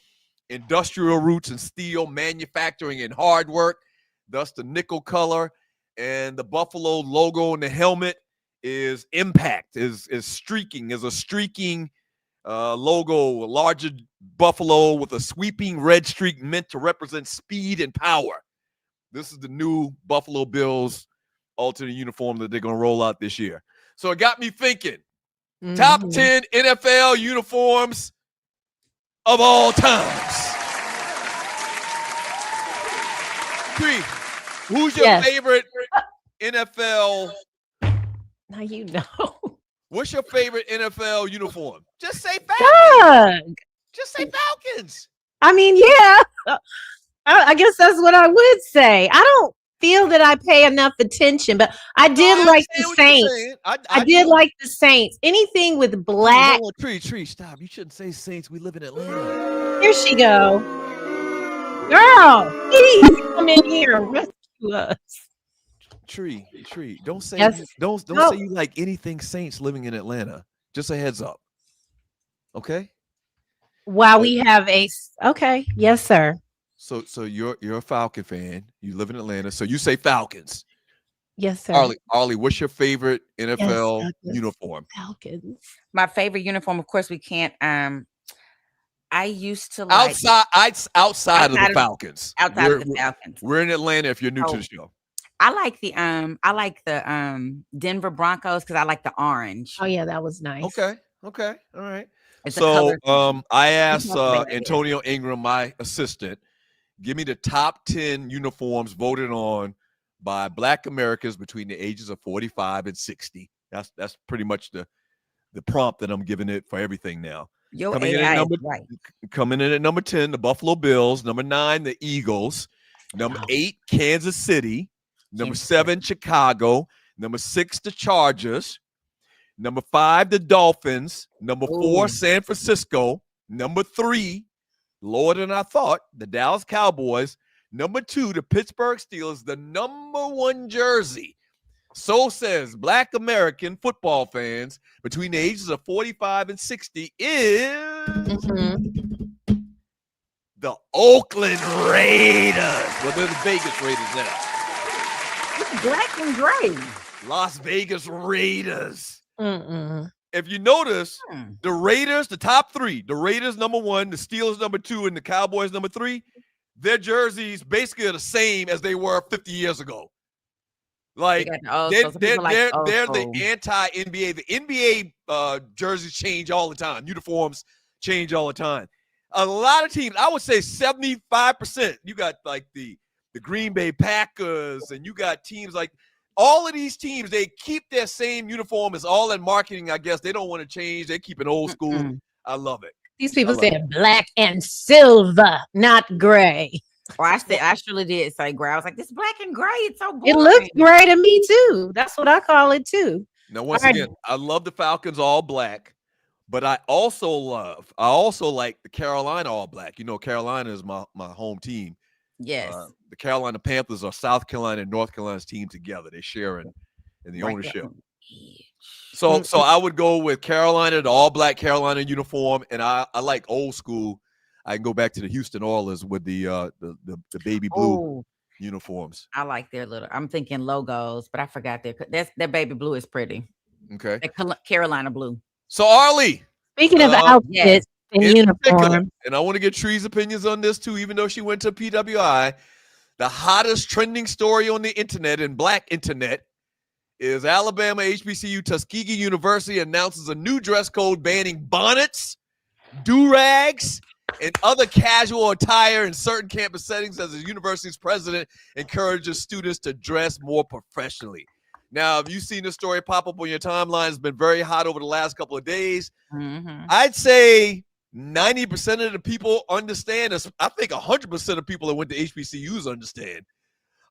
industrial roots and steel, manufacturing and hard work. Thus the nickel color, and the Buffalo logo on the helmet is impact, is a streaking logo, a larger buffalo with a sweeping red streak meant to represent speed and power. This is the new Buffalo Bills alternate uniform that they're going to roll out this year. So it got me thinking, top 10 NFL uniforms of all times. Who's your favorite NFL? Now you know. What's your favorite NFL uniform? Just say Falcons. Doug. Just say Falcons. I mean, yeah. I guess that's what I would say. I don't feel that I pay enough attention, but I did like the Saints. I did like the Saints. Anything with black. Hold on, Tree, stop. You shouldn't say Saints. We live in Atlanta. Here she go. Girl, please come in here and rescue us. Tree. Don't say don't No. say you like anything Saints living in Atlanta. Just a heads up. Okay? While we have okay, yes, sir. So you're a Falcon fan. You live in Atlanta. So you say Falcons. Yes, sir. Ollie, what's your favorite NFL Falcons. uniform? Falcons. My favorite uniform, of course, we can't. I used to like Outside of the Falcons. outside of the Falcons. We're in Atlanta if you're new to the show. I like the Denver Broncos because I like the orange. Oh yeah, that was nice. Okay. All right. It's a So color. I asked talked about it. Antonio Ingram, my assistant, give me the top 10 uniforms voted on by Black Americans between the ages of 45 and 60. That's pretty much the prompt that I'm giving it for everything now. Your Coming AI in is right. coming in at number 10, the Buffalo Bills. Number 9, the Eagles. Number 8, Kansas City. Number 7, Chicago. Number 6, the Chargers. Number 5, the Dolphins. Number 4, San Francisco. Number 3, lower than I thought, the Dallas Cowboys. Number 2, the Pittsburgh Steelers. The number 1 jersey, so says Black American football fans between the ages of 45 and 60, is the Oakland Raiders. Well, they're the Vegas Raiders now. It's black and gray. Las Vegas Raiders. Mm-mm. If you notice, the Raiders, the top 3, the Raiders number 1, the Steelers number 2, and the Cowboys number 3, their jerseys basically are the same as they were 50 years ago. Like they're the anti-NBA. The NBA jerseys change all the time. Uniforms change all the time. A lot of teams, I would say 75%. You got like the Green Bay Packers, and you got teams like all of these teams. They keep their same uniform. It's all in marketing, I guess. They don't want to change. They keep it old school. I love it. These people saying black and silver, not gray. Well, I surely did say gray. I was like, this black and gray. It's so boring. It looks gray to me too. That's what I call it too. Now, once again, I love the Falcons all black, but I also like the Carolina all black. You know, Carolina is my home team. Yes. The Carolina Panthers are South Carolina and North Carolina's team together. They share in the ownership. So I would go with Carolina, the all black Carolina uniform, and I like old school. I can go back to the Houston Oilers with the baby blue uniforms. I like their little. I'm thinking logos, but I forgot their baby blue is pretty. Okay. Carolina blue. So Arlie, speaking of outfits and uniforms, and I want to get Tree's opinions on this too, even though she went to PWI. The hottest trending story on the internet and black internet is Alabama HBCU Tuskegee University announces a new dress code banning bonnets, do-rags, and other casual attire in certain campus settings as the university's president encourages students to dress more professionally. Now, if you've seen this story pop up on your timeline, it's been very hot over the last couple of days. I'd say 90% of the people understand this. I think 100% of people that went to HBCUs understand.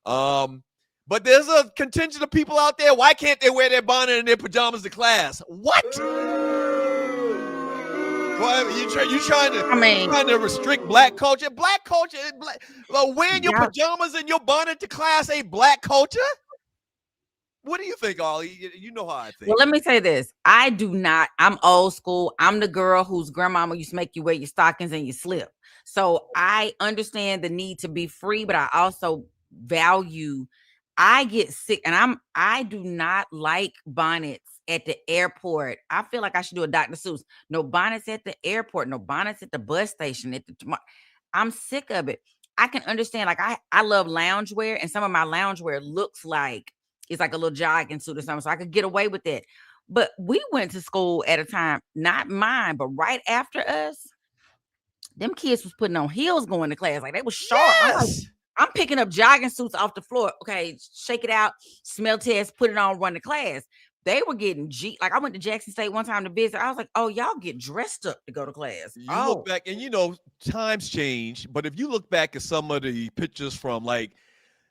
But there's a contingent of people out there. Why can't they wear their bonnet and their pajamas to class? What? You trying to restrict black culture? Black culture, wearing your pajamas and your bonnet to class ain't black culture? What do you think, Ollie? You know how I think. Well, let me say this. I do not. I'm old school. I'm the girl whose grandmama used to make you wear your stockings and your slip. So I understand the need to be free, but I also value. I get sick, and I do not like bonnets at the airport. I feel like I should do a Dr. Seuss. No bonnets at the airport. No bonnets at the bus station. I'm sick of it. I can understand. Like I love loungewear, and some of my loungewear looks like it's like a little jogging suit or something, so I could get away with it. But we went to school at a time, not mine, but right after us, them kids was putting on heels going to class. Like they was sharp. Yes. I'm picking up jogging suits off the floor. Okay, shake it out, smell test, put it on, run to class. They were getting like I went to Jackson State one time to visit. I was like, oh, y'all get dressed up to go to class. You look back, and times change. But if you look back at some of the pictures from like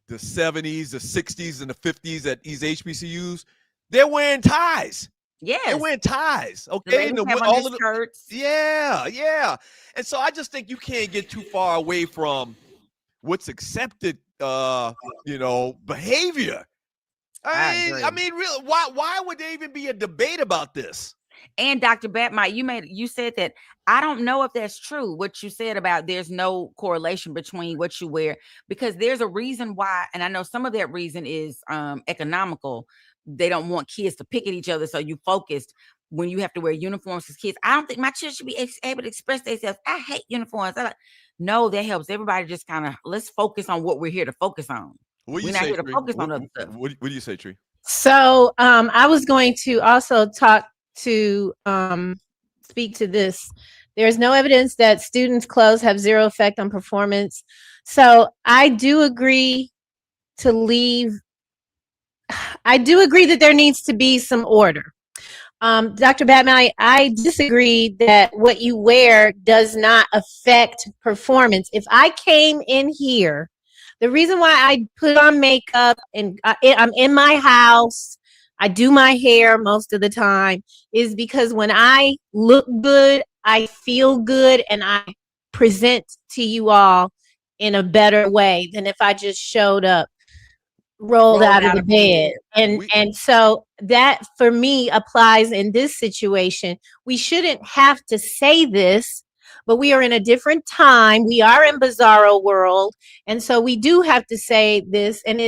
the 70s, the 60s, and the 50s at these HBCUs, they're wearing ties. Yeah, they're wearing ties. Okay, all of the skirts. Yeah. And so I just think you can't get too far away from what's accepted, behavior. I mean, really, why would there even be a debate about this? And Dr. Batmite, you said that. I don't know if that's true, what you said about there's no correlation between what you wear, because there's a reason why, and I know some of that reason is economical. They don't want kids to pick at each other, so you focused when you have to wear uniforms as kids. I don't think my children should be able to express themselves. I hate uniforms. No, that helps everybody just kind of, let's focus on what we're here to focus on. What do We're you not say, here to Tree? focus on other stuff. What do you say, Tree? So I was going to also speak to this. There's no evidence that students' clothes have zero effect on performance. So I do agree to leave. I do agree that there needs to be some order. Dr. Batman, I disagree that what you wear does not affect performance. If I came in here, the reason why I put on makeup and I'm in my house, I do my hair most of the time, is because when I look good, I feel good, and I present to you all in a better way than if I just showed up rolled out of the bed. And so that for me applies in this situation. We shouldn't have to say this, but we are in a different time. We are in bizarro world. And so we do have to say this, and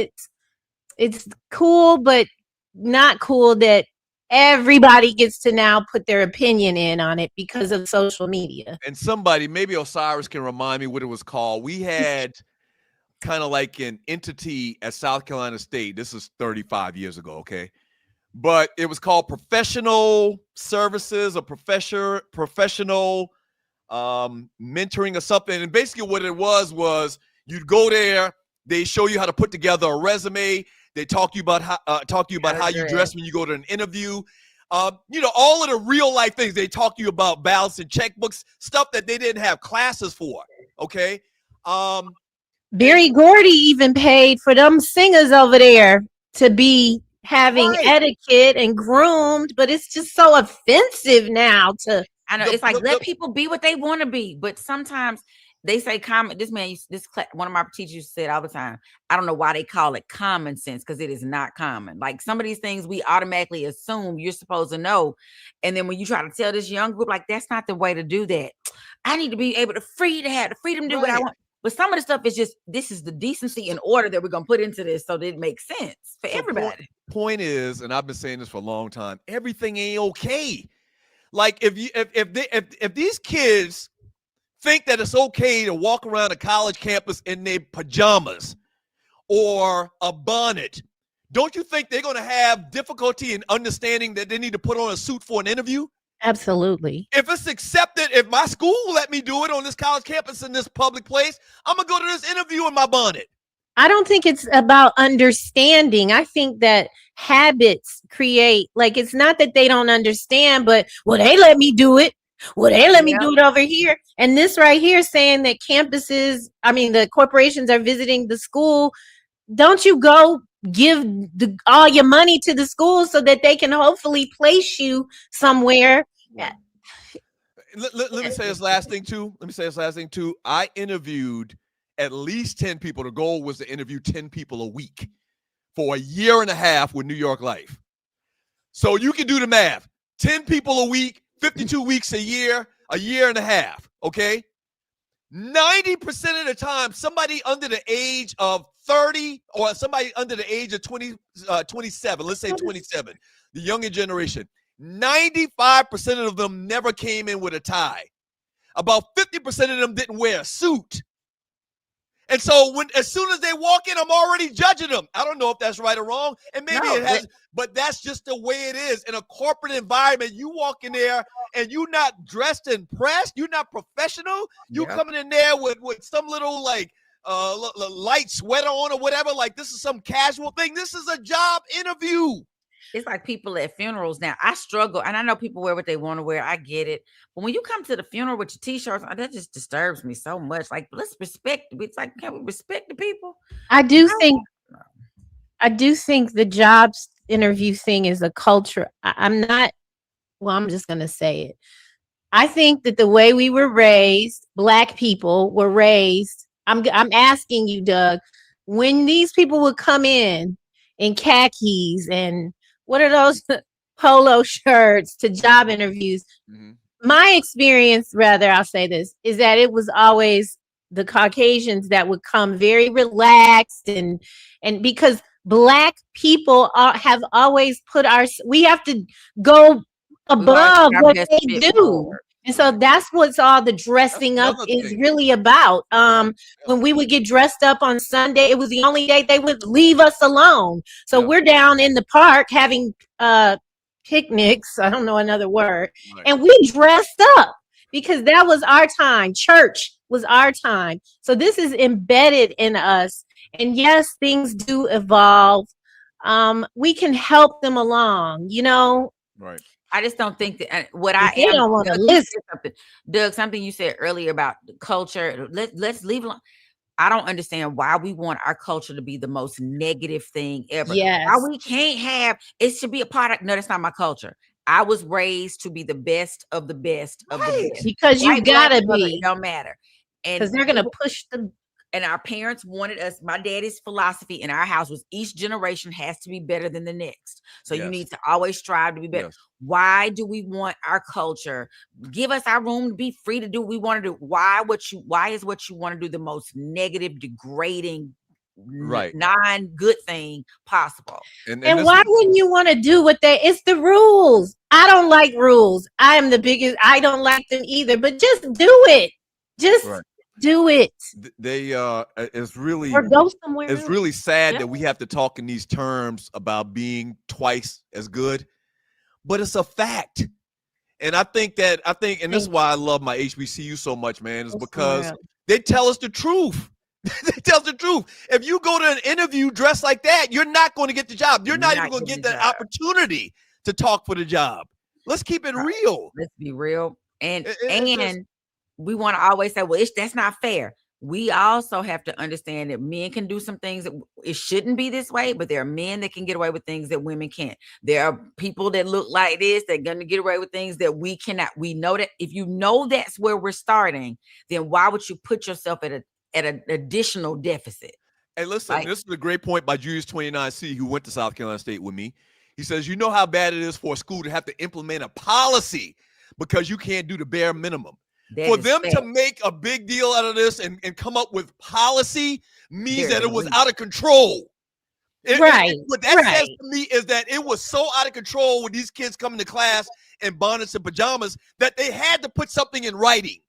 it's cool, but not cool that everybody gets to now put their opinion in on it because of social media. And somebody, maybe Osiris can remind me what it was called. We had kind of like an entity at South Carolina State. This is 35 years ago, okay? But it was called professional services or professional mentoring or something. And basically what it was you'd go there, they show you how to put together a resume. They talk to you about how you dress when you go to an interview. All of the real life things. They talk to you about balancing checkbooks, stuff that they didn't have classes for, okay? Barry Gordy even paid for them singers over there to be having etiquette and groomed, but it's just so offensive now to. I know it's like let people be what they want to be, but sometimes they say common. One of my teachers said all the time. I don't know why they call it common sense because it is not common. Like some of these things we automatically assume you're supposed to know, and then when you try to tell this young group like that's not the way to do that. I need to be able to have the freedom to do what I want. But some of the stuff is just, this is the decency and order that we're going to put into this so that it makes sense for everybody. Point is, and I've been saying this for a long time, everything ain't okay. Like if these kids think that it's okay to walk around a college campus in their pajamas or a bonnet, don't you think they're going to have difficulty in understanding that they need to put on a suit for an interview? Absolutely. If it's accepted, if my school let me do it on this college campus in this public place, I'm going to go to this interview in my bonnet. I don't think it's about understanding. I think that habits create, like, it's not that they don't understand, but, well, they let me do it. Well, they let me do it over here. And this right here saying that the corporations are visiting the school. Don't you go give all your money to the school so that they can hopefully place you somewhere. Let me say this last thing too. I interviewed at least 10 people. The goal was to interview 10 people a week for a year and a half with New York Life. So you can do the math. 10 people a week, 52 weeks a year and a half, okay? 90% of the time, somebody under the age of 30 or somebody under the age of 27, let's say 27, the younger generation, 95% of them never came in with a tie. About 50% of them didn't wear a suit. And so as soon as they walk in, I'm already judging them. I don't know if that's right or wrong. And maybe it has, but that's just the way it is. In a corporate environment, you walk in there and you're not dressed and pressed. You're not professional. You coming in there with some little light sweater on or whatever. Like this is some casual thing. This is a job interview. It's like people at funerals now. I struggle, and I know people wear what they want to wear. I get it. But when you come to the funeral with your t-shirts, that just disturbs me so much. Like, let's respect. It's like, can we respect the people? I do think the jobs interview thing is a culture. I'm just going to say it. I think that the way we were raised, Black people were raised. I'm asking you, Doug, when these people would come in khakis and what are those polo shirts to job interviews? Mm-hmm. My experience, I'll say this, is that it was always the Caucasians that would come very relaxed and because Black people have always we have to go above what they do. And so that's what's all the dressing up is really about. When we would get dressed up on Sunday, it was the only day they would leave us alone. So we're down in the park having picnics. I don't know another word. Right. And we dressed up because that was our time. Church was our time. So this is embedded in us. And yes, things do evolve. We can help them along, you know. Right. I just don't think that what they don't want to listen. Doug, something you said earlier about the culture. Let's leave alone. I don't understand why we want our culture to be the most negative thing ever. Yes. Why we can't have it should be a part of. No, that's not my culture. I was raised to be the best of the best of the best. Because you gotta be. It don't matter. And because they're gonna push the. And our parents wanted us, my daddy's philosophy in our house was each generation has to be better than the next. So you need to always strive to be better. Yes. Why do we want our culture? Give us our room to be free to do what we want to do. Why is what you want to do the most negative, degrading, non-good thing possible? And why wouldn't you want to do what it's the rules? I don't like rules. I am the biggest, I don't like them either, but just do it. Just do it. It's really or go somewhere it's else. Really sad that we have to talk in these terms about being twice as good, but it's a fact. And I think and this is why I love my HBCU so much, man, is because they tell us the truth. They tell us the truth. If you go to an interview dressed like that, you're not going to get the job. You're not even going to get the opportunity to talk for the job. Let's keep it real. Let's be real. And we want to always say, well, that's not fair. We also have to understand that men can do some things that it shouldn't be this way, but there are men that can get away with things that women can't. There are people that look like this, they're going to get away with things that we cannot. We know that if you know that's where we're starting, then why would you put yourself at an additional deficit? Hey, listen, this is a great point by Julius 29C, who went to South Carolina State with me. He says, you know how bad it is for a school to have to implement a policy because you can't do the bare minimum. For them to make a big deal out of this and come up with policy means that it was out of control. What that says to me is that it was so out of control with these kids coming to class in bonnets and pajamas that they had to put something in writing.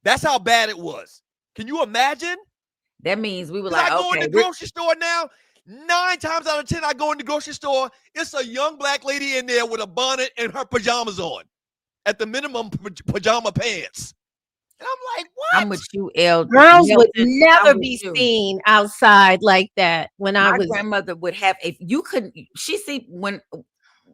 That's how bad it was. Can you imagine? That means we were like, I go in the grocery store now. 9 times out of 10, I go in the grocery store. It's a young black lady in there with a bonnet and her pajamas on. At the minimum, pajama pants. And I'm like, what? I'm with you, El. Girls would never be seen outside like that. My grandmother would have, if you couldn't, when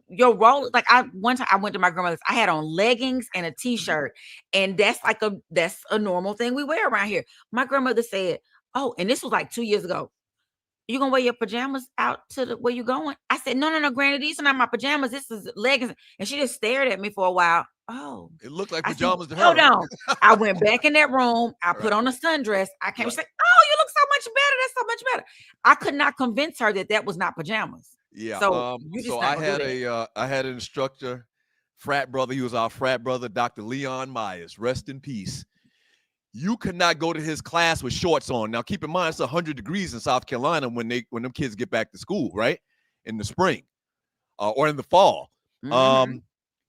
your role, like one time I went to my grandmother's, I had on leggings and a t-shirt, and that's a normal thing we wear around here. My grandmother said, oh, and this was like 2 years ago. You gonna wear your pajamas out to where you going? I said, no, Granny, these are not my pajamas. This is leggings. And she just stared at me for a while. Oh, it looked like pajamas to her. Hold on. I went back in that room. I put on a sundress. I came and said, oh, you look so much better. That's so much better. I could not convince her that was not pajamas. Yeah. So, I had an instructor, frat brother. He was our frat brother, Dr. Leon Myers. Rest in peace. You could not go to his class with shorts on. Now, keep in mind, it's 100 degrees in South Carolina when them kids get back to school, right? In the spring or in the fall. Mm-hmm.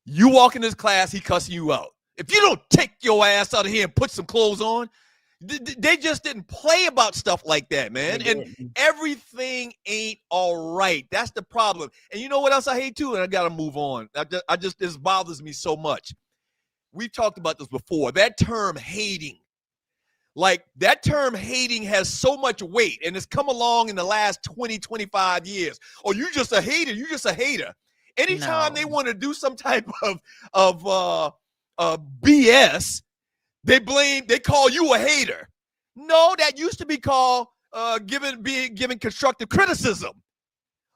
You walk in his class, he cussing you out. If you don't take your ass out of here and put some clothes on, they just didn't play about stuff like that, man. And everything ain't all right. That's the problem. And you know what else I hate too? And I got to move on. This bothers me so much. We've talked about this before. That term hating. Like that term hating has so much weight and it's come along in the last 20, 25 years. Oh, you just a hater. You just a hater. Anytime they want to do some type of BS, they call you a hater. No, that used to be called giving constructive criticism.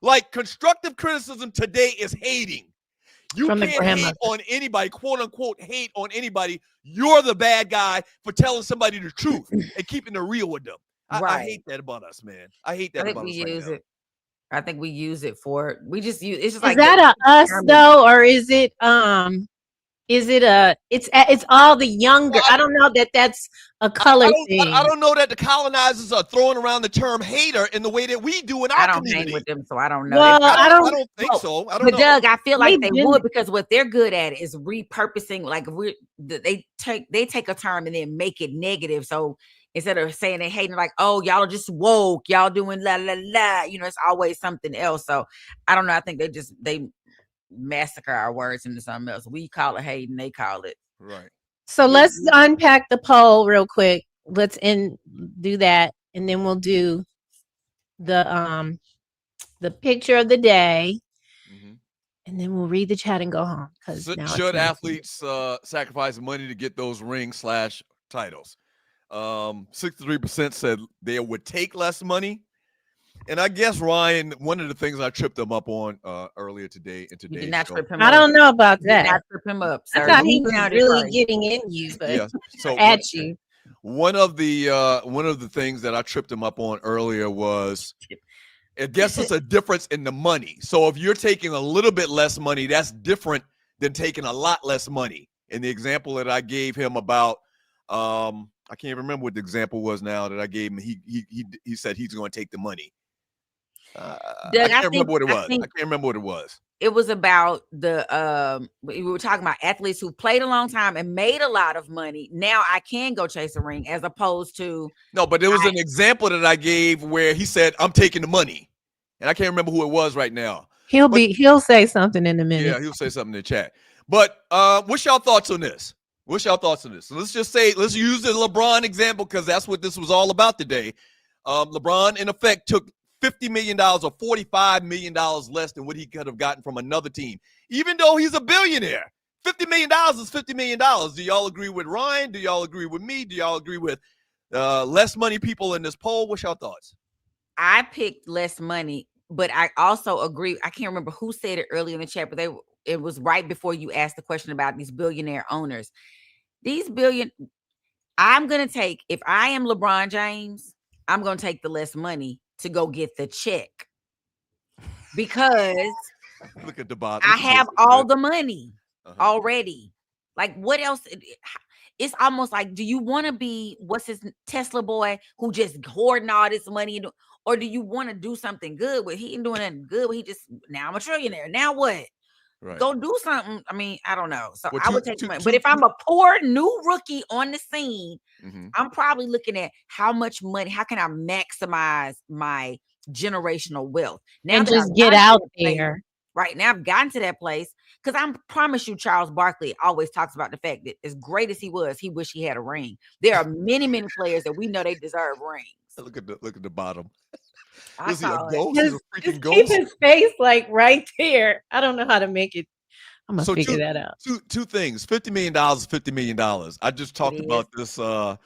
Like constructive criticism today is hating. You can't hate on anybody, quote unquote, hate on anybody. You're the bad guy for telling somebody the truth and keeping it real with them. I hate that about us, man. I hate that about us. I think we use it for, we just use, it's just is like. Is that us though? Or is it, Is it it's all the younger? I don't know that that's a color thing. I don't know that the colonizers are throwing around the term hater in the way that we do in our I don't community. hang with them, so I don't know. Well, I don't think so. I don't But know. Doug, I feel like They've they been- would, because what they're good at is repurposing. Like they take a term and then make it negative. So instead of saying they hating, like, oh, y'all are just woke, y'all doing la la la, it's always something else. So I don't know. I think they massacre our words into something else. We call it hate and they call it Right. So let's unpack the poll real quick. Let's do that, and then we'll do the picture of the day, and then we'll read the chat and go home. Should athletes sacrifice money to get those rings/titles? 63% said they would take less money. And I guess, Ryan, one of the things I tripped them up on earlier today in today's did not show. trip him I up. don't know about You did that. not trip him up, I sir. thought You he was sounded really crazy. getting in you, but Yeah. So at you. one of the things that I tripped him up on earlier was, I guess it's a difference in the money. So if you're taking a little bit less money, that's different than taking a lot less money. And the example that I gave him about, I can't remember what the example was now that I gave him. He said he's going to take the money. I can't remember what it was. I can't remember what it was. It was about we were talking about athletes who played a long time and made a lot of money. Now I can go chase a ring, as opposed to no. But there was an example that I gave where he said, "I'm taking the money," and I can't remember who it was right now. He'll say something in a minute. Yeah, he'll say something in the chat. But what's y'all thoughts on this? So let's use the LeBron example, because that's what this was all about today. LeBron, in effect, took $50 million or $45 million less than what he could have gotten from another team, even though he's a billionaire. $50 million is $50 million. Do y'all agree with Ryan? Do y'all agree with me? Do y'all agree with less money people in this poll? What's your thoughts? I picked less money, but I also agree. I can't remember who said it earlier in the chat, but it was right before you asked the question about these billionaire owners. I'm going to take, if I am LeBron James, I'm going to take the less money to go get the check, because look at the bottom. I have all the money already. Like, what else? It's almost like, do you want to be, what's his Tesla boy who just hoarding all this money, or do you want to do something good with? He ain't doing nothing good. He just, now I'm a trillionaire. Now what? Right. Go do something. I mean, I don't know. So Well, I would take money. But if I'm a poor new rookie on the scene, I'm probably looking at how much money, how can I maximize my generational wealth? Now And that just I've get gotten to out that place, there. right now I've gotten to that place, because I promise you, Charles Barkley always talks about the fact that as great as he was, he wished he had a ring. There are many, many players that we know they deserve rings. Look at the bottom. I Is he a saw it. ghost? He's a freaking Just ghost. keep his face like right there. I don't know how to make it. I'm gonna figure that out. Two things. $50 million is $50 million. I just talked about this the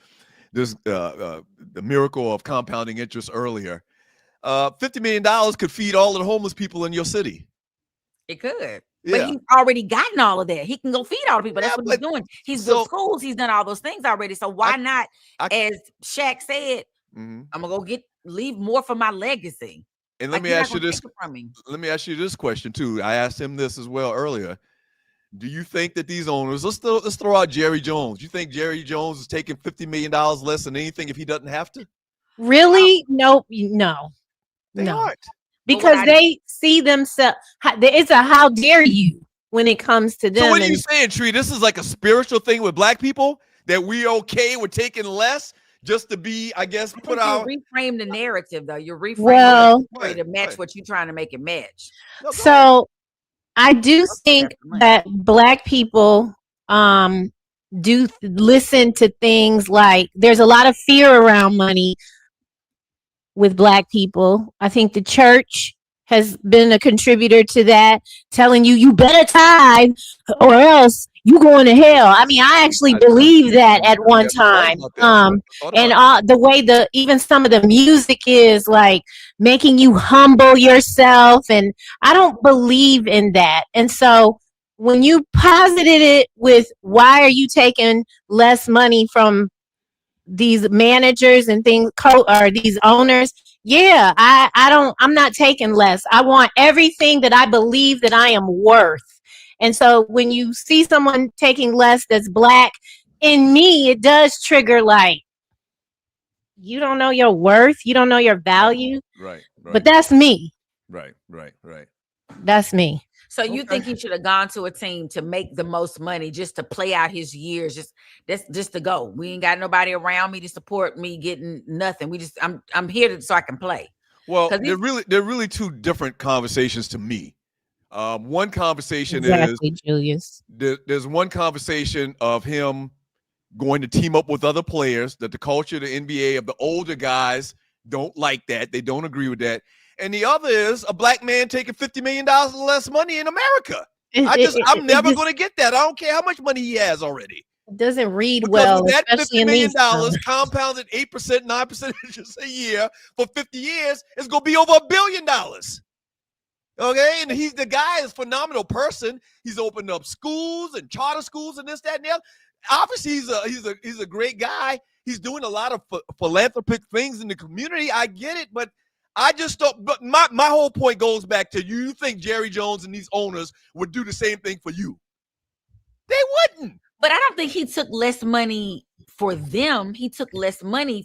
miracle of compounding interest earlier. $50 million could feed all of the homeless people in your city. It could. Yeah. But he's already gotten all of that. He can go feed all the people. That's what he's doing. He's built schools. He's done all those things already. So why not, as Shaq said, I'm gonna go leave more for my legacy. And let me ask you this. Let me ask you this question too. I asked him this as well earlier. Do you think that these owners, let's throw out Jerry Jones. You think Jerry Jones is taking $50 million less than anything if he doesn't have to? Really? Nope. No. They aren't. Because they see themselves. It's a how dare you when it comes to them. So what are you saying, Tree? This is like a spiritual thing with black people, that we okay with taking less just to be, I guess, put out. Reframe the narrative, though. You're reframing the story to match what you're trying to make it match. So I do think that black people do listen to things like, there's a lot of fear around money with black people. I think the church has been a contributor to that, telling you better tithe or else you going to hell. I mean, I actually believe that at one time. And the way even some of the music is like making you humble yourself, and I don't believe in that. And so when you posited it with, why are you taking less money from these managers and things, or these owners? Yeah, I'm not taking less. I want everything that I believe that I am worth. And so when you see someone taking less that's black, in me, it does trigger like, you don't know your worth, you don't know your value. Right. But that's me. Right. That's me. So you think he should have gone to a team to make the most money, just to play out his years, just to go? We ain't got nobody around me to support me getting nothing. I'm here so I can play. Well, they're really two different conversations to me. One conversation is Julius. There's one conversation of him going to team up with other players, that the culture of the NBA of the older guys don't like that. They don't agree with that. And the other is a black man taking $50 million less money in America. I'm never going to get that. I don't care how much money he has already. It doesn't read because well. That $50 million compounded 8%, 9% a year for 50 years is going to be over $1 billion. Okay, and he's the guy is a phenomenal person. He's opened up schools and charter schools and this, that, and the other. Obviously, he's a great guy. He's doing a lot of philanthropic things in the community. I get it, but I just don't. But my whole point goes back to you think Jerry Jones and these owners would do the same thing for you? They wouldn't. But I don't think he took less money for them. He took less money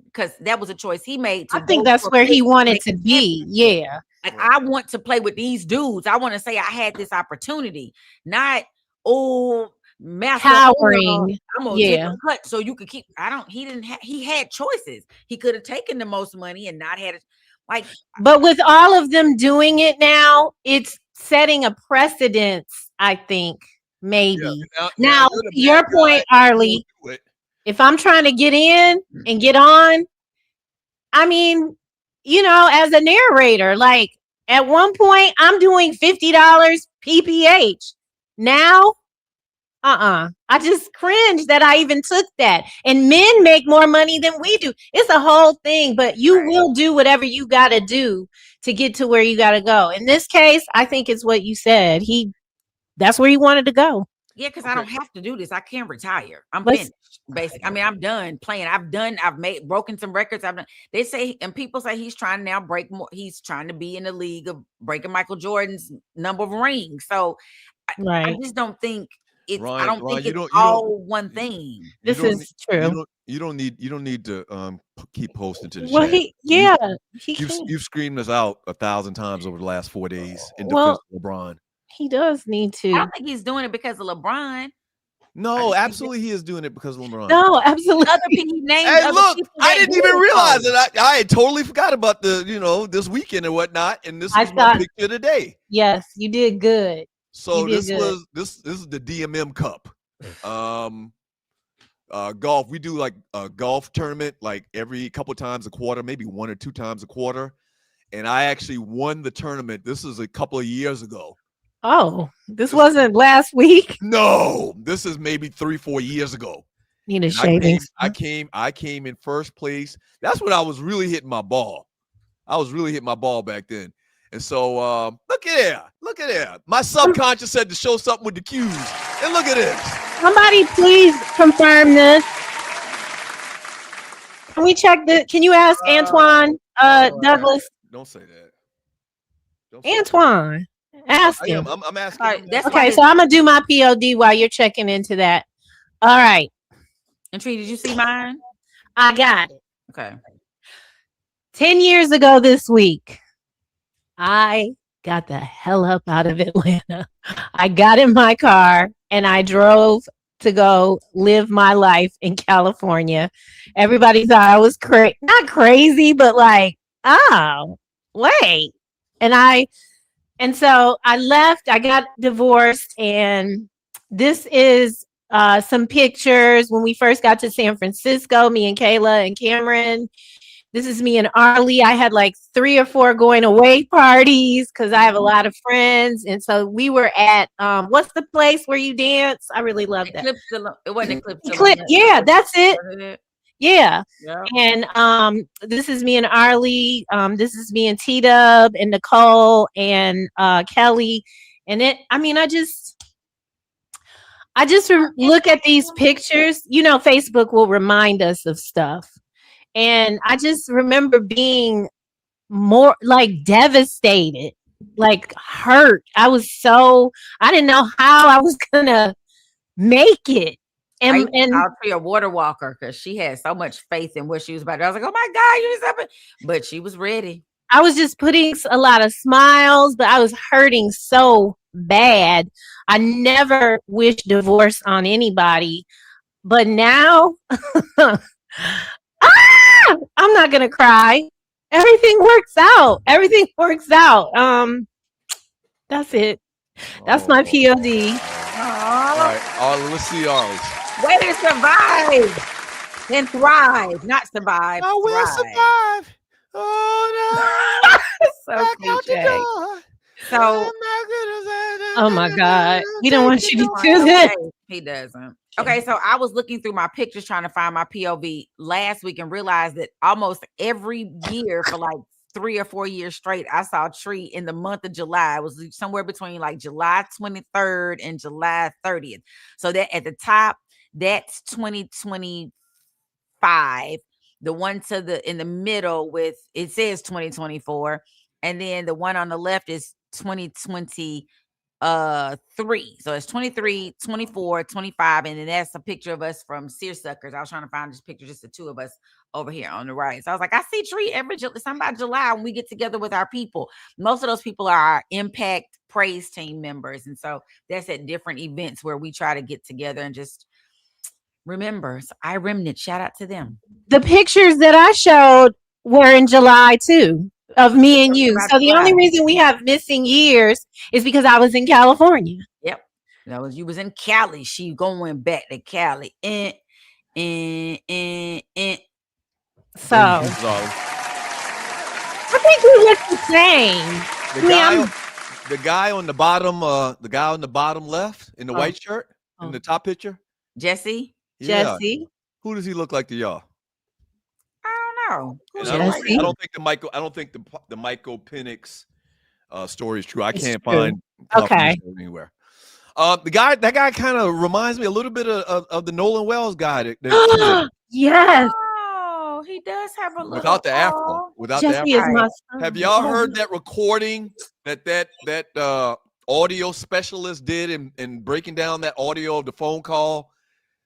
because that was a choice he made. I think that's where he wanted to be. Yeah. Like, I want to play with these dudes. I want to say I had this opportunity, not cowering. I'm gonna take a cut so you could keep. He had choices. He could have taken the most money and not had it. Like, but with all of them doing it now, it's setting a precedence, I think. Maybe. Yeah. Now your point, Arlie, if I'm trying to get in and get on, I mean, as a narrator, like at one point I'm doing $50 PPH. Now, I just cringe that I even took that. And men make more money than we do. It's a whole thing, but you will do whatever you got to do to get to where you got to go. In this case, I think it's what you said. That's where he wanted to go. Yeah, because I don't have to do this. I can retire. I'm finished, basically. I mean, I'm done playing. I've broken some records. They say, and people say he's trying to now break more. He's trying to be in the league of breaking Michael Jordan's number of rings. So I just don't think it's. Ryan, I don't think it's one thing. This is true. You don't need to keep posting to the chat. You've screamed us out 1,000 times over the last 4 days in defense of LeBron. He does need to. I don't think he's doing it because of LeBron. No, absolutely, he is doing it because of LeBron. No, absolutely. Other people named. Hey, look, I didn't even realize it. I had totally forgot about this weekend and whatnot. And this was my picture today. Yes, you did good. So this is the DMM Cup. Golf. We do like a golf tournament like every couple times a quarter, maybe 1 or 2 times a quarter. And I actually won the tournament. This is a couple of years ago. Oh, this wasn't last week? No, this is maybe 3-4 years ago. Need a shaving. I came in first place. That's when I was really hitting my ball. I was really hitting my ball back then. And so look at there. My subconscious said to show something with the cues. And look at this. Somebody please confirm this. Can we check can you ask Antoine Douglas? Don't say that. Antoine. Ask him. I'm asking. Right, okay, so I'm gonna do my POD while you're checking into that. All right. And Tree, did you see mine? I got it. Okay. 10 years ago this week, I got the hell up out of Atlanta. I got in my car and I drove to go live my life in California. Everybody thought I was not crazy, but like, oh, wait. And so I left, I got divorced, and this is some pictures when we first got to San Francisco, me and Kayla and Cameron. This is me and Arlie. I had like 3 or 4 going away parties because I have a lot of friends. And so we were at, what's the place where you dance? I really love that. It wasn't Eclipse. Yeah, that's it. Yeah. And this is me and Arlie. This is me and T-Dub and Nicole and Kelly. And I just look at these pictures. Facebook will remind us of stuff. And I just remember being more like devastated like hurt. I didn't know how I was gonna make it. And I'll be a water walker because she had so much faith in what she was about to do. I was like, oh my God, you just happened. But she was ready. I was just putting a lot of smiles, but I was hurting so bad. I never wished divorce on anybody. But now, I'm not going to cry. Everything works out. Everything works out. That's it. That's my POD. All right. Let's see ours. Way to survive and thrive, not survive. I will thrive. survive. Oh no! So cliche. So, Oh my God. We don't want you to do that. He doesn't. Okay, so I was looking through my pictures trying to find my POV last week and realized that almost every year for like 3 or 4 years straight, I saw a tree in the month of July. It was somewhere between like July 23rd and July 30th. So that at the top, that's 2025. The one in the middle with it says 2024, and then the one on the left is 2023. So it's 23, 24, 25, and then that's a picture of us from Seersuckers. I was trying to find this picture, just the two of us over here on the right. So I was like, I see tree every something about July when we get together with our people. Most of those people are our Impact Praise Team members, and so that's at different events where we try to get together and just remember. So I Remnant, shout out to them. The pictures that I showed were in July too, of me and you. So the only reason we have missing years is because I was in California. Yep. That was you was in Cali. She going back to Cali. So I think we look the same. The guy on the bottom left in the white shirt in the top picture. Jesse. Yeah. Jesse. Who does he look like to y'all? I don't know. I don't think the Michael Penix story is true. I can't find anywhere. That guy kind of reminds me a little bit of the Nolan Wells guy. Yes. Oh, he does have a little without the afro. Jesse is my son. Have y'all heard that recording that audio specialist did in breaking down that audio of the phone call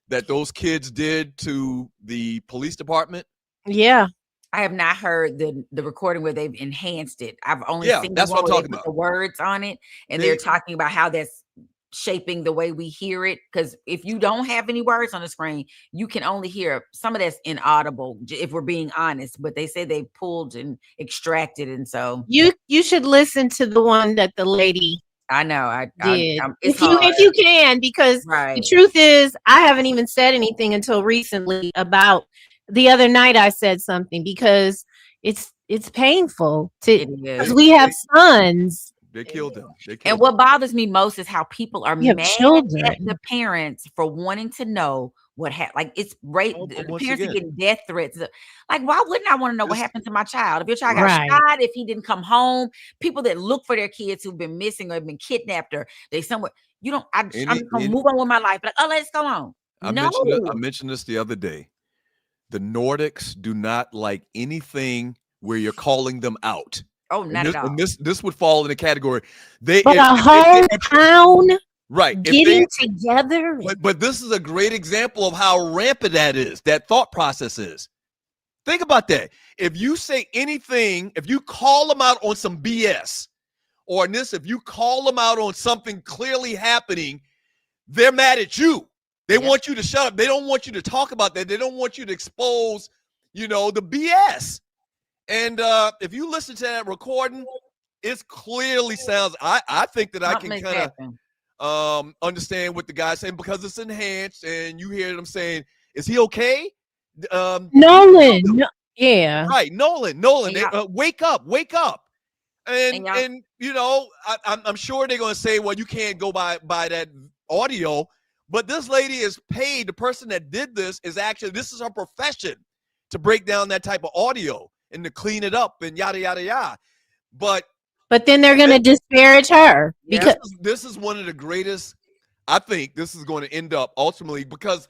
that those kids did to the police department? Yeah. I have not heard the recording where they've enhanced it. I've only seen that's what I'm talking about. The words on it, and they're talking about how that's shaping the way we hear it. Because if you don't have any words on the screen, you can only hear some of that's inaudible, if we're being honest. But they say they pulled and extracted, and so you should listen to the one that the lady. I know. I did. If you can, because the truth is, I haven't even said anything until recently about the other night. I said something because it's painful because we have sons. They killed him. And what bothers me most is how people are mad at the parents for wanting to know what happened. Like it's the parents are getting death threats. Like, why wouldn't I want to know what happened to my child? If your child got shot, if he didn't come home, people that look for their kids who've been missing or have been kidnapped or they somewhere, I'm gonna move on with my life. Like, oh, let's go on. I mentioned this the other day. The Nordics do not like anything where you're calling them out. Oh, not at all. And this would fall in the category. A whole town getting together. But this is a great example of how rampant that thought process is. Think about that. If you say anything, if you call them out on some BS, or if you call them out on something clearly happening, they're mad at you. They want you to shut up. They don't want you to talk about that. They don't want you to expose, the BS. And if you listen to that recording, it clearly sounds. I think that I can kind of understand what the guy's saying because it's enhanced, and you hear them saying, "Is he okay?" Nolan, yeah, right, Nolan. Wake up, and I'm sure they're gonna say, "Well, you can't go by that audio," but this lady is paid. The person that did this is this is her profession to break down that type of audio and to clean it up and yada yada yada. But then they're going to disparage her because this is one of the greatest. I think this is going to end up ultimately because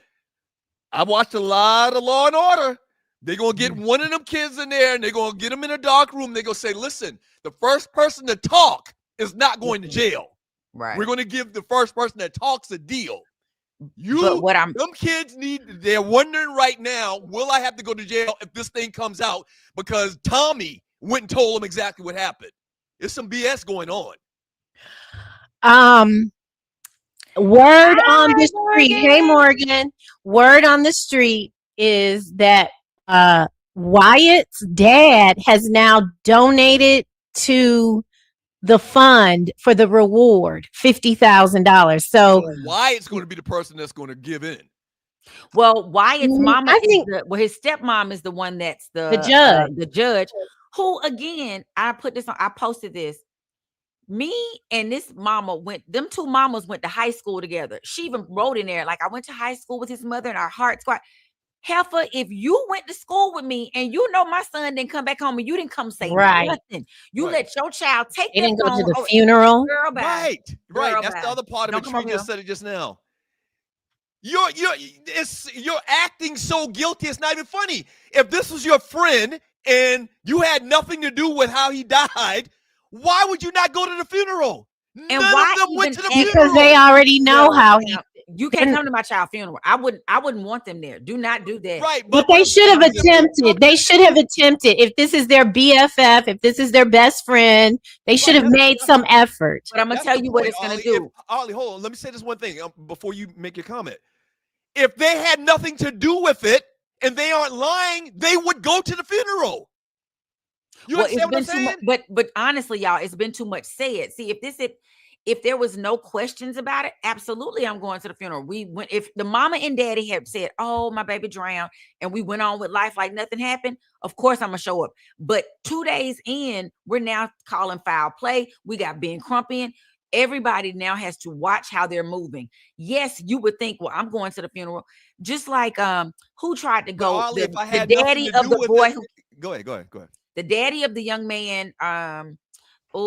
I watched a lot of Law and Order. They're going to get one of them kids in there and they're going to get them in a dark room. They're going to say, listen, the first person to talk is not going to jail. Right. We're going to give the first person that talks a deal. Them kids they're wondering right now, will I have to go to jail if this thing comes out? Because Tommy went and told them exactly what happened. There's some BS going on. Word on the street. Hey, Morgan. Word on the street is that Wyatt's dad has now donated to the fund for the reward, $50,000. So Wyatt's going to be the person that's going to give in. Well, Wyatt's mama his stepmom is the one that's the judge. The judge, who again, I posted this. Me and this mama them two mamas went to high school together. She even wrote in there, like, I went to high school with his mother and our hearts go out. Heifer, if you went to school with me and you know my son didn't come back home and you didn't come say nothing, you let your child take He didn't phone. go to the funeral. Girl, Right. Girl, That's the other part of it. You just said it just now. You're acting so guilty. It's not even funny. If this was your friend and you had nothing to do with how he died, why would you not go to the funeral? And None why of them went to the funeral. Because they already know how he. You can't come to my child's funeral. I wouldn't want them there. Do not do that. Right. But they should have attempted. They should have attempted. If this is their BFF, if this is their best friend, they should have made some effort. But I'm gonna tell you what it's gonna do. Ollie, hold on. Let me say this one thing before you make your comment. If they had nothing to do with it and they aren't lying, they would go to the funeral. You understand what I'm saying? But honestly, y'all, it's been too much said. See, if there was no questions about it, absolutely, I'm going to the funeral. If the mama and daddy had said, "Oh, my baby drowned," and we went on with life like nothing happened, of course I'm gonna show up. But 2 days in, we're now calling foul play. We got Ben Crump in. Everybody now has to watch how they're moving. Yes, you would think, well, I'm going to the funeral. Just like who tried to go? Ollie, The daddy of the boy who. Go ahead. The daddy of the young man,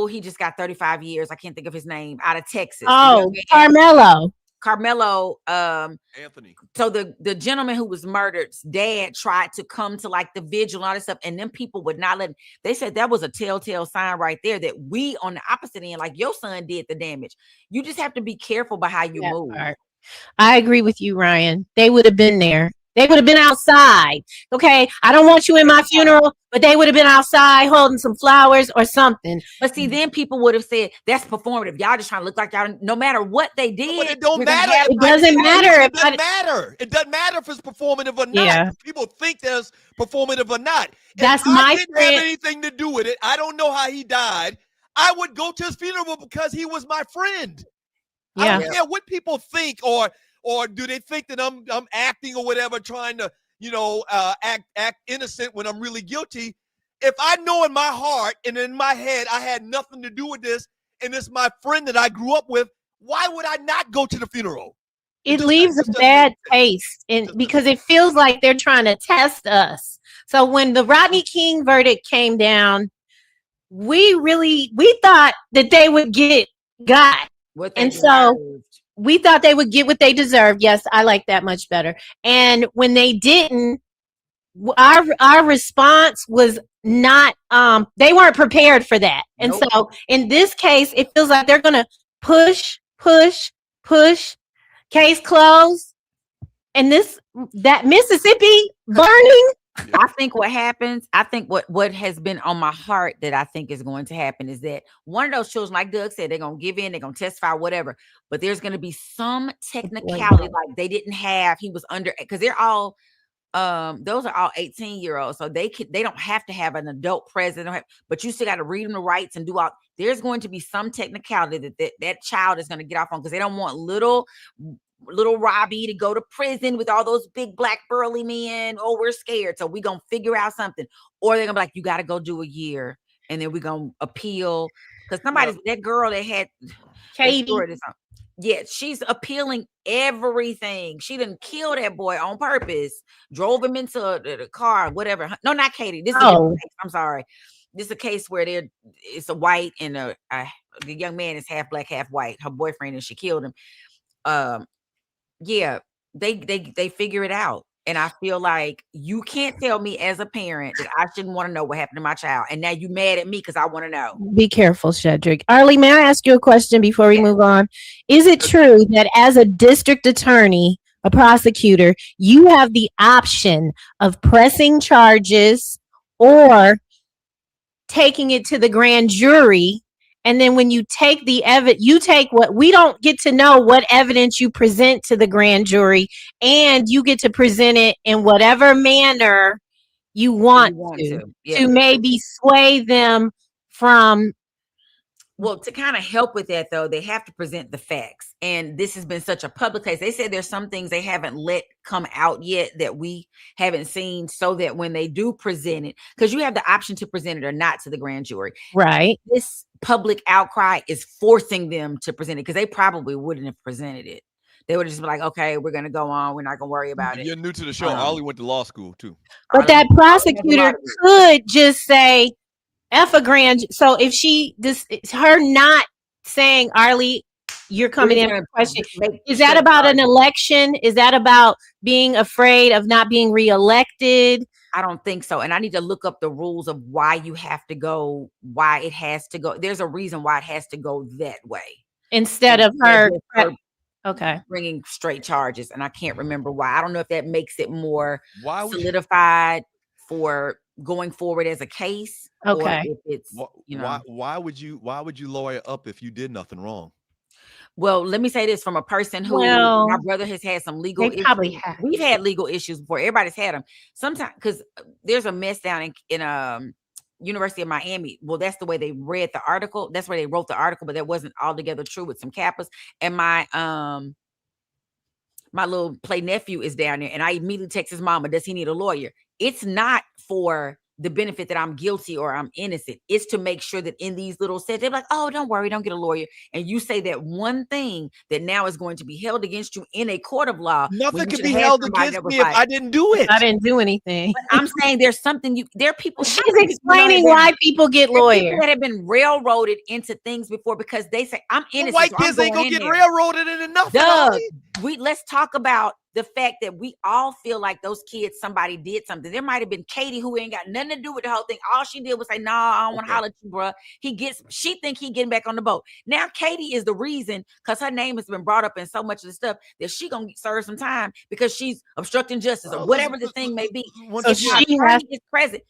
he just got 35 years. I can't think of his name, out of Texas. Oh, Carmelo. Anthony. So the gentleman who was murdered's dad tried to come to like the vigil and all this stuff, and them people would not let him. They said that was a telltale sign right there that we on the opposite end, like your son did the damage. You just have to be careful about how you move. Part. I agree with you, Ryan. They would have been there. They would have been outside. Okay, I don't want you in my funeral, but they would have been outside holding some flowers or something. But see, then people would have said that's performative. Y'all just trying to look like y'all. No matter what they did, but it don't matter. It doesn't matter. It doesn't matter. It doesn't matter if it's performative or not. Yeah. People think there's performative or not. That's I didn't have anything to do with it. I don't know how he died. I would go to his funeral because he was my friend. Yeah. I don't care what people think, or do they think that I'm acting or whatever, trying to, act innocent when I'm really guilty? If I know in my heart and in my head I had nothing to do with this, and it's my friend that I grew up with, why would I not go to the funeral? It leaves a bad taste, because it feels like they're trying to test us. So when the Rodney King verdict came down, we thought that they would got. And so we thought they would get what they deserved. Yes, I like that much better. And when they didn't, our response was not, they weren't prepared for that. And so in this case, it feels like they're going to push, case closed. And that Mississippi burning. I think what happens, what has been on my heart that I think is going to happen is that one of those children, like Doug said, they're going to give in, they're going to testify, whatever. But there's going to be some technicality, like they didn't have, he was under, because they're all, those are all 18-year-olds. So they don't have to have an adult present, but you still got to read them the rights and do all. There's going to be some technicality that child is going to get off on, because they don't want little Robbie to go to prison with all those big black burly men. Oh, we're scared. So we're going to figure out something. Or they're going to be like, you got to go do a year. And then we're going to appeal. Because that girl that had Katie. Yeah, she's appealing everything. She didn't kill that boy on purpose. Drove him into the car, whatever. No, not Katie. This is I'm sorry. This is a case where it's a white and the young man is half black, half white. Her boyfriend, and she killed him. Yeah, they figure it out. And I feel like you can't tell me as a parent that I shouldn't want to know what happened to my child. And now you mad at me because I want to know. Be careful, Shedrick. Arlie, may I ask you a question before we move on? Is it true that as a district attorney, a prosecutor, you have the option of pressing charges or taking it to the grand jury? And then when you take the evidence, you take what we don't get to know what evidence you present to the grand jury, and you get to present it in whatever manner you want to maybe sway them from. Well, to kind of help with that, though, they have to present the facts. And this has been such a public case. They said there's some things they haven't let come out yet that we haven't seen, so that when they do present it, because you have the option to present it or not to the grand jury. Right. This public outcry is forcing them to present it, because they probably wouldn't have presented it. They would just be like, okay, we're going to go on. We're not going to worry about it. You're new to the show. Ollie went to law school, too. But that prosecutor could just say, F a grand. So if she just, it's her not saying, Arlie, you're coming in for question. Is that about an election? Is that about being afraid of not being reelected? I don't think so. And I need to look up the rules of why you have to go, why it has to go. There's a reason why it has to go that way. Instead of her bringing straight charges. And I can't remember why. I don't know if that makes it more solidified for going forward as a case. Okay. Or if it's, why would you lawyer up if you did nothing wrong? Well, let me say this from a person who my brother has had some legal issues. Probably have. We've had legal issues before. Everybody's had them. Sometimes, because there's a mess down in University of Miami. Well, that's the way they read the article. That's where they wrote the article, but that wasn't altogether true with some Kappas. And my little play nephew is down there, and I immediately text his mama, does he need a lawyer? It's not for the benefit that I'm guilty or I'm innocent. It's to make sure that in these little sets, they're like, oh, don't worry, don't get a lawyer. And you say that one thing that now is going to be held against you in a court of law. Nothing can be held against me if I didn't do it. I didn't do anything. But I'm saying there's something there are people. She's explaining why people get lawyers. People that have been railroaded into things before because they say, I'm innocent. White kids ain't gonna get railroaded into nothing. Let's talk about the fact that we all feel like those kids, somebody did something. There might have been Katie who ain't got nothing to do with the whole thing. All she did was say, no, I don't want to holler at you, bro. She think he getting back on the boat. Now Katie is the reason, because her name has been brought up in so much of the stuff, that she gonna serve some time because she's obstructing justice or whatever the thing may be. So she is present.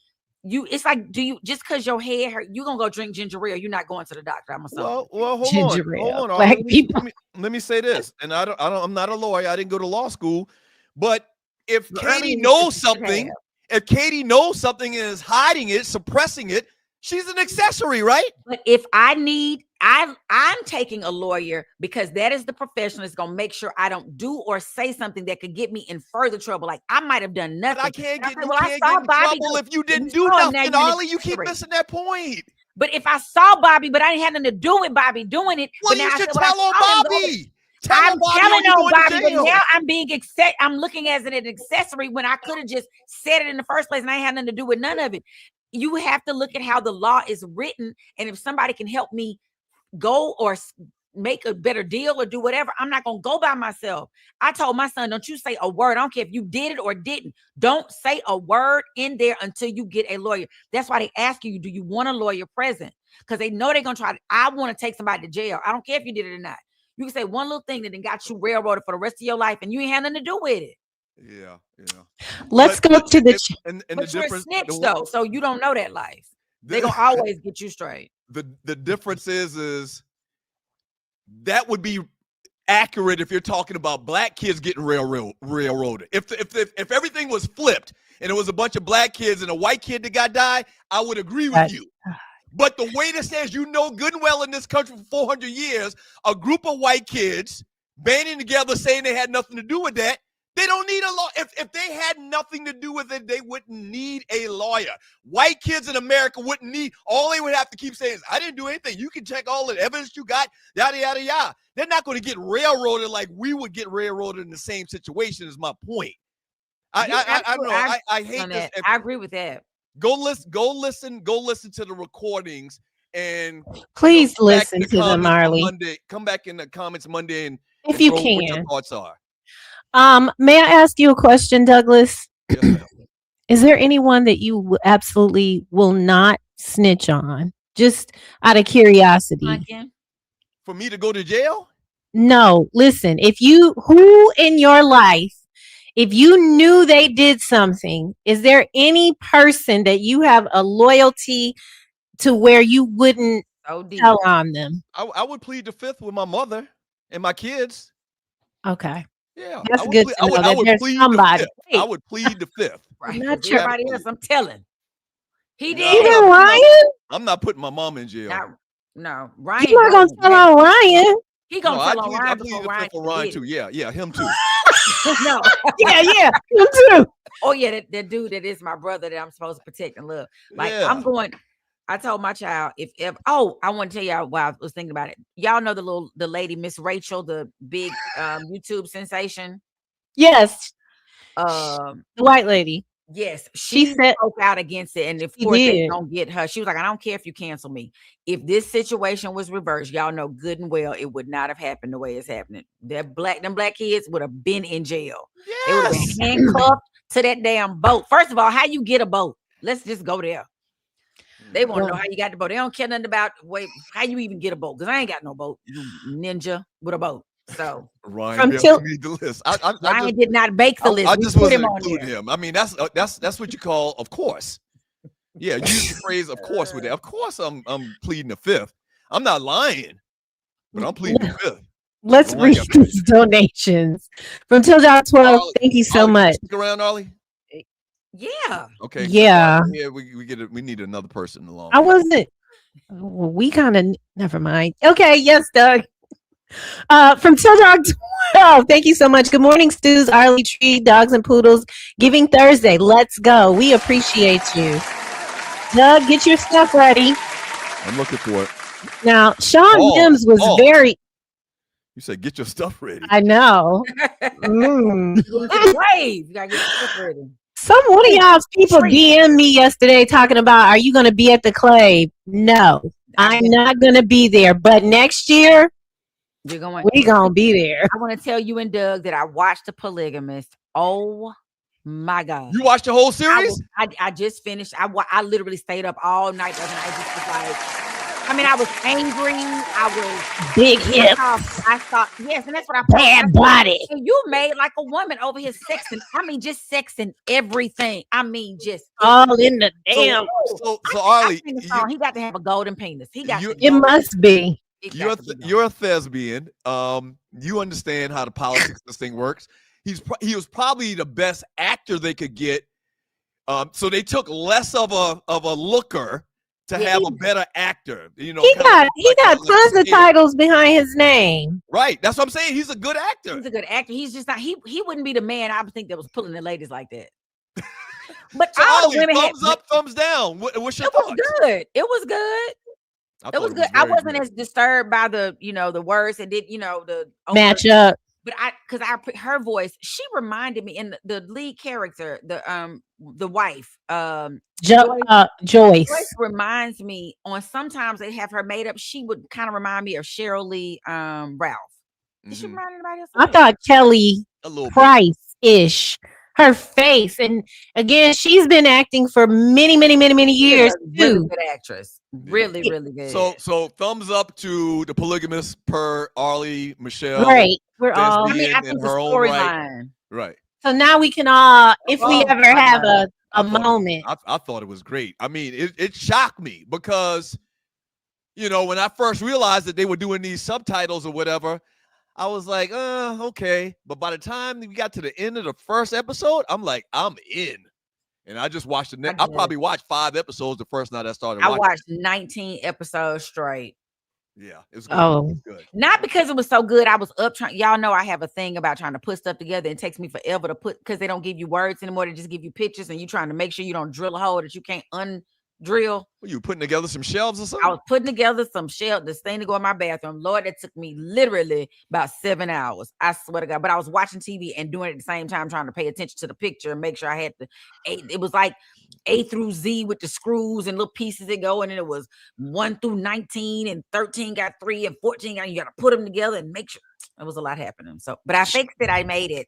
It's like, do you just because your head hurt, you gonna go drink ginger ale? You're not going to the doctor. I'm assuming. Well, hold on. Let me say this, and I'm not a lawyer. I didn't go to law school, but if Katie knows something, and is hiding it, suppressing it, she's an accessory, right? But if I'm taking a lawyer because that is the professional that's going to make sure I don't do or say something that could get me in further trouble. Like I might have done nothing. But I can't get in trouble if you didn't do nothing, Ollie. You keep missing that point. But if I saw Bobby, but I didn't have nothing to do with Bobby doing it. Well, you should tell on Bobby. I'm telling on Bobby, but now I'm looking as an accessory when I could have just said it in the first place and I had nothing to do with none of it. You have to look at how the law is written. And if somebody can help me go or make a better deal or do whatever, I'm not going to go by myself. I told my son, don't you say a word. I don't care if you did it or didn't. Don't say a word in there until you get a lawyer. That's why they ask you, do you want a lawyer present? Because they know they're going to try. I want to take somebody to jail. I don't care if you did it or not. You can say one little thing that then got you railroaded for the rest of your life and you ain't had nothing to do with it. Yeah. Let's go to the but you're a snitch though, so you don't know that life. They're gonna always get you straight. The difference is that would be accurate if you're talking about black kids getting railroaded. If everything was flipped and it was a bunch of black kids and a white kid that died, I would agree with you. But the way this stands, good and well in this country for 400 years, a group of white kids banding together saying they had nothing to do with that. They don't need a law. If they had nothing to do with it, they wouldn't need a lawyer. White kids in America wouldn't need, all they would have to keep saying is, I didn't do anything. You can check all the evidence you got, yada, yada, yada. They're not going to get railroaded like we would get railroaded in the same situation is my point. I hate this. I agree with that. Go listen to the recordings and please listen to them, Marley. Come back in the comments Monday and if you what can. your thoughts are. May I ask you a question, Douglas? Yes, ma'am. Is there anyone that you absolutely will not snitch on? Just out of curiosity. Again. For me to go to jail? No, listen, who in your life, if you knew they did something, is there any person that you have a loyalty to where you wouldn't So deep. tell on them? I would plead the fifth with my mother and my kids. Okay. Yeah, That's I would good plead- to I would- know I that would there's plead somebody. the fifth. I would plead the fifth. Right. Not 'Cause your- everybody else, I'm telling. He No. did. Even Ryan? I'm not putting my mom in jail. No, Ryan. You're not gonna tell on Ryan. He gonna No, I tell on plead, I Ryan plead before the Ryan fifth for Ryan did too. it. Yeah, him too. No. Yeah, you too. Oh yeah, that dude that is my brother that I'm supposed to protect and love. Like Yeah. I'm going. I told my child if I want to tell y'all why I was thinking about it. Y'all know the lady Miss Rachel, the big YouTube sensation. Yes, The white lady. Yes, She she said- spoke out against it, and of She course they did. don't get her. She was like, "I don't care if you cancel me. If this situation was reversed, y'all know good and well it would not have happened the way it's happening. Them black kids would have been in jail. They would have Yes. been handcuffed to that damn boat. First of all, how you get a boat? Let's just go there. They want to know how you got the boat. They don't care nothing about how you even get a boat because I ain't got no boat. You ninja with a boat. So Ryan From barely Til- made the list. I Ryan just, did not make the list. I We just put wasn't him on including there. him. I mean, that's what you call, of course. Yeah, you use the phrase "of course" with that. Of course, I'm pleading the fifth. I'm not lying, but I'm pleading the fifth. Let's Ryan read got paid. these donations from Till Dog 12. Ollie, Thank you so Ollie, can you much. stick around, Ollie. Yeah. Okay. Yeah. Yeah, we need another person along. I wasn't. Well, we kind of never mind. Okay, yes, Doug. From Till Dog 12. Thank you so much. Good morning, Stu's, Arlie Tree, Dogs and Poodles. Giving Thursday. Let's go. We appreciate you. Doug, get your stuff ready. I'm looking for it. Now, Sean Oh, Mims was oh. very. You said get your stuff ready. I know. Mm. Wave. You gotta get stuff ready. One of y'all's people Treat. DM me yesterday talking about, are you going to be at the Clave? No, I'm not going to be there. But next year, You're going. we going to be there. I want to tell you and Doug that I watched The Polygamist. Oh my God. You watched the whole series? I just finished. I literally stayed up all night the other night. Just was like, I mean, I was angry. I was Big hip, I thought, yes, and that's what I bad body. And you made like a woman over here sexing. I mean, just sexing everything. I mean, just All in the damn. So I Ollie, sing a song. He got to have a golden penis. He got. you- to It must be. it you're got to be you're a thespian. You understand how the politics of this thing works. He was probably the best actor they could get. So they took less of a looker to have a better actor. You know, He kinda got like tons of yeah. titles behind his name. Right. That's what I'm saying. He's a good actor. He's a good actor. He's just not. He wouldn't be the man I would think that was pulling the ladies like that. But So all the Ollie, women thumbs had, up, thumbs down. What's your It was thoughts? good. It was good. I It thought was good. I very wasn't good. as disturbed by the words and did the Match up. But her voice, she reminded me in the lead character, the wife, Joyce. Joyce reminds me on sometimes they have her made up. She would kind of remind me of Cheryl Lee Ralph. Did she Mhm. remind anybody else? I thought Kelly A little bit. Price-ish. Her face. And again, she's been acting for many, many, many, many years Really too. good actress. Really, really good. So thumbs up to The Polygamist per Arlie Michelle. Right. We're all. I mean, I in think the her own right. storyline. Right. So now we can all, if we Oh, ever my have God. a moment. I thought it was great. I mean, it shocked me because, when I first realized that they were doing these subtitles or whatever, I was like, okay. But by the time we got to the end of the first episode, I'm like, I'm in. And I just watched the I probably watched 5 episodes the first night I started I watching. watched 19 episodes straight. Yeah, it was good. Oh. It was good. Not because it was so good. I was up trying. Y'all know I have a thing about trying to put stuff together. It takes me forever to put because they don't give you words anymore. They just give you pictures, and you trying to make sure you don't drill a hole that you can't undrill. Were you putting together some shelves or something? I was putting together some shelf, this thing to go in my bathroom. Lord, that took me literally about 7 hours. I swear to God. But I was watching TV and doing it at the same time, trying to pay attention to the picture and make sure I had it was like A through Z with the screws and little pieces that go, and then it was 1 through 19 and 13 got 3 and 14 got, you got to put them together and make sure. It was a lot happening. So, but I fixed it. I made it.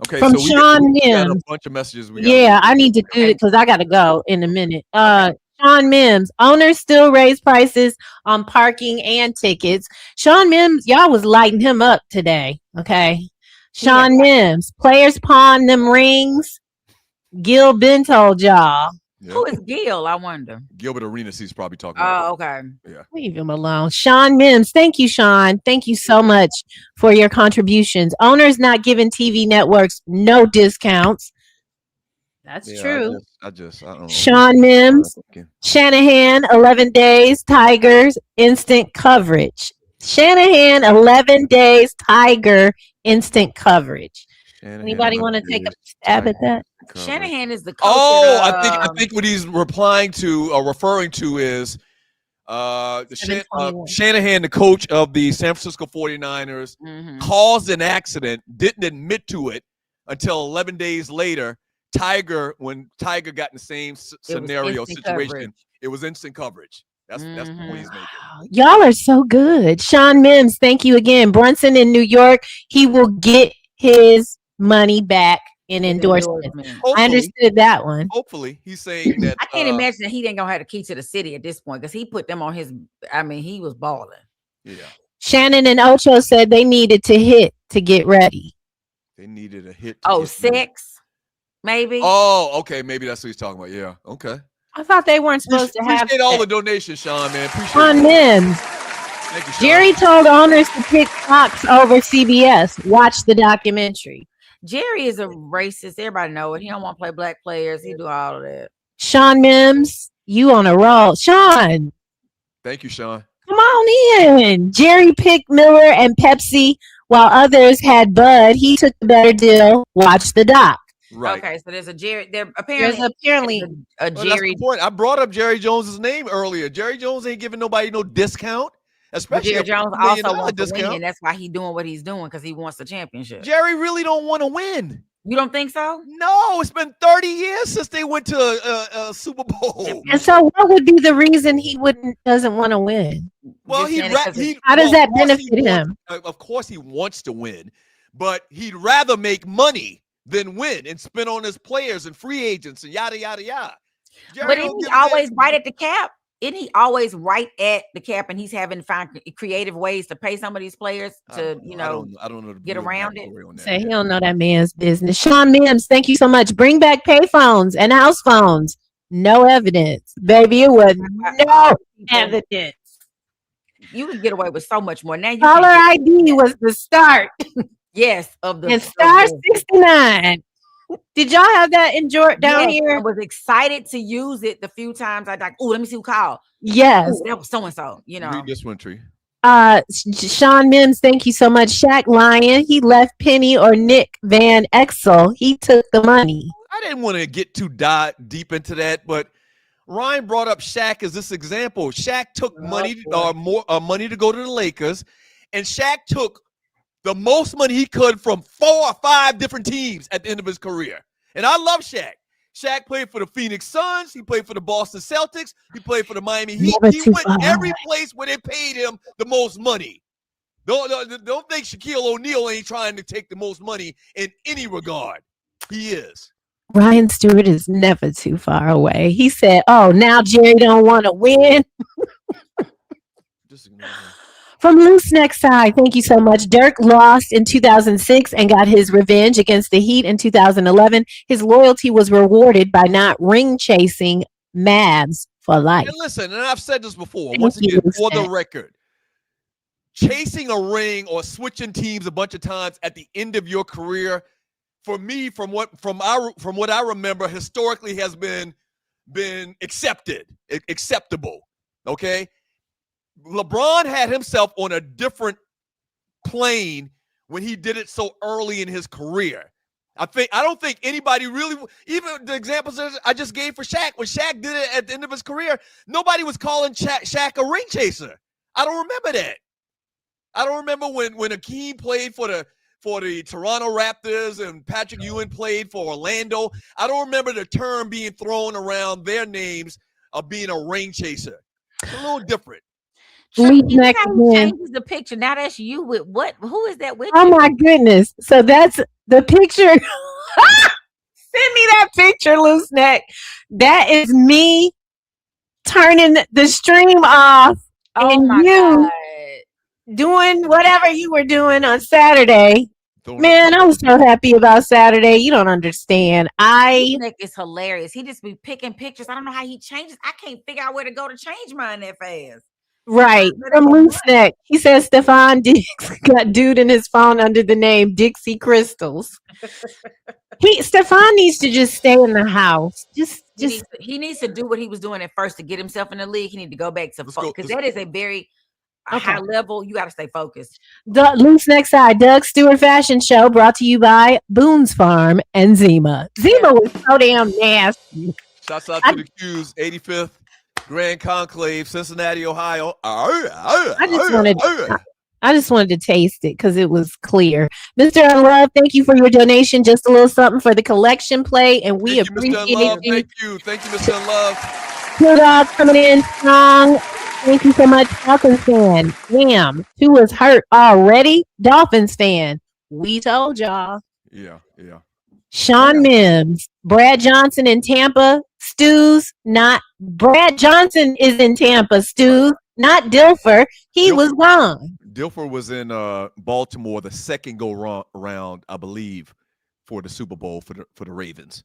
Okay, From so Sean we got a Mims. bunch of messages. Yeah, I need to do it because I got to go in a minute. Sean Mims, owners still raise prices on parking and tickets. Sean Mims, y'all was lighting him up today. Okay. Sean Mims, players pawn them rings. Gil Ben told y'all. Yeah. Who is Gil? I wonder. Gilbert Arenas, he's probably talking about. Oh, okay. Yeah. Leave him alone. Sean Mims, thank you, Sean. Thank you so much for your contributions. Owners not giving TV networks no discounts. That's true. I don't know. Sean Mims, Shanahan, 11 days, Tigers, instant coverage. Shanahan, 11 days, Tiger, instant coverage. Anybody want to take a stab at that? Shanahan is the coach. Oh, I think what he's referring to is Shanahan, the coach of the San Francisco 49ers, caused an accident, didn't admit to it until 11 days later. When Tiger got in the same situation, coverage. It was instant coverage. That's the point he's making. Y'all are so good. Sean Mims, thank you again. Brunson in New York, he will get his money back in endorsement. I understood that one. Hopefully, he's saying that. I can't imagine that he didn't gonna have the key to the city at this point because he put them on his. I mean, he was balling. Yeah. Shannon and Ocho said they needed to hit to get ready. They needed a hit. Sex. Maybe. Oh, okay. Maybe that's what he's talking about. Yeah. Okay. I thought they weren't supposed to have. Appreciate all the donations, Sean, man. Appreciate Sean Mims. Thank you, Sean. Jerry told owners to pick Fox over CBS. Watch the documentary. Jerry is a racist. Everybody know it. He don't want to play black players. He do all of that. Sean Mims, you on a roll. Sean. Thank you, Sean. Come on in. Jerry picked Miller and Pepsi while others had Bud. He took the better deal. Watch the doc. Right. Okay, so there's a Jerry. There's apparently a Well, Jerry. that's the point. I brought up Jerry Jones's name earlier. Jerry Jones ain't giving nobody no discount, especially Jerry Jones also wants discount. to win, and that's why he's doing what he's doing because he wants the championship. Jerry really don't want to win. You don't think so? No, it's been 30 years since they went to a Super Bowl. And so, what would be the reason he doesn't want to win? Well, how does that benefit him? Of course, he wants to win, but he'd rather make money than win and spend on his players and free agents and yada yada yada. But isn't he always right at the cap? Isn't he always right at the cap? And he's having to find creative ways to pay some of these players to, I don't know get around it. Say he don't know that man's business. Sean Mims, thank you so much. Bring back payphones and house phones. No evidence, baby. It was no evidence. You could get away with so much more. Now you caller ID was the start. Yes, of the and star 69. Did y'all have that in down here? I was excited to use it the few times I like. Oh, let me see who called. Yes, ooh, that was so and so. Read this one, Tree. Sean Mims, thank you so much. Shaq Lyon, he left Penny or Nick Van Exel. He took the money. I didn't want to get too deep into that, but Ryan brought up Shaq as this example. Shaq took money to go to the Lakers, and Shaq took the most money he could from 4 or 5 different teams at the end of his career. And I love Shaq. Shaq played for the Phoenix Suns. He played for the Boston Celtics. He played for the Miami Heat. He went every place where they paid him the most money. Don't think Shaquille O'Neal ain't trying to take the most money in any regard. He is. Ryan Stewart is never too far away. He said, oh, now Jerry don't want to win. Just ignore him. From Loose Neck Side, thank you so much. Dirk lost in 2006 and got his revenge against the Heat in 2011. His loyalty was rewarded by not ring chasing Mavs for life. And listen, and I've said this before, once again, for the record, chasing a ring or switching teams a bunch of times at the end of your career, for me, from what I remember, historically has been acceptable. Okay. LeBron had himself on a different plane when he did it so early in his career. I don't think anybody really, even the examples that I just gave for Shaq, when Shaq did it at the end of his career, nobody was calling Shaq a ring chaser. I don't remember that. I don't remember when Akeem played for the Toronto Raptors and Patrick Ewing played for Orlando. I don't remember the term being thrown around their names of being a ring chaser. It's a little different. Changes the picture. Now that's you with what? Who is that with? Oh my goodness. So that's The picture. Send me that picture, loose neck. That is me turning the stream off and you doing whatever you were doing on Saturday. Man, I was so happy about Saturday. You don't understand. Nick is hilarious. He just be picking pictures. I don't know how he changes. I can't figure out where to go to change mine that fast. Right. From Loose Neck. He says Stefan Diggs got dude in his phone under the name Dixie Crystals. Stefan needs to just stay in the house. He needs to do what he was doing at first to get himself in the league. He need to go back to focus because that is a very high level. You got to stay focused. The Loose Neck Side, Doug Stewart Fashion Show, brought to you by Boone's Farm and Zima. Zima was so damn nasty. Shouts out to the Q's, 85th Grand Conclave, Cincinnati, Ohio. I just wanted to taste it because it was clear. Mr. Unlove, thank you for your donation. Just a little something for the collection plate, and we appreciate you. Thank you, Mr. Unlove. Good dog coming in strong. Thank you so much, Falcons fan. Damn, two is hurt already. Dolphins fan. We told y'all. Yeah. Sean Mims, Brad Johnson in Tampa. Stews, not Brad Johnson is in Tampa. Stews, not Dilfer. He was gone. Dilfer was in Baltimore the second go round, I believe, for the Super Bowl for the Ravens.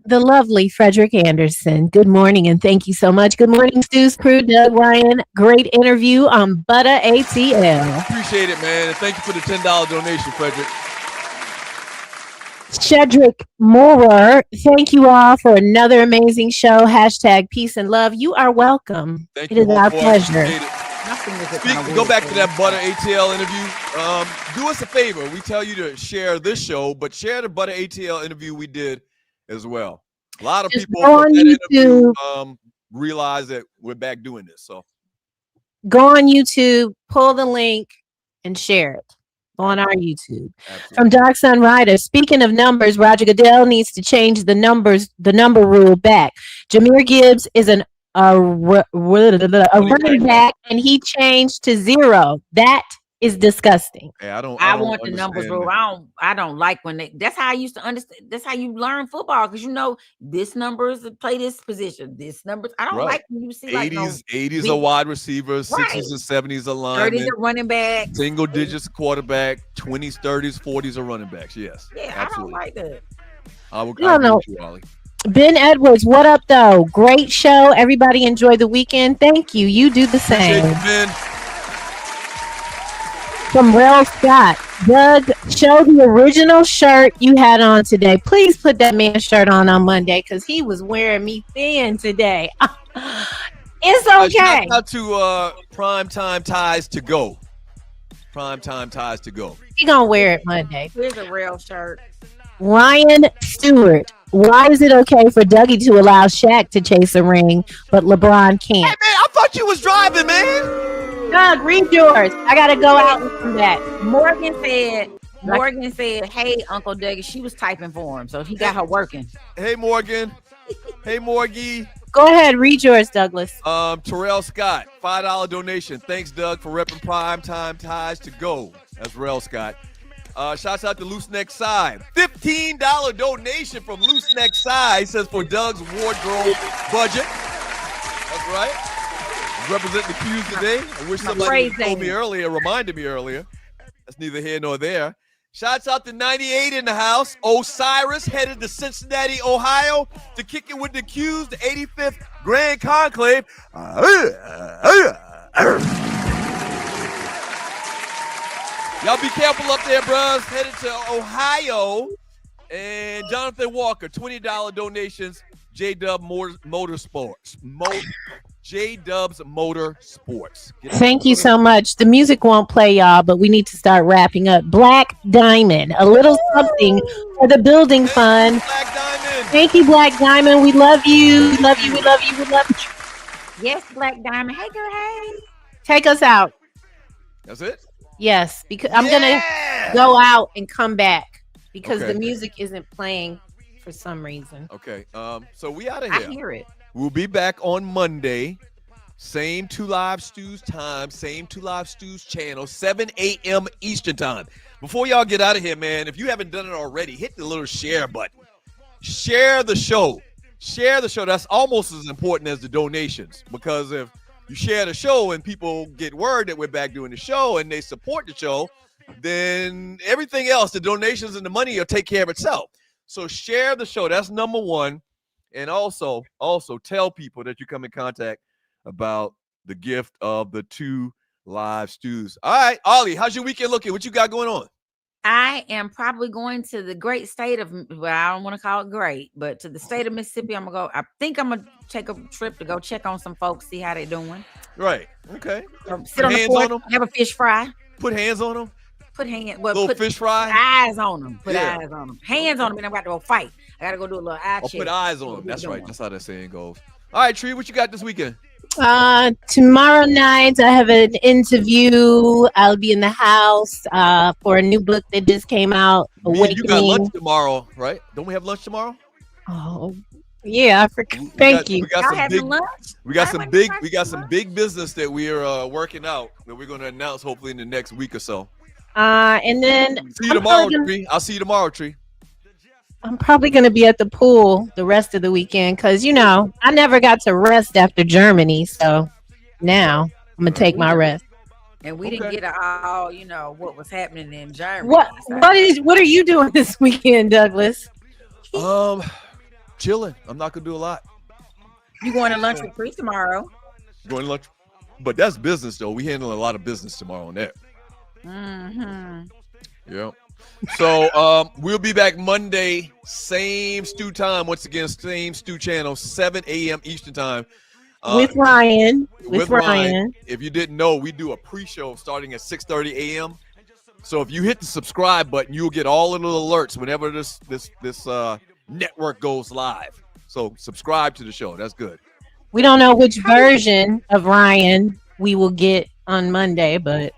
The lovely Frederick Anderson. Good morning and thank you so much. Good morning, Stu's crew. Doug Ryan, great interview on Butta ATL. Appreciate it, man. And thank you for the $10 donation, Frederick. Shedrick Moorer, thank you all for another amazing show. Hashtag peace and love. You are welcome. Thank it you, is our pleasure. Go back to that Butta ATL interview. Do us a favor. We tell you to share this show, but share the Butta ATL interview we did as well. A lot of people on YouTube, realize that we're back doing this. So go on YouTube, pull the link, and share it on our YouTube. Absolutely. From Dark Sun Rider, speaking of numbers, Roger Goodell needs to change the number rule back. Jahmyr Gibbs is a running back, and he changed to 0. That is disgusting. Hey, I want the numbers rule. I don't like when that's how I used to understand. That's how you learn football because this number is to play this position. This number I don't like when you see 80s a wide receiver, 60s and 70s a lineman, 30s a running back, single digits quarterback, 20s, 30s, 40s are running backs. Yes, yeah, absolutely. I don't like that. I agree with you, Ollie. Ben Edwards, what up though? Great show. Everybody enjoy the weekend. Thank you. You do the same. Ben. From Rel Scott, Doug, show the original shirt you had on today. Please put that man's shirt on Monday because he was wearing me thin today. It's okay. Shout out to Primetime Ties to Go. Primetime Ties to Go. He gonna wear it Monday. Here's a real shirt. Ryan Stewart, why is it okay for Dougie to allow Shaq to chase a ring, but LeBron can't? Hey man, I thought you was driving, man. Doug, read yours. I gotta go out and come back. Morgan said, hey, Uncle Dougie, she was typing for him, so he got her working. Hey, Morgan. Hey, Morgie. Go ahead, read yours, Douglas. Terrell Scott, $5 donation. Thanks, Doug, for repping Primetime Ties to Go. That's Terrell Scott. Shouts out to Loose Neck Side. $15 donation from Loose Neck Side. He says for Doug's wardrobe budget. That's right. Representing the Q's today. I wish somebody reminded me earlier. That's neither here nor there. Shouts out to 98 in the house. Osiris headed to Cincinnati, Ohio to kick it with the Q's, the 85th Grand Conclave. Y'all be careful up there, bros. Headed to Ohio. And Jonathan Walker, $20 donations. J-Dub Motorsports. J-Dubs Motorsports. Thank you so much. The music won't play, y'all, but we need to start wrapping up. Black Diamond, a little something for the building fund. Black Diamond. Thank you, Black Diamond. We love you. We love you. We love you. We love you. Yes, Black Diamond. Hey, girl, hey. Take us out. That's it? Yes, because I'm going to go out and come back because the music isn't playing for some reason. Okay. So we out of here. I hear it. We'll be back on Monday. Same 2 Live Stews time, same 2 Live Stews channel, 7 a.m. Eastern time. before y'all get out of here, man, if you haven't done it already, hit the little share button. Share the show. Share the show. That's almost as important as the donations, because if you share the show and people get word that we're back doing the show and they support the show, then everything else, the donations and the money, will take care of itself. So share the show. That's number one. And also tell people that you come in contact about the gift of the 2 live stews. All right, Ollie, how's your weekend looking? What you got going on? I am probably going to the great state of, well, I don't want to call it great, but to the state of Mississippi. I think I'm going to take a trip to go check on some folks, see how they're doing. Right. Okay. Sit on the porch, have a fish fry. Put hands on them. Put fish fry. Eyes on them. Eyes on them. Hands on them, and I got to go fight. I got to go do a little eye check. Put eyes on them. That's right. That's how that saying goes. All right, Tree, what you got this weekend? Tomorrow night I have an interview. I'll be in the house for a new book that just came out. Awakening. You got lunch tomorrow, right? Don't we have lunch tomorrow? Oh, yeah. I forgot. Thank you. We got some big business that we are working out that we're going to announce hopefully in the next week or so. And then see you tomorrow, Tree. I'll see you tomorrow, Tree. I'm probably going to be at the pool the rest of the weekend because, I never got to rest after Germany. So now I'm going to take my rest. And we didn't get all, what was happening in Germany. What are you doing this weekend, Douglas? Chilling. I'm not going to do a lot. You going to lunch with Tree tomorrow? Going to lunch. But that's business, though. We handle a lot of business tomorrow on that. Mm-hmm. Yeah. So we'll be back Monday, same stew time. Once again, same stew channel, 7 a.m. Eastern time. With Ryan. With Ryan. If you didn't know, we do a pre-show starting at 6:30 a.m. So if you hit the subscribe button, you'll get all of the alerts whenever this network goes live. So subscribe to the show. That's good. We don't know which version of Ryan we will get on Monday, but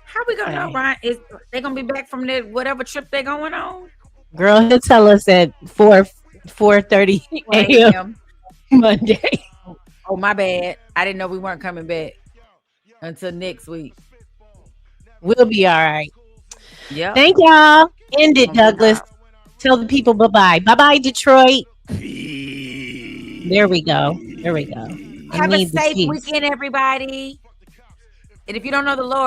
how we gonna know, Ryan? Is they gonna be back from their whatever trip they're going on? Girl, he'll tell us at 4:30 a.m. Monday. Oh, my bad. I didn't know we weren't coming back until next week. We'll be all right. Yeah. Thank y'all. End it, Douglas. Tell the people bye-bye. Bye-bye, Detroit. There we go. Have a safe weekend, everybody. And if you don't know the Lord,